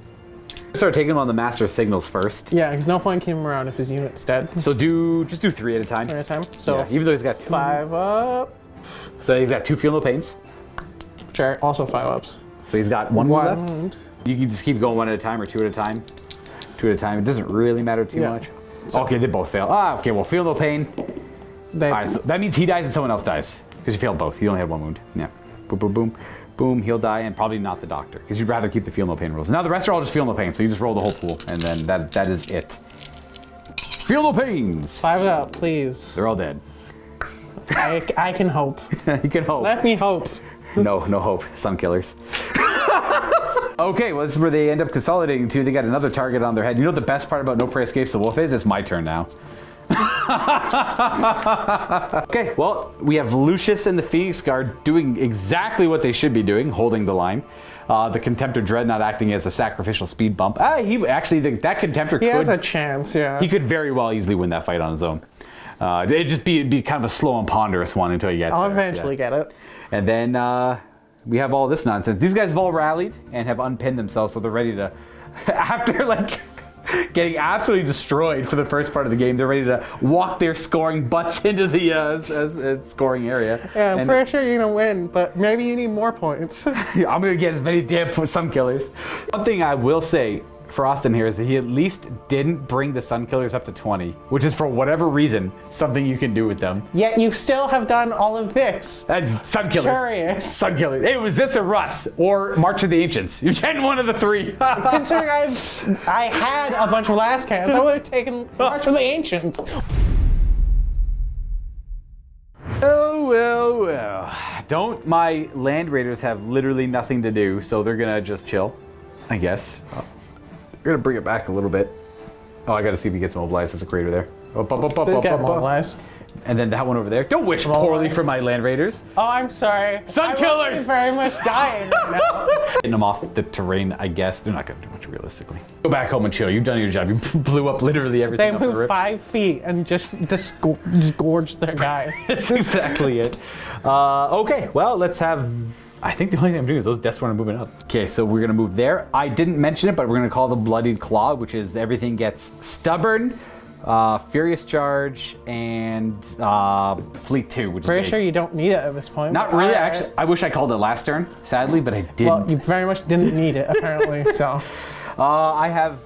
Speaker 1: Start taking him on the Master Signals first.
Speaker 4: Yeah, there's no point keeping him around if his unit's dead.
Speaker 1: So just do 3 at a time.
Speaker 4: 3 at a time. So
Speaker 1: yeah, even though he's got 2.
Speaker 4: 5 up.
Speaker 1: So he's got 2 Feel No Pains.
Speaker 4: Sure. Also 5 ups.
Speaker 1: So he's got 1 wound left.
Speaker 4: Wound.
Speaker 1: You can just keep going 1 at a time or 2 at a time. 2 at a time. It doesn't really matter too much. So, okay, they both fail. Okay, well, Feel No Pain. All right, so that means he dies and someone else dies. Because you failed both. You only had 1 wound. Yeah. Boom, boom, boom. Boom, he'll die, and probably not the Doctor. Because you'd rather keep the Feel No Pain rules. Now the rest are all just Feel No Pain, so you just roll the whole pool. And then that is it. Feel No Pains!
Speaker 4: 5 up, please.
Speaker 1: They're all dead.
Speaker 4: I can hope.
Speaker 1: You can hope.
Speaker 4: Let me hope.
Speaker 1: No hope. Sunkillers. Okay, well, this is where they end up consolidating to. They got another target on their head. You know what the best part about No Prey Escapes the Wolf is? It's my turn now. Okay, well, we have Lucius and the Phoenix Guard doing exactly what they should be doing, holding the line. The Contemptor Dreadnought acting as a sacrificial speed bump. He actually, that Contemptor
Speaker 4: He has a chance, yeah.
Speaker 1: He could very well easily win that fight on his own. It'd just be kind of a slow and ponderous one until he gets
Speaker 4: I'll
Speaker 1: there.
Speaker 4: eventually get it.
Speaker 1: And then we have all this nonsense. These guys have all rallied and have unpinned themselves, so they're ready to, after like getting absolutely destroyed for the first part of the game, they're ready to walk their scoring butts into the scoring area.
Speaker 4: Yeah, I'm pretty sure you're going to win, but maybe you need more points.
Speaker 1: I'm going to get as many damn Sunkillers. One thing I will say, Frost in here is that he at least didn't bring the Sunkillers up to 20, which is for whatever reason something you can do with them.
Speaker 4: Yet you still have done all of this.
Speaker 1: And Sunkillers.
Speaker 4: Curious.
Speaker 1: Sunkillers. Hey, was this a Rust or March of the Ancients? You're getting one of the three.
Speaker 4: Considering I had a bunch of last cans, I would have taken March of the Ancients.
Speaker 1: Well. Don't my land raiders have literally nothing to do, so they're gonna just chill, I guess. We're gonna bring it back a little bit. Oh, I gotta see if he gets mobilized. There's a crater there.
Speaker 4: Get mobilized.
Speaker 1: And then that one over there. Don't wish poorly for my land raiders.
Speaker 4: Oh, I'm sorry.
Speaker 1: Sunkillers!
Speaker 4: I'm very much dying right now.
Speaker 1: Getting them off the terrain, I guess. They're not gonna do much realistically. Go back home and chill. You've done your job. You blew up literally everything.
Speaker 4: They
Speaker 1: up the
Speaker 4: move
Speaker 1: rip.
Speaker 4: 5 feet and just gorge their guys.
Speaker 1: That's exactly it. Okay, well, let's have... I think the only thing I'm doing is those deaths are moving up. Okay, so we're gonna move there. I didn't mention it, but we're gonna call the Bloodied Claw, which is everything gets stubborn, Furious Charge, and Fleet 2, which
Speaker 4: Pretty
Speaker 1: is
Speaker 4: sure you don't need it at this point.
Speaker 1: not really, actually. I wish I called it last turn, sadly, but I didn't.
Speaker 4: Well, you very much didn't need it, apparently, so.
Speaker 1: I have,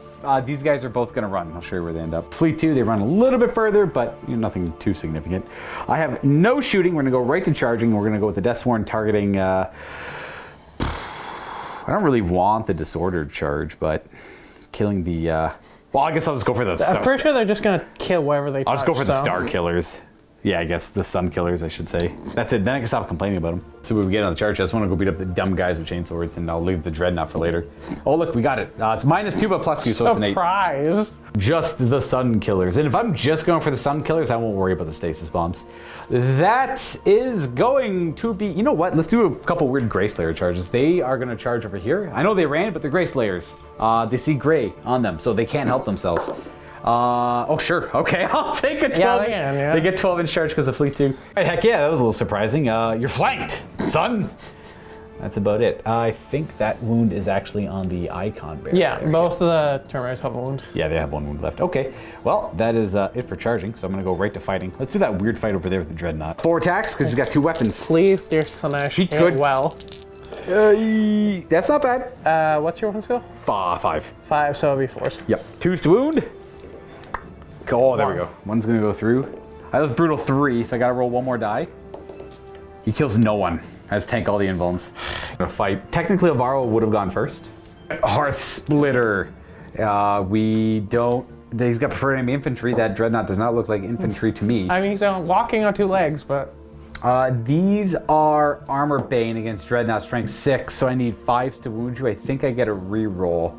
Speaker 1: these guys are both gonna run. I'll show you where they end up. Fleet 2, they run a little bit further, but nothing too significant. I have no shooting. We're gonna go right to charging. We're gonna go with the Deathsworn targeting, I don't really want the Disordered Charge, but killing the, well, I guess I'll just go for the...
Speaker 4: I'm pretty sure they're just gonna kill whatever they touch.
Speaker 1: I'll just go for the Star Killers. Yeah, I guess the Sun Killers, I should say. That's it. Then I can stop complaining about them. So when we get on the charge, I just want to go beat up the dumb guys with chainswords, and I'll leave the Dreadnought for later. Oh, look, we got it. It's -2, but +2, so it's an 8.
Speaker 4: Surprise!
Speaker 1: Just the Sun Killers. And if I'm just going for the Sun Killers, I won't worry about the stasis bombs. That is going to be... You know what? Let's do a couple weird Grey Slayer charges. They are going to charge over here. I know they ran, but they're Grey Slayers. They see Grey on them, so they can't help themselves. Oh, sure. Okay, I'll take a 12.
Speaker 4: Yeah, they can, yeah.
Speaker 1: They get 12-inch charge because of Fleet 2. Right, heck yeah, that was a little surprising. You're flanked, son. That's about it. I think that wound is actually on the icon barrier.
Speaker 4: Yeah, both of the Terminators have a wound.
Speaker 1: Yeah, they have 1 wound left. Okay, well, that is it for charging, so I'm going to go right to fighting. Let's do that weird fight over there with the Dreadnought. 4 attacks, because he's got 2 weapons.
Speaker 4: Please, dear Slanesh,
Speaker 1: He could.
Speaker 4: well.
Speaker 1: That's not bad.
Speaker 4: What's your weapon skill?
Speaker 1: 5.
Speaker 4: 5, so it'll be 4s.
Speaker 1: Yep. 2's to wound. Oh, there we go. 1's going to go through. I have brutal 3, so I got to roll 1 more die. He kills no one. I just tank all the invulns. Gonna fight. Technically, Hvarl would have gone first. Hearth Splitter. We don't... He's got preferred enemy infantry. That Dreadnought does not look like infantry to me.
Speaker 4: I mean, he's walking on 2 legs, but...
Speaker 1: These are Armor Bane against Dreadnought Strength 6, so I need 5s to wound you. I think I get a reroll.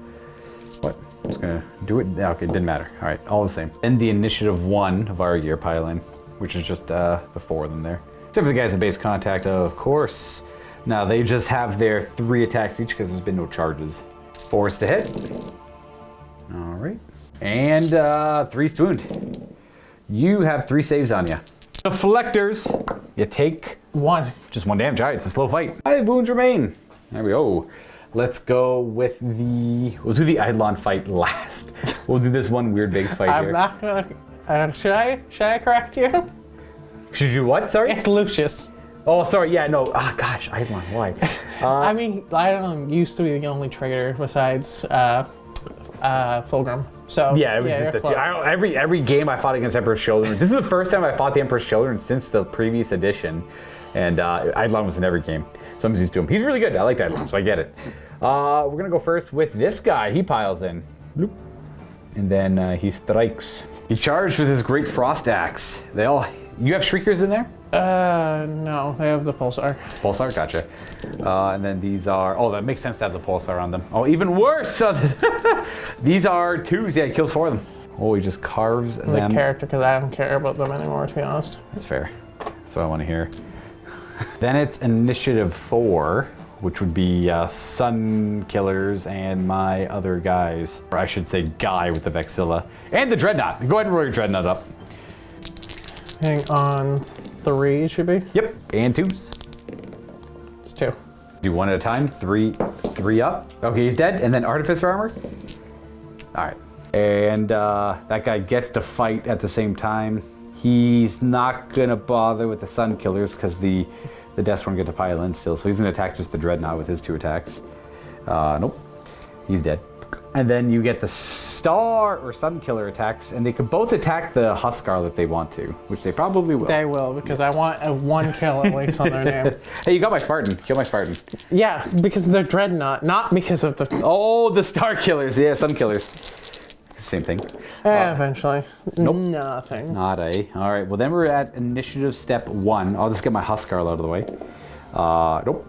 Speaker 1: What? I'm just gonna do it. Okay, it didn't matter. All right, all the same. And the initiative 1 of our gear pile in, which is just the 4 of them there. Except for the guys at base contact, of course. Now they just have their 3 attacks each because there's been no charges. 4s to hit. All right. And 3s to wound. You have 3 saves on you. Deflectors, you take
Speaker 4: 1.
Speaker 1: just 1 damage. All right, it's a slow fight. 5 wounds remain. There we go. Let's go with the... We'll do the Eidolon fight last. We'll do this one weird big fight
Speaker 4: I'm
Speaker 1: here.
Speaker 4: not gonna... should I correct you?
Speaker 1: Should you what? Sorry?
Speaker 4: It's Lucius.
Speaker 1: Oh, sorry. Yeah, no. Ah, gosh, Eidolon. Why?
Speaker 4: I mean, Eidolon used to be the only traitor besides Fulgrim. So
Speaker 1: Yeah, it was just
Speaker 4: you're
Speaker 1: the
Speaker 4: close.
Speaker 1: every game I fought against Emperor's Children. This is the first time I fought the Emperor's Children since the previous edition, and Eidolon was in every game. So I'm used to him. He's really good. I like Eidolon, so I get it. We're gonna go first with this guy. He piles in, bloop, and then he strikes. He's charged with his great frost axe. You have shriekers in there?
Speaker 4: No, they have the pulsar.
Speaker 1: Pulsar, gotcha. And then these are, oh, that makes sense to have the pulsar on them. Oh, even worse! These are 2s, yeah, he kills 4 of them. Oh, he just carves
Speaker 4: The
Speaker 1: them.
Speaker 4: character, because I don't care about them anymore, to be honest.
Speaker 1: That's fair. That's what I want to hear. Then it's initiative 4, which would be Sun Killers and my other guys. Or I should say guy with the Vexilla. And the Dreadnought. Go ahead and roll your Dreadnought up.
Speaker 4: Hang on, 3 should be?
Speaker 1: Yep, and 2s.
Speaker 4: It's 2.
Speaker 1: Do 1 at a time. 3 up. Okay, he's dead. And then Artificer Armor. All right. And that guy gets to fight at the same time. He's not gonna bother with the Sun Killers because the Deathsworn get to pile in still. So he's gonna attack just the Dreadnought with his 2 attacks. Nope. He's dead. And then you get the Star or Sunkiller attacks, and they can both attack the Hvarl if they want to, which they probably will.
Speaker 4: They will, because I want a 1 kill at least on their name.
Speaker 1: Hey, you got my Spartan. Kill my Spartan.
Speaker 4: Yeah, because they're Dreadnought, not because of the...
Speaker 1: Oh, the Star Killers. Yeah, Sunkillers. Same thing.
Speaker 4: Eventually.
Speaker 1: Nope.
Speaker 4: Nothing.
Speaker 1: Not a. All right, well, then we're at initiative step 1. I'll just get my Hvarl out of the way. Nope.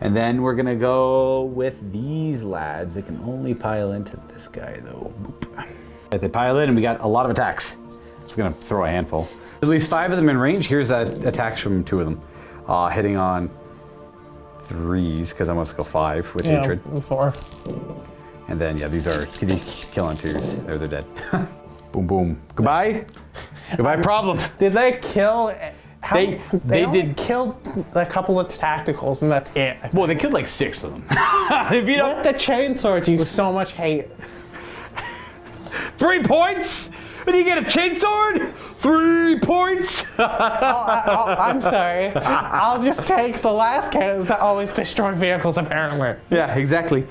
Speaker 1: And then we're gonna go with these lads. They can only pile into this guy though. Boop. They pile in and we got a lot of attacks. I'm just gonna throw a handful. At least 5 of them in range. Here's attacks from 2 of them. Hitting on 3s, because I must go 5 with hatred.
Speaker 4: 4.
Speaker 1: And then yeah, these are kill on 2s. They're dead. Boom boom. Goodbye. Goodbye problem.
Speaker 4: Did they kill... They
Speaker 1: only
Speaker 4: did kill a couple of tacticals, and that's it.
Speaker 1: Well, they killed like 6 of them.
Speaker 4: With the chainswords, you so much hate.
Speaker 1: 3 points? When do you get a chainsword? 3 points?
Speaker 4: I'm sorry. I'll just take the last cannons that always destroy vehicles, apparently.
Speaker 1: Yeah, exactly.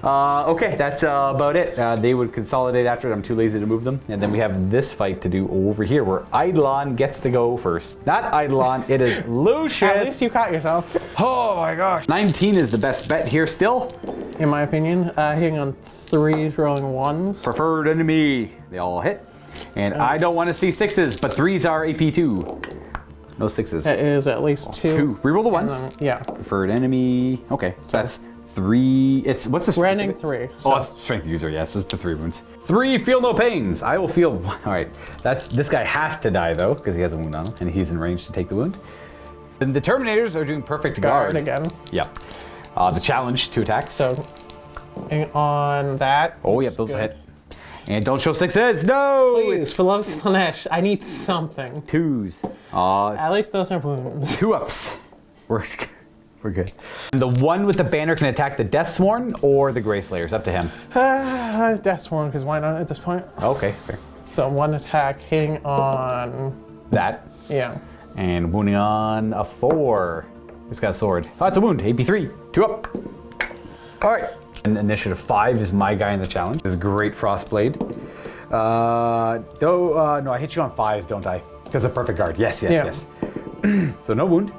Speaker 1: Okay, that's about it. They would consolidate after it. I'm too lazy to move them. And then we have this fight to do over here where Eidolon gets to go first. Not Eidolon, it is Lucius.
Speaker 4: At least you caught yourself.
Speaker 1: Oh my gosh. 19 is the best bet here still.
Speaker 4: In my opinion, hitting on 3s, rolling 1s.
Speaker 1: Preferred enemy. They all hit. And I don't want to see 6s, but 3s are AP2. No 6s.
Speaker 4: It is at least 2.
Speaker 1: Reroll the 1s.
Speaker 4: Then, yeah.
Speaker 1: Preferred enemy. Okay, so that's 3. It's what's this?
Speaker 4: Running 3. So.
Speaker 1: Oh, it's strength user. Yes, it's the 3 wounds. 3. Feel no pains. I will feel 1. All right. This guy has to die though because he has a wound on him and he's in range to take the wound. Then the Terminators are doing perfect guard
Speaker 4: again.
Speaker 1: Yep. The challenge 2 attacks.
Speaker 4: So on that.
Speaker 1: Oh yep, those hit. And don't show 6s. No.
Speaker 4: Please, for love of Slanesh, I need something.
Speaker 1: 2s.
Speaker 4: At least those are wounds.
Speaker 1: 2 ups. We're good. And the one with the banner can attack the Deathsworn or the Grayslayers. Up to him.
Speaker 4: Deathsworn, because why not at this point?
Speaker 1: Okay, fair.
Speaker 4: So 1 attack hitting on...
Speaker 1: That.
Speaker 4: Yeah.
Speaker 1: And wounding on a 4. It's got a sword. Oh, it's a wound. AP3. 2 up. All right. And initiative 5 is my guy in the challenge. This is Great Frostblade. No, I hit you on 5s, don't I? Because of perfect guard. Yes. So no wound.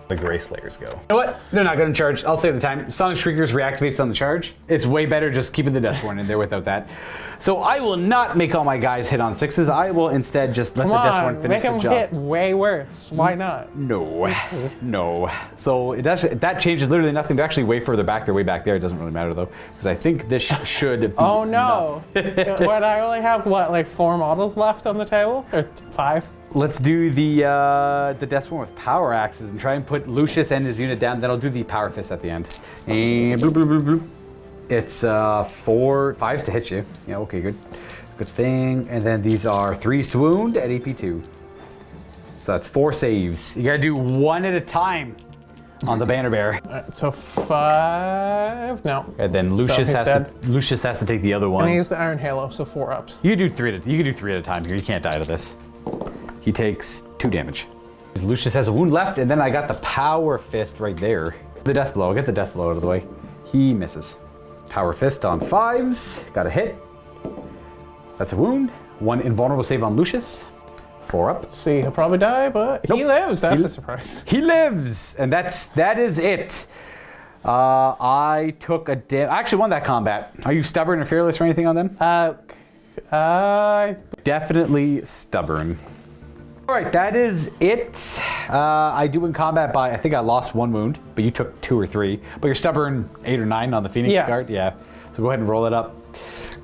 Speaker 1: The Grayslayers go. You know what? They're not going to charge. I'll save the time. Sonic Shriekers reactivates on the charge. It's way better just keeping the Deathsworn in there without that. So I will not make all my guys hit on 6s. I will instead just let the Deathsworn finish the job.
Speaker 4: Make them hit way worse. Why not?
Speaker 1: No. So that changes literally nothing. They're actually way further back. They're way back there. It doesn't really matter though, because I think this should be
Speaker 4: Oh no. When I only have, what, like 4 models left on the table? Or 5?
Speaker 1: Let's do the Deathsworn with power axes and try and put Lucius and his unit down. Then I'll do the power fist at the end. And bloop, bloop, bloop, bloop. It's 4 5s to hit you. Yeah, okay, good thing. And then these are 3s to wound at AP2. So that's 4 saves. You gotta do 1 at a time on the banner bearer.
Speaker 4: So 5, no.
Speaker 1: And then Lucius has to take the other ones.
Speaker 4: And he's the Iron Halo, so 4 ups.
Speaker 1: You can do 3 at a time here. You can't die to this. He takes 2 damage. Lucius has a wound left, and then I got the power fist right there. The death blow. I'll get the death blow out of the way. He misses. Power fist on 5s. Got a hit. That's a wound. 1 invulnerable save on Lucius. 4 up.
Speaker 4: See, he'll probably die, but he lives. That's a surprise.
Speaker 1: He lives, and that is it. I took a I actually won that combat. Are you stubborn or fearless or anything on them? Definitely stubborn. All right, that is it. I do win combat by, I think I lost 1 wound, but you took 2 or 3. But you're stubborn 8 or 9 on the Phoenix Guard. Yeah. So go ahead and roll it up.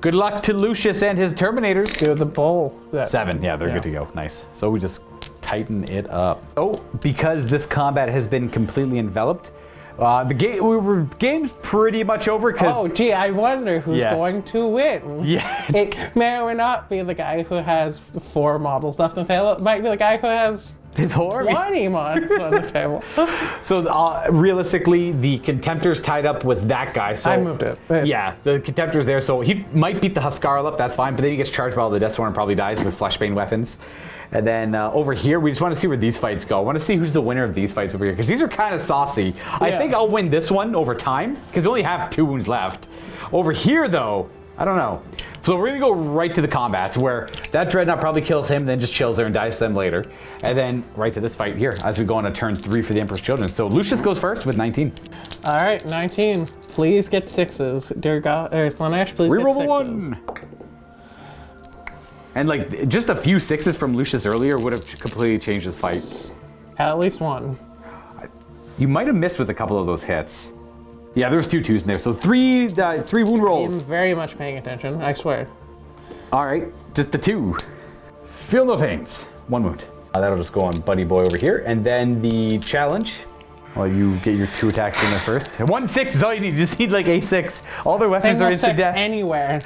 Speaker 1: Good luck to Lucius and his Terminators.
Speaker 4: Do the bowl.
Speaker 1: 7. Yeah, they're good to go. Nice. So we just tighten it up. Oh, because this combat has been completely enveloped, the game's pretty much over.
Speaker 4: Oh, gee, I wonder who's going to win.
Speaker 1: Yeah.
Speaker 4: It may or may not be the guy who has 4 models left on the table. It might be the guy who has
Speaker 1: his whole
Speaker 4: 20 models on the table.
Speaker 1: So realistically, the Contemptor's tied up with that guy. So
Speaker 4: I moved it.
Speaker 1: Yeah, the Contemptor's there, so he might beat the Hvarl up. That's fine, but then he gets charged by all the Deathsworn and probably dies with Fleshbane weapons. And then over here, we just want to see where these fights go. I want to see who's the winner of these fights over here, because these are kind of saucy. I think I'll win this one over time, because I only have 2 wounds left. Over here, though, I don't know. So we're gonna go right to the combats where that Dreadnought probably kills him, then just chills there and dies to them later. And then right to this fight here as we go on to turn 3 for the Emperor's Children. So Lucius goes first with 19.
Speaker 4: All right, 19. Please get 6s. Dear God, Slanesh, please
Speaker 1: Reroll
Speaker 4: get 6s.
Speaker 1: the 1. And like just a few 6s from Lucius earlier would have completely changed this fight.
Speaker 4: At least 1.
Speaker 1: You might have missed with a couple of those hits. Yeah, there was 2 2s in there, so 3 wound rolls.
Speaker 4: I'm very much paying attention, I swear.
Speaker 1: All right, just a 2. Feel no pains. 1 wound. That'll just go on Buddy Boy over here, and then the challenge. Well, you get your 2 attacks in there first. 1 6 is all you need. You just need like a 6. All their weapons are instant death.
Speaker 4: Anywhere.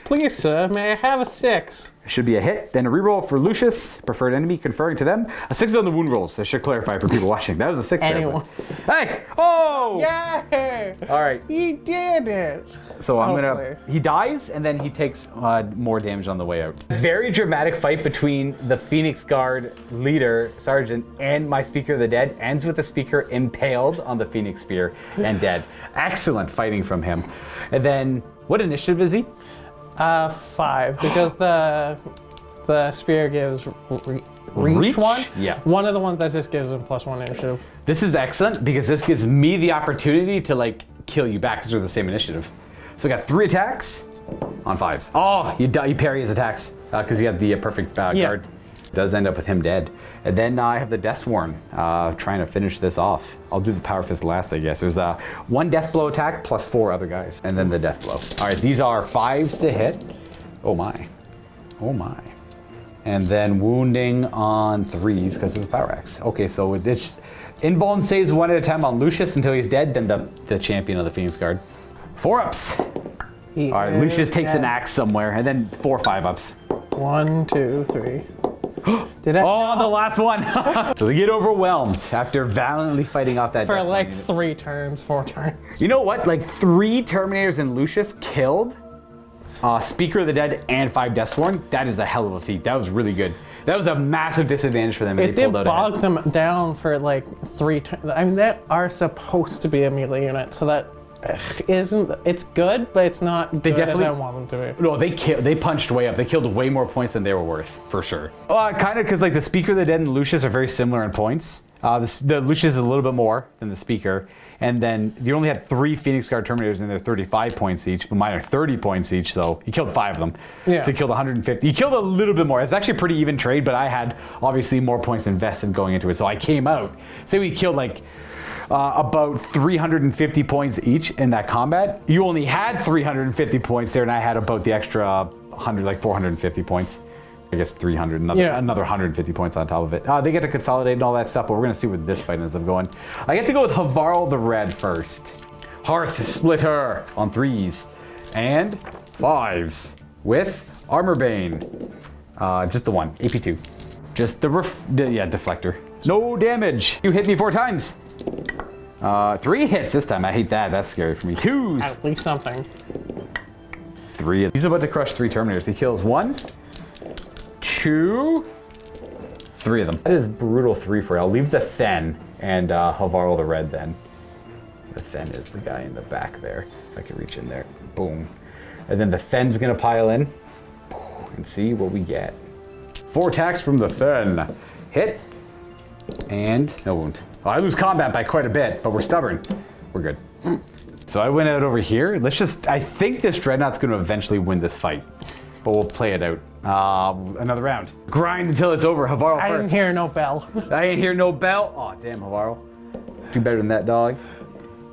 Speaker 4: Please, sir, may I have a 6?
Speaker 1: Should be a hit, then a reroll for Lucius, preferred enemy, conferring to them. A 6 on the wound rolls. That should clarify for people watching. That was a 6
Speaker 4: Anyone.
Speaker 1: there. Hey! Oh!
Speaker 4: Yeah!
Speaker 1: All right.
Speaker 4: He did it!
Speaker 1: So I'm
Speaker 4: Hopefully.
Speaker 1: he dies, and then he takes more damage on the way out. Very dramatic fight between the Phoenix Guard leader, Sergeant, and my Speaker of the Dead. Ends with the Speaker impaled on the Phoenix Spear and dead. Excellent fighting from him. And then, what initiative is he?
Speaker 4: 5, because the spear gives reach 1.
Speaker 1: Yeah.
Speaker 4: One of the ones that just gives him +1 initiative.
Speaker 1: This is excellent because this gives me the opportunity to like kill you back because we're the same initiative. So I got 3 attacks on 5s. Oh, you parry his attacks because you have the perfect guard. Does end up with him dead. And then I have the Deathsworn trying to finish this off. I'll do the Power Fist last, I guess. There's 1 Death Blow attack plus 4 other guys. And then the Death Blow. All right, these are 5s to hit. Oh my. Oh my. And then wounding on 3s because it's a Power Axe. Okay, so it's Invuln saves 1 at a time on Lucius until he's dead, then the champion of the Phoenix Guard. 4-ups. All right, Lucius takes an axe somewhere, and then 4 5-ups.
Speaker 4: 1, 2, 3. Did I?
Speaker 1: Oh, the last one! So they get overwhelmed after valiantly fighting off that
Speaker 4: For
Speaker 1: Deathsworn
Speaker 4: like
Speaker 1: unit.
Speaker 4: 3 turns, 4 turns.
Speaker 1: You know what? Like 3 Terminators and Lucius killed Speaker of the Dead and 5 Deathsworn. That is a hell of a feat. That was really good. That was a massive disadvantage for them.
Speaker 4: It did bog
Speaker 1: ahead.
Speaker 4: them down for like 3 turns. I mean, they are supposed to be a melee unit, so that isn't. It's good, but it's not good as I want them to be.
Speaker 1: No, they punched way up. They killed way more points than they were worth, for sure. Kind of because like the Speaker of the Dead and Lucius are very similar in points. The Lucius is a little bit more than the Speaker. And then you only had 3 Phoenix Guard Terminators and they're 35 points each, but mine are 30 points each, so he killed 5 of them.
Speaker 4: Yeah.
Speaker 1: So he killed 150. He killed a little bit more. It's actually a pretty even trade, but I had obviously more points invested going into it, so I came out. Say we killed like about 350 points each in that combat. You only had 350 points there, and I had about the extra 100, like 450 points. I guess 300, another 150 points on top of it. They get to consolidate and all that stuff, but we're going to see what this fight ends up going. I get to go with Hvarl the Red first. Hearth Splitter on 3s and 5s with Armor Bane. Just the 1, AP2. Just the deflector. No damage. You hit me 4 times. 3 hits this time. I hate that. That's scary for me. 2s.
Speaker 4: At least something.
Speaker 1: 3. He's about to crush 3 Terminators. He kills 1, 2, 3 of them. That is brutal 3 for you. I'll leave the Then and Hvarl the Red then. The Then is the guy in the back there. If I can reach in there. Boom. And then the Then's gonna pile in. And see what we get. 4 attacks from the Then. Hit. And no wound. Oh, I lose combat by quite a bit, but we're stubborn. We're good. So I went out over here. I think this Dreadnought's gonna eventually win this fight. But we'll play it out. Another round. Grind until it's over. Hvarl first.
Speaker 4: I didn't hear no bell.
Speaker 1: I didn't hear no bell. Oh, damn, Hvarl. Do better than that, dog.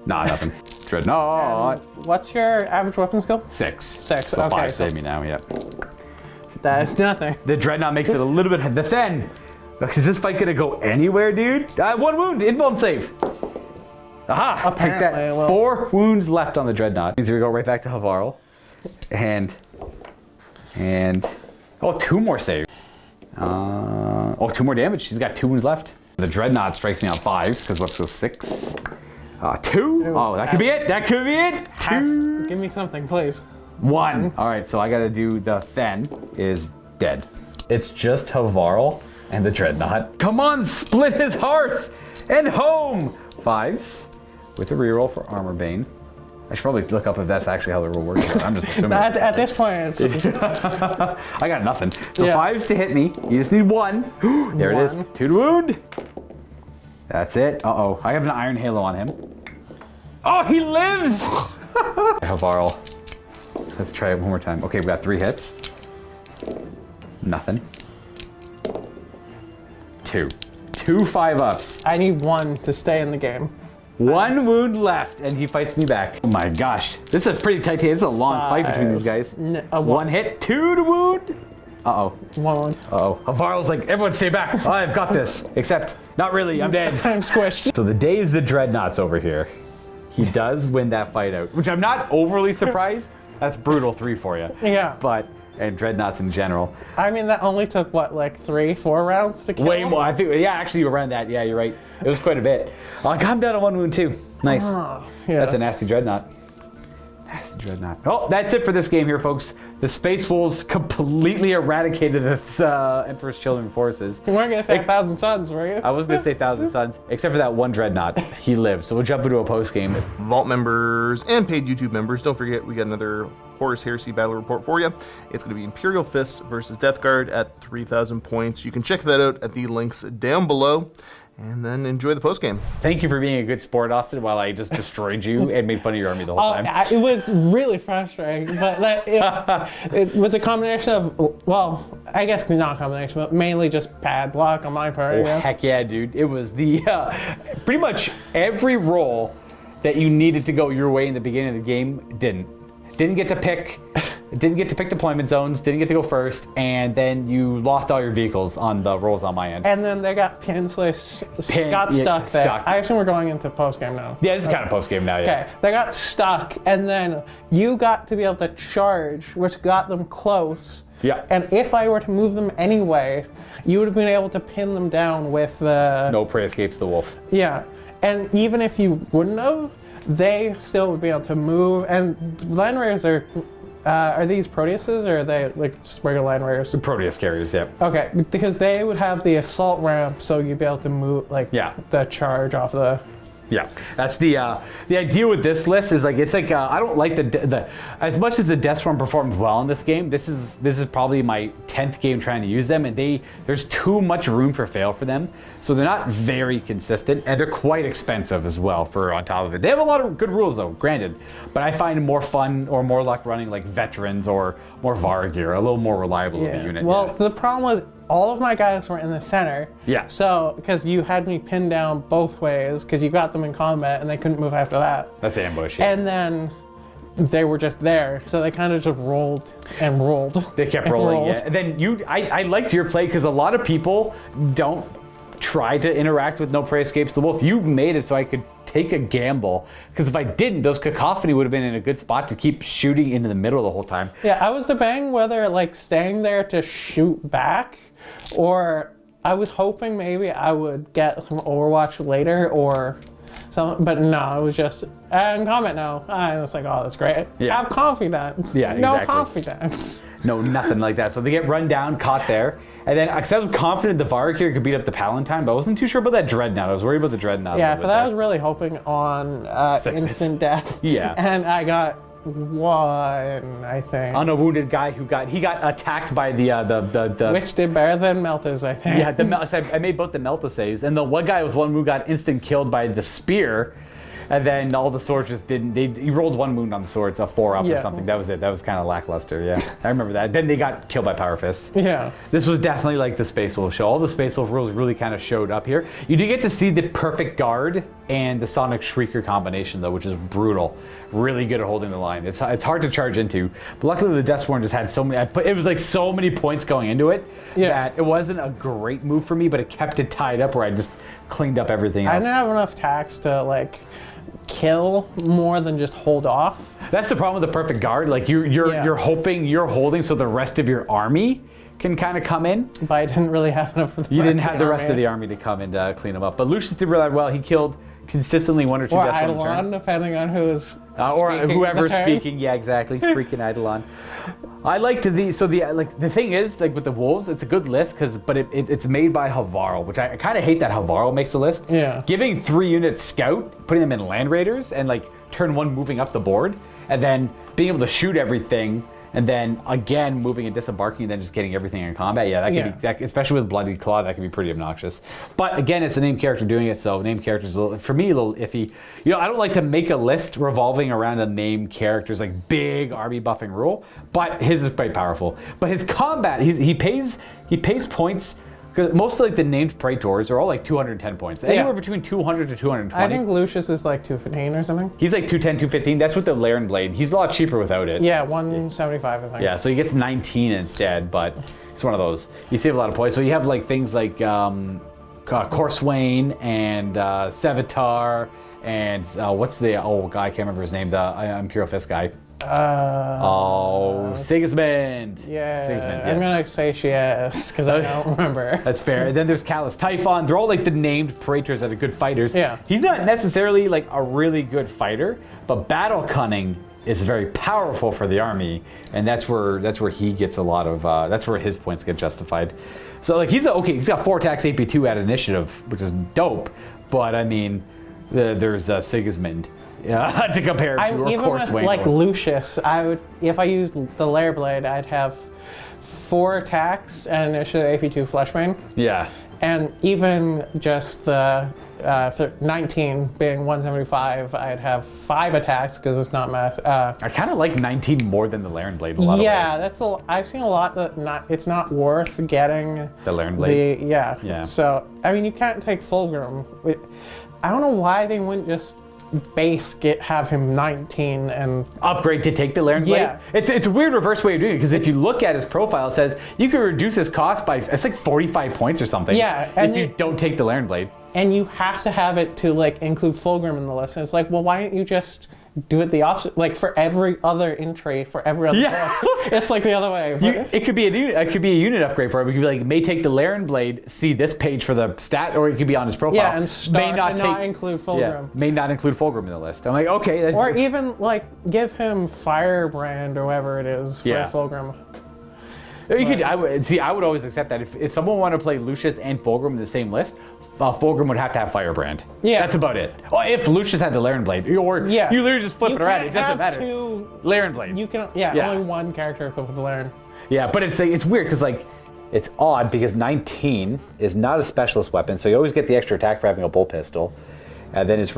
Speaker 1: Nah, nothing. Dreadnought.
Speaker 4: What's your average weapon skill?
Speaker 1: 6.
Speaker 4: 6,
Speaker 1: So
Speaker 4: okay.
Speaker 1: 5 save me now, yep.
Speaker 4: That is nothing.
Speaker 1: The Dreadnought makes it a little bit... The Then. Is this fight gonna go anywhere, dude? 1 wound. Invuln save. Aha. Take that.
Speaker 4: Apparently,
Speaker 1: 4 wounds left on the Dreadnought. Means we go right back to Hvarl. And... Oh, 2 more saves. 2 more damage. She's got 2 wounds left. The Dreadnought strikes me on 5s, because what's those 6? 2. Oh, that could be it. That could be it. 2.
Speaker 4: Give me something, please.
Speaker 1: 1. All right, so I got to do the Then is dead. It's just Hvarl and the Dreadnought. Come on, split his hearth and home. 5s with a reroll for Armor Bane. I should probably look up if that's actually how the rule works. But I'm just assuming.
Speaker 4: At this point, it's
Speaker 1: I got nothing. So
Speaker 4: Yeah.
Speaker 1: 5s to hit me. You just need 1. There it is. 2 to wound. That's it. Uh-oh. I have an Iron Halo on him. Oh, he lives! Hvarl. Let's try it one more time. Okay, we got 3 hits. Nothing. 2. 2 5-ups.
Speaker 4: I need 1 to stay in the game.
Speaker 1: 1 wound left, and he fights me back. Oh my gosh. This is a pretty tight team. This is a long fight between these guys. 1 hit, 2 to wound. Uh-oh.
Speaker 4: 1.
Speaker 1: Uh-oh. Hvarl's like, everyone stay back. I've got this. Except, not really, I'm dead.
Speaker 4: I'm squished.
Speaker 1: So the days the Dreadnought's over here. He does win that fight out, which I'm not overly surprised. That's brutal 3 for you.
Speaker 4: Yeah.
Speaker 1: But, and Dreadnoughts in general.
Speaker 4: I mean, that only took, what, like 3-4 rounds to kill
Speaker 1: Way
Speaker 4: him?
Speaker 1: more. I think, yeah, actually around that. Yeah, you're right. It was quite a bit. I'm down to 1 wound too. Nice.
Speaker 4: Yeah.
Speaker 1: That's a nasty Dreadnought. Nasty Dreadnought. Oh, that's it for this game here, folks. The Space Wolves completely eradicated the Emperor's Children forces.
Speaker 4: You weren't going to say 1,000 Suns, were you?
Speaker 1: I was going to say 1,000 Suns, except for that one Dreadnought. He lived. So we'll jump into a post game.
Speaker 5: Vault members and paid YouTube members, don't forget we got another Horus Heresy battle report for you. It's going to be Imperial Fists versus Death Guard at 3,000 points. You can check that out at the links down below. And then enjoy the post game.
Speaker 1: Thank you for being a good sport, Austin, while I just destroyed you and made fun of your army the whole time.
Speaker 4: It was really frustrating, but it was a combination of, well, I guess not a combination, but mainly just bad luck on my part. I guess.
Speaker 1: Heck yeah, dude. It was the, pretty much every roll that you needed to go your way in the beginning of the game didn't get to pick deployment zones, didn't get to go first, and then you lost all your vehicles on the rolls on my end.
Speaker 4: And then they got got stuck there.
Speaker 1: Stuck.
Speaker 4: I assume we're going into post game now.
Speaker 1: Yeah, this is kind of post game now, yeah.
Speaker 4: Okay, they got stuck, and then you got to be able to charge, which got them close.
Speaker 1: Yeah.
Speaker 4: And if I were to move them anyway, you would have been able to pin them down with the...
Speaker 1: No prey escapes the wolf.
Speaker 4: Yeah. And even if you wouldn't have, they still would be able to move. And Land Raiders are these Proteuses, or are they like just regular Land Raiders?
Speaker 1: Proteus carriers, yeah.
Speaker 4: Okay, because they would have the assault ramp, so you'd be able to move, like, the charge off the...
Speaker 1: Yeah, that's the idea with this list is like, it's like I don't like the as much as the Deathswarm performed well in this game. This is probably my 10th game trying to use them, and there's too much room for fail for them, so they're not very consistent, and they're quite expensive as well. For on top of it, they have a lot of good rules though, granted, but I find more fun or more luck running like veterans or more Vargir, a little more reliable of a unit.
Speaker 4: Well, the problem was all of my guys were in the center.
Speaker 1: Yeah.
Speaker 4: So, because you had me pinned down both ways, because you got them in combat and they couldn't move after that.
Speaker 1: That's ambush. Yeah.
Speaker 4: And then they were just there, so they kind of just rolled and rolled.
Speaker 1: They kept rolling, yeah. And then I liked your play because a lot of people don't try to interact with No Prey Escapes the Wolf. You made it so I could take a gamble, because if I didn't, those Cacophony would have been in a good spot to keep shooting into the middle the whole time.
Speaker 4: Yeah, I was debating whether like staying there to shoot back, or I was hoping maybe I would get some Overwatch later or something, but no, it was just in combat now. I was like, oh, that's great.
Speaker 1: Yeah.
Speaker 4: Have confidence.
Speaker 1: Yeah,
Speaker 4: no
Speaker 1: exactly.
Speaker 4: confidence.
Speaker 1: No, nothing like that. So they get run down, caught there. And then, because I was confident the Varkir could beat up the Palatine, but I wasn't too sure about that Dreadnought. I was worried about the Dreadnought.
Speaker 4: Yeah, for that I was really hoping on instant death.
Speaker 1: Yeah.
Speaker 4: And I got one, I think.
Speaker 1: On a wounded guy who got attacked by the
Speaker 4: Which did better than Meltas, I think.
Speaker 1: Yeah, I made both the Melta saves, and the one guy with one wound got instant killed by the spear, and then all the swords just didn't. He rolled one wound on the sword, it's a 4-up or something. That was it. That was kind of lackluster. Yeah, I remember that. Then they got killed by Power Fist.
Speaker 4: Yeah.
Speaker 1: This was definitely like the Space Wolf show. All the Space Wolf rules really kind of showed up here. You do get to see the perfect guard and the Sonic Shrieker combination though, which is brutal. Really good at holding the line. It's hard to charge into, but luckily the Deathsworn just had so many. It was like so many points going into it that it wasn't a great move for me, but it kept it tied up where I just cleaned up everything else.
Speaker 4: I didn't have enough tax to like kill more than just hold off.
Speaker 1: That's the problem with the perfect guard. Like you're hoping you're holding so the rest of your army can kind of come in.
Speaker 4: But I didn't really have enough for the
Speaker 1: You didn't have the rest of the army to come and clean them up. But Lucius did really well. He killed consistently one or two
Speaker 4: Or
Speaker 1: deaths on a turn.
Speaker 4: Eidolon, depending on who's
Speaker 1: Or
Speaker 4: speaking
Speaker 1: whoever's
Speaker 4: the turn.
Speaker 1: speaking, yeah, exactly. Freaking Eidolon. I liked the thing is, like with the wolves, it's a good list but it's made by Hvarl, which I kind of hate that Hvarl makes the list.
Speaker 4: Yeah.
Speaker 1: Giving 3 units scout, putting them in land raiders, and like turn 1 moving up the board, and then being able to shoot everything, and then again moving and disembarking, and then just getting everything in combat. Yeah, that especially with Bloody Claw, that can be pretty obnoxious. But again, it's a named character doing it, so named characters for me a little iffy. You know, I don't like to make a list revolving around a named character's like big army buffing rule, but his is quite powerful. But his combat, he pays points. Because most of like the named Praetors are all like 210 points. Anywhere between 200 to 220.
Speaker 4: I think Lucius is like 215 or something.
Speaker 1: He's like 210, 215. That's with the Laren Blade. He's a lot cheaper without it.
Speaker 4: Yeah, 175 I think.
Speaker 1: Yeah, so he gets 19 instead, but it's one of those. You save a lot of points. So you have like things like Corswain and Sevatar and what's the guy? I can't remember his name. The Imperial Fist guy. Sigismund.
Speaker 4: Yeah,
Speaker 1: Sigismund,
Speaker 4: I'm
Speaker 1: yes.
Speaker 4: gonna say yes because I don't remember.
Speaker 1: That's fair. And then there's Callus Typhon. They're all like the named Praetors that are good fighters.
Speaker 4: Yeah.
Speaker 1: He's not necessarily like a really good fighter, but battle cunning is very powerful for the army, and that's where he gets a lot of. That's where his points get justified. So like he's got 4 attacks, AP2 at initiative, which is dope. But I mean, there's Sigismund. Yeah, to compare to
Speaker 4: Even with like Lucius, if I used the Lair Blade, I'd have 4 attacks and initiative AP2 Fleshbane.
Speaker 1: Yeah.
Speaker 4: And even just the 19 being 175, I'd have 5 attacks because it's not mass.
Speaker 1: I kind of like 19 more than the Laren Blade. In a lot of ways.
Speaker 4: I've seen a lot that it's not worth getting
Speaker 1: The Laren Blade.
Speaker 4: Yeah. So I mean, you can't take Fulgrim. I don't know why they wouldn't just have him 19 and
Speaker 1: upgrade to take the Laren Blade.
Speaker 4: Yeah.
Speaker 1: It's a weird reverse way of doing it, because if you look at his profile, it says you can reduce his cost by it's like 45 points or something.
Speaker 4: Yeah, and
Speaker 1: if you don't take the Laren Blade.
Speaker 4: And you have to have it to like include Fulgrim in the list. And it's like, well, why don't you just do it the opposite? Like for every other entry, for every other it's like the other way.
Speaker 1: It could be a unit upgrade for him. It could be like may take the Laren Blade, see this page for the stat, or it could be on his profile.
Speaker 4: Yeah, and not include Fulgrim.
Speaker 1: Yeah, may not include Fulgrim in the list. I'm like, okay.
Speaker 4: Or even like give him Firebrand or whatever it is for Fulgrim.
Speaker 1: I would always accept that. If someone wanted to play Lucius and Fulgrim in the same list, Fulgrim would have to have Firebrand. Yeah. That's about it. Or if Lucius had the Laren Blade, or you literally just flip it around, it doesn't matter. Laren Blades.
Speaker 4: You can, only one character equipped with the Laren.
Speaker 1: Yeah, but it's weird because like, it's odd because 19 is not a specialist weapon, so you always get the extra attack for having a bull pistol. And then it's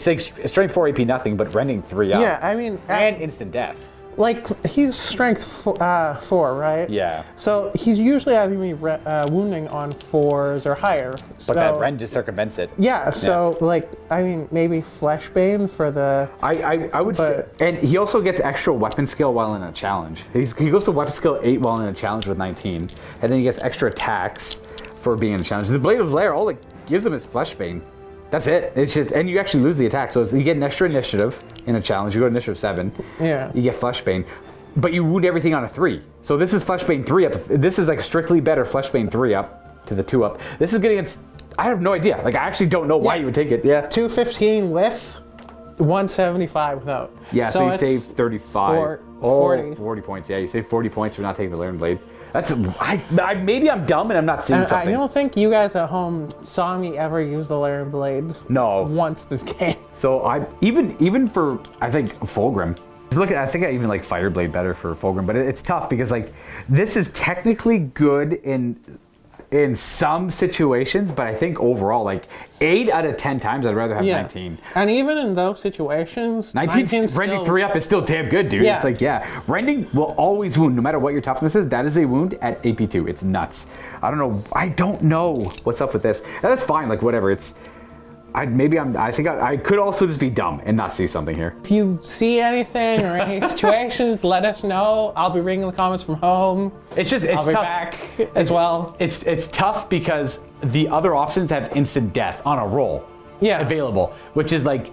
Speaker 1: like strength 4 AP nothing, but rending 3 up.
Speaker 4: Yeah, I mean,
Speaker 1: and instant death.
Speaker 4: Like, he's strength 4, right?
Speaker 1: Yeah.
Speaker 4: So he's usually having me wounding on 4s or higher.
Speaker 1: But that rend just circumvents it.
Speaker 4: Yeah, so, like, I mean, maybe Fleshbane for the...
Speaker 1: I would say... And he also gets extra weapon skill while in a challenge. He goes to weapon skill 8 while in a challenge with 19. And then he gets extra attacks for being in a challenge. The Blade of Lair, all it gives him is Fleshbane. That's it. It's just, and you actually lose the attack. So you get an extra initiative in a challenge. You go to initiative 7.
Speaker 4: Yeah.
Speaker 1: You get Fleshbane, but you wound everything on a 3. So this is Fleshbane 3 up. This is like strictly better Fleshbane 3 up to the 2 up. This is getting its. I have no idea. Like I actually don't know why you would take it. Yeah.
Speaker 4: 215 with, 175 without.
Speaker 1: Yeah. So you save 35.
Speaker 4: 40
Speaker 1: points. Yeah. You save 40 points for not taking the Laren Blade. That's maybe I'm dumb and I'm not seeing something.
Speaker 4: I don't think you guys at home saw me ever use the Laren Blade.
Speaker 1: No.
Speaker 4: Once this game.
Speaker 1: So I even for I think Fulgrim. I think I even like Fireblade better for Fulgrim, but it's tough because like this is technically good in some situations, but I think overall like 8 out of 10 times I'd rather have 19.
Speaker 4: And even in those situations,
Speaker 1: 19 rending 3 up is still damn good, dude. It's like, rending will always wound no matter what your toughness is. That is a wound at AP2. It's nuts. I don't know what's up with this. And that's fine, like whatever. I think I could also just be dumb and not see something here.
Speaker 4: If you see anything or any situations, let us know. I'll be reading the comments from home.
Speaker 1: I'll be
Speaker 4: tough. Back as well.
Speaker 1: It's tough because the other options have instant death on a roll available, which is like,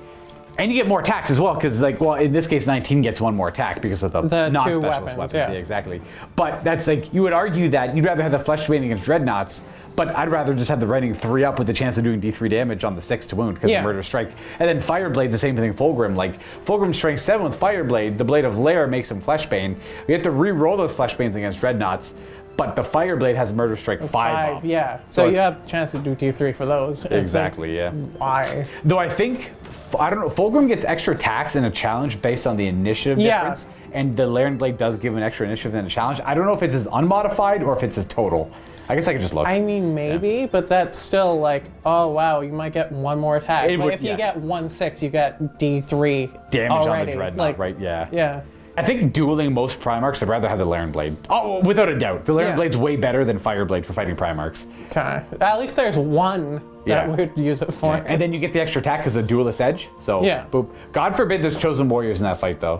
Speaker 1: and you get more attacks as well because like, well, in this case, 19 gets 1 more attack because of the non-specialist weapons. Yeah, exactly. But that's like, you would argue that you'd rather have the Fleshbane against Dreadnoughts, But I'd rather just have the writing 3 up with the chance of doing D3 damage on the 6 to wound because of Murder Strike. And then Fireblade's the same thing Fulgrim. Like, Fulgrim's strength 7 with Fireblade, the Blade of Lair makes him Fleshbane. We have to re-roll those Fleshbanes against Dreadnoughts, but the Fireblade has Murder Strike 5 up.
Speaker 4: Yeah. So you have a chance to do D3 for those.
Speaker 1: Exactly, yeah.
Speaker 4: Why?
Speaker 1: Though I think, I don't know, Fulgrim gets extra attacks in a challenge based on the initiative difference. And the Laren Blade does give an extra initiative in a challenge. I don't know if it's his unmodified or if it's his total. I guess I could just look.
Speaker 4: I mean, maybe, but that's still like, oh wow, you might get one more attack. But if you get 1/6, you get D3
Speaker 1: damage
Speaker 4: already.
Speaker 1: on the Dreadnought,
Speaker 4: like,
Speaker 1: right? Yeah.
Speaker 4: Yeah.
Speaker 1: I think dueling most Primarchs, I'd rather have the Laren Blade. Oh, without a doubt. The Laren Blade's way better than Fireblade for fighting Primarchs.
Speaker 4: Okay. At least there's one that we would use it for.
Speaker 1: Yeah. And then you get the extra attack as a duelist edge. So, boop. God forbid there's Chosen Warriors in that fight, though.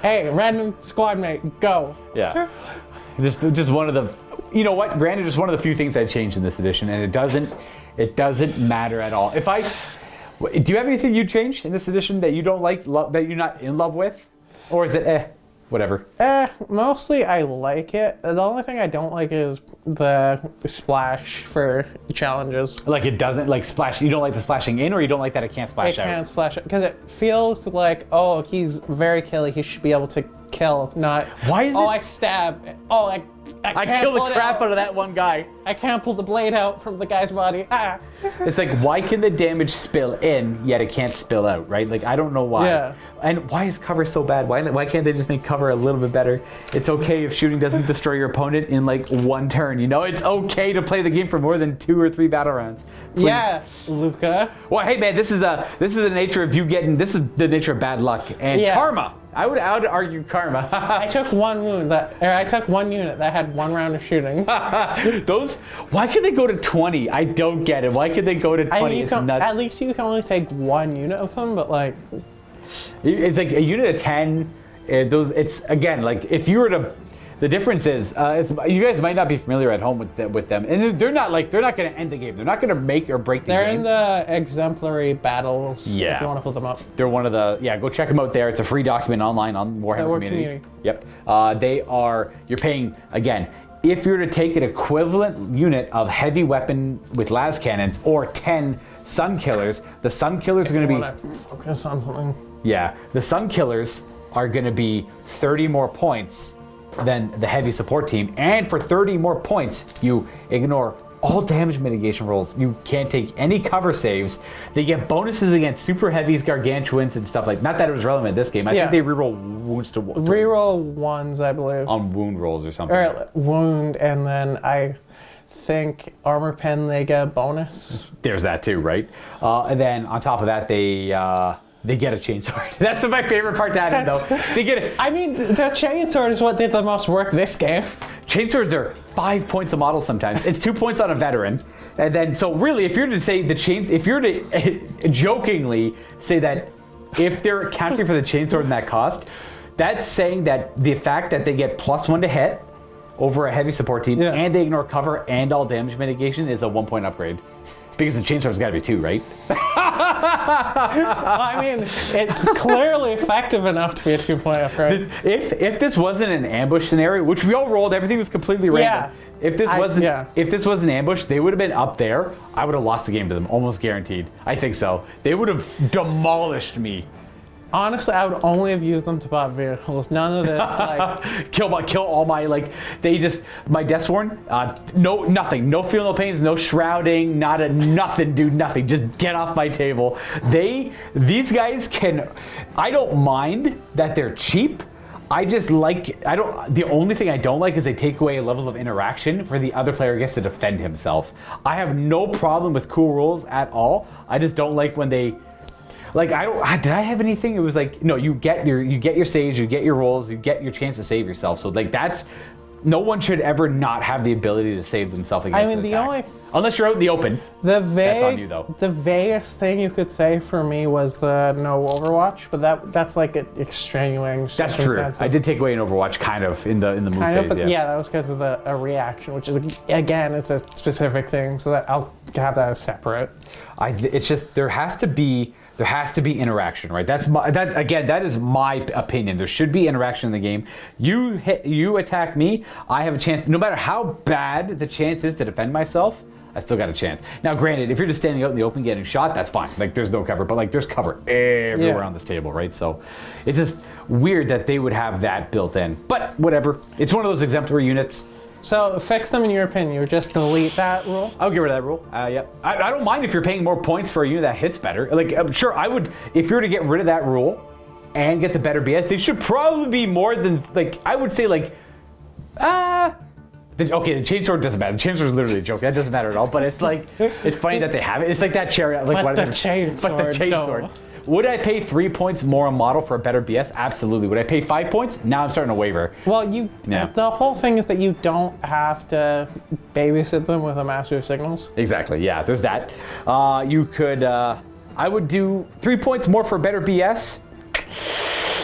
Speaker 4: Hey, random squad mate, go.
Speaker 1: Yeah. Just one of the, you know what? Granted, just one of the few things that changed in this edition, and it doesn't matter at all. Do you have anything you change in this edition that you don't like, that you're not in love with, or is it whatever?
Speaker 4: Mostly I like it. The only thing I don't like is the splash for challenges.
Speaker 1: Like it doesn't like splash. You don't like the splashing in, or you don't like that it can't splash out.
Speaker 4: It can't splash out because it feels like, oh, he's very killy. He should be able to kill, not.
Speaker 1: Why is it?
Speaker 4: Oh, I stab. Oh, I can't
Speaker 1: killed
Speaker 4: pull
Speaker 1: the crap
Speaker 4: out
Speaker 1: out of that one guy.
Speaker 4: I can't pull the blade out from the guy's body. Ah.
Speaker 1: It's like, why can the damage spill in, yet it can't spill out, right? Like, I don't know why.
Speaker 4: Yeah.
Speaker 1: And why is cover so bad? Why can't they just make cover a little bit better? It's okay if shooting doesn't destroy your opponent in like one turn, you know? It's okay to play the game for more than 2 or 3 battle rounds. Please.
Speaker 4: Yeah, Luka.
Speaker 1: Well, hey man, this is the nature of you getting, this is the nature of bad luck and karma. I would argue karma.
Speaker 4: I took 1 wound I took 1 unit that had 1 round of shooting.
Speaker 1: Why could they go to 20? I don't get it. Why could they go to 20? It's nuts.
Speaker 4: At least you can only take 1 unit of them, but like,
Speaker 1: it's like a unit of 10. It's again like if you were to. The difference is, you guys might not be familiar at home with them, and they're not going to end the game. They're not going to make or break the game.
Speaker 4: They're in the exemplary battles.
Speaker 1: Yeah.
Speaker 4: If you want to pull them up.
Speaker 1: They're one of the go check them out there. It's a free document online on Warhammer Community. Yep. You're paying again. If you were to take an equivalent unit of heavy weapon with las cannons or 10 Sunkillers, the Sunkillers are going to be.
Speaker 4: Want to focus on something.
Speaker 1: Yeah, the Sunkillers are going to be 30 more points than the heavy support team, and for 30 more points, you ignore all damage mitigation rolls. You can't take any cover saves. They get bonuses against super heavies, gargantuans, and stuff like. Not that it was relevant in this game. I think they reroll wounds to
Speaker 4: reroll 1s, I believe,
Speaker 1: on wound rolls or something.
Speaker 4: Or wound, and then I think armor pen they get a bonus.
Speaker 1: There's that too, right? And then on top of that, they get a chainsword. That's my favorite part to add in, though. They get it.
Speaker 4: I mean, the chainsword is what did the most work this game.
Speaker 1: Chainswords are 5 points a model sometimes. It's 2 points on a veteran. And then, so really, if you're to say if you're to jokingly say that if they're accounting for the chainsword and that cost, that's saying that the fact that they get +1 to hit over a heavy support team and they ignore cover and all damage mitigation is a 1 point upgrade. Because the chainsword's got to be 2, right?
Speaker 4: I mean, it's clearly effective enough to be a 2 point upgrade.
Speaker 1: If this wasn't an ambush scenario, which we all rolled, everything was completely random. If this was an ambush, they would have been up there. I would have lost the game to them, almost guaranteed. I think so. They would have demolished me.
Speaker 4: Honestly, I would only have used them to bot vehicles. None of this, like...
Speaker 1: kill all my, like, my Deathsworn, nothing. No feel, no pains, no shrouding, nothing, dude, nothing. Just get off my table. These guys can, I don't mind that they're cheap. The only thing I don't like is they take away levels of interaction where the other player gets to defend himself. I have no problem with cool rules at all. I just don't like when they... Like, did I have anything? It was like, no, you get your sage, you get your rolls, you get your chance to save yourself. So like no one should ever not have the ability to save themselves against an attack. Unless you're out in the open. That's on you, though.
Speaker 4: The vaguest thing you could say for me was the no Overwatch, but that's like extenuating
Speaker 1: That's true.
Speaker 4: circumstances.
Speaker 1: I did take away an Overwatch kind of in the move
Speaker 4: Kind of,
Speaker 1: phase.
Speaker 4: but yeah, that was because of a reaction, which is, again, it's a specific thing, so that I'll have that as separate.
Speaker 1: It's just there has to be interaction, right? That is my opinion. There should be interaction in the game. You attack me, I have a chance. No matter how bad the chance is to defend myself, I still got a chance. Now, granted, if you're just standing out in the open getting shot, that's fine. Like, there's no cover, but like, there's cover everywhere on this table, right? So, it's just weird that they would have that built in. But whatever. It's one of those exemplary units.
Speaker 4: So, fix them in your opinion, or just delete that rule?
Speaker 1: I'll get rid of that rule. Yeah. I don't mind if you're paying more points for a unit that hits better. Like, sure, I would, if you were to get rid of that rule and get the better BS, they should probably be more than, like, I would say, like, the chainsword doesn't matter. The chainsword is literally a joke. That doesn't matter at all. But it's like, it's funny that they have it. It's like that chariot. Like,
Speaker 4: But the chainsword.
Speaker 1: No. Would I pay 3 points more on model for a better BS? Absolutely. Would I pay 5 points? Now I'm starting to waver.
Speaker 4: Well, the whole thing is that you don't have to babysit them with a master of signals.
Speaker 1: Exactly. Yeah. There's that. You could. I would do 3 points more for a better BS.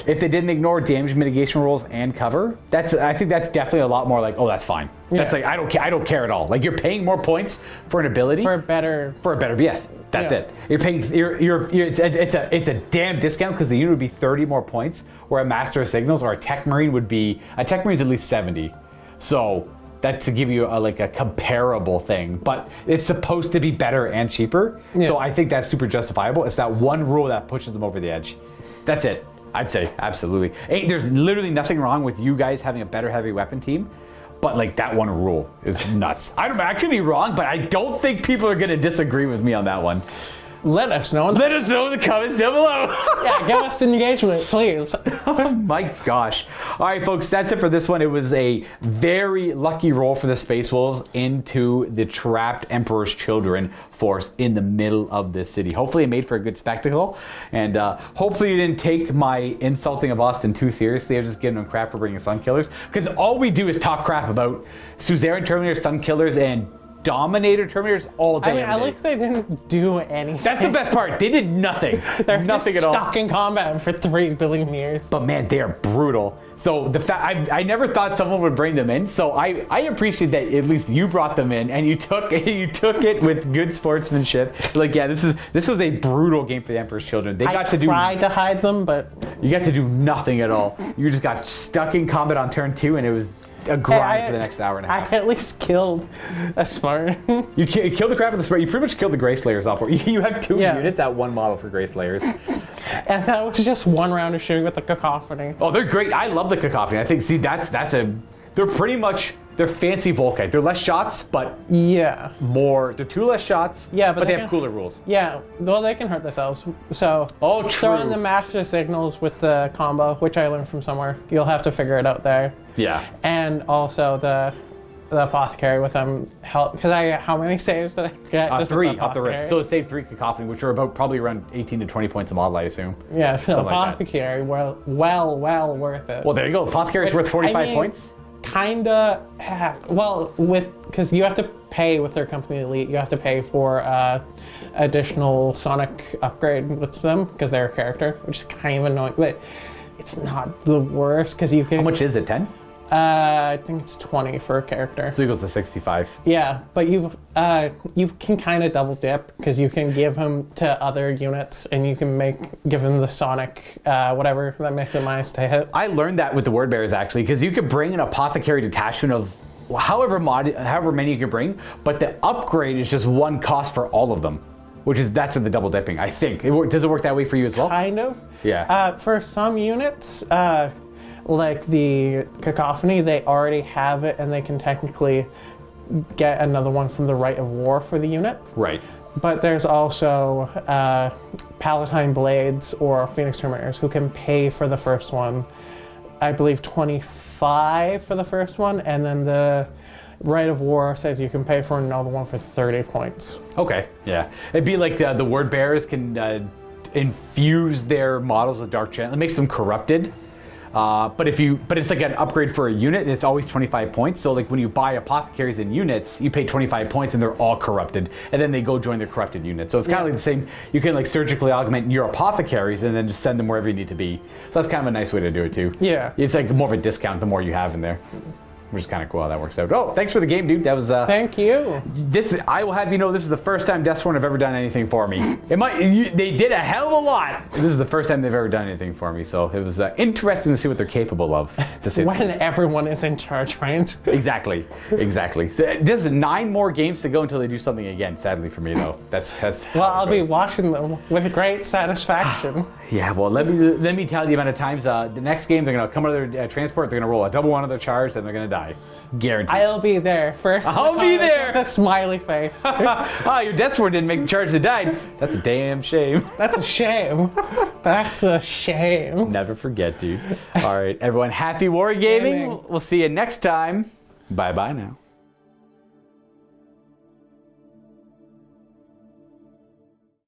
Speaker 1: If they didn't ignore damage mitigation rules and cover, I think that's definitely a lot more like, oh, that's fine. That's like, I don't care at all. Like, you're paying more points for an ability
Speaker 4: For a better
Speaker 1: BS. That's it. You're paying. It's a damn discount because the unit would be 30 more points, where a Master of Signals or a Tech Marine would be at least 70. So that's to give you a comparable thing, but it's supposed to be better and cheaper. So I think that's super justifiable. It's that one rule that pushes them over the edge. That's it. I'd say absolutely. There's literally nothing wrong with you guys having a better heavy weapon team, but like that one rule is nuts. I could be wrong, but I don't think people are going to disagree with me on that one.
Speaker 4: Let us know.
Speaker 1: Let us know in the comments down below.
Speaker 4: Yeah, give us engagement, please.
Speaker 1: Oh my gosh. All right, folks, that's it for this one. It was a very lucky roll for the Space Wolves into the trapped Emperor's Children force in the middle of this city. Hopefully it made for a good spectacle, and hopefully you didn't take my insulting of Austin too seriously. I was just giving them crap for bringing Sunkillers, because all we do is talk crap about Suzerain Terminators, Sunkillers, and Dominator Terminators all day.
Speaker 4: I mean, at least they didn't do anything.
Speaker 1: That's the best part. They did nothing.
Speaker 4: They're
Speaker 1: nothing
Speaker 4: just
Speaker 1: at all.
Speaker 4: stuck in combat for 3 billion years.
Speaker 1: But man, they are brutal. So the fact I never thought someone would bring them in. So I appreciate that at least you brought them in and you took it with good sportsmanship. Like, yeah, this was a brutal game for the Emperor's Children. They got to
Speaker 4: tried to hide them, but
Speaker 1: you got to do nothing at all. You just got stuck in combat on turn 2, and it was a grind for the next hour and a half.
Speaker 4: I at least killed a Spartan.
Speaker 1: You killed the crap of the Spartan. You pretty much killed the Grey Slayers off. You had 2 units at 1 model for Grey Slayers.
Speaker 4: And that was just 1 round of shooting with the Cacophony.
Speaker 1: Oh, they're great. I love the Cacophony. I think, they're pretty much, they're fancy Volkite. They're less shots, but
Speaker 4: yeah,
Speaker 1: they're 2 less shots, but they have cooler rules.
Speaker 4: Yeah, well, they can hurt themselves. So throw in the Master Signals with the combo, which I learned from somewhere. You'll have to figure it out there.
Speaker 1: Yeah.
Speaker 4: And also the Apothecary with them help, because how many saves did I get? Just
Speaker 1: 3 off the rip. So it saved 3 Cacophony, which are probably around 18 to 20 points a model, I assume.
Speaker 4: Yeah, so
Speaker 1: Apothecary,
Speaker 4: well worth it.
Speaker 1: Well, there you go. Apothecary's worth 45 points.
Speaker 4: Kinda, well, because you have to pay with their company elite, you have to pay for additional Sonic upgrade with them because they're a character, which is kind of annoying, but it's not the worst because you can.
Speaker 1: How much is it? 10?
Speaker 4: I think it's 20 for a character.
Speaker 1: So it goes to 65.
Speaker 4: Yeah, but you can kind of double dip because you can give them to other units and you can give them the Sonic whatever that makes them nice to hit.
Speaker 1: I learned that with the Word Bearers actually, because you could bring an Apothecary detachment of however many you can bring, but the upgrade is just 1 cost for all of them. That's in the double dipping, I think. Does it work that way for you as well?
Speaker 4: Kind of.
Speaker 1: Yeah.
Speaker 4: For some units, like the Cacophony, they already have it and they can technically get another one from the Rite of War for the unit.
Speaker 1: Right.
Speaker 4: But there's also Palatine Blades or Phoenix Terminators who can pay for the first one. I believe 25 for the first one, and then the Rite of War says you can pay for another one for 30 points. Okay, yeah. It'd be like the Word Bearers can infuse their models with Dark Channel. It makes them corrupted.
Speaker 1: But it's like an upgrade for a unit. It's always 25 points. So like when you buy apothecaries in units, you pay 25 points and they're all corrupted, and then they go join their corrupted unit. So it's kind of like the same. You can like surgically augment your apothecaries and then just send them wherever you need to be. So that's kind of a nice way to do it too.
Speaker 4: Yeah.
Speaker 1: It's like more of a discount the more you have in there. Which is kind of cool how that works out. Oh, thanks for the game, dude. That was
Speaker 4: Thank you.
Speaker 1: I will have you know, this is the first time Deathsworn have ever done anything for me. They did a hell of a lot. This is the first time they've ever done anything for me, so it was interesting to see what they're capable of. To say
Speaker 4: When everyone is in charge, right?
Speaker 1: Exactly. So there's 9 more games to go until they do something again. Sadly for me, though. That's
Speaker 4: Well, I'll be watching them with great satisfaction.
Speaker 1: Yeah, well, let me tell you the amount of times the next game they're gonna come out of their transport, they're gonna roll a double one of their charge, and they're gonna die. Guaranteed.
Speaker 4: I'll be there first.
Speaker 1: I'll be there.
Speaker 4: With a smiley face.
Speaker 1: Your Deathsworn didn't make the charge that died. That's a damn shame.
Speaker 4: That's a shame. That's a shame.
Speaker 1: Never forget, dude. All right, everyone, happy wargaming. We'll see you next time. Bye-bye now.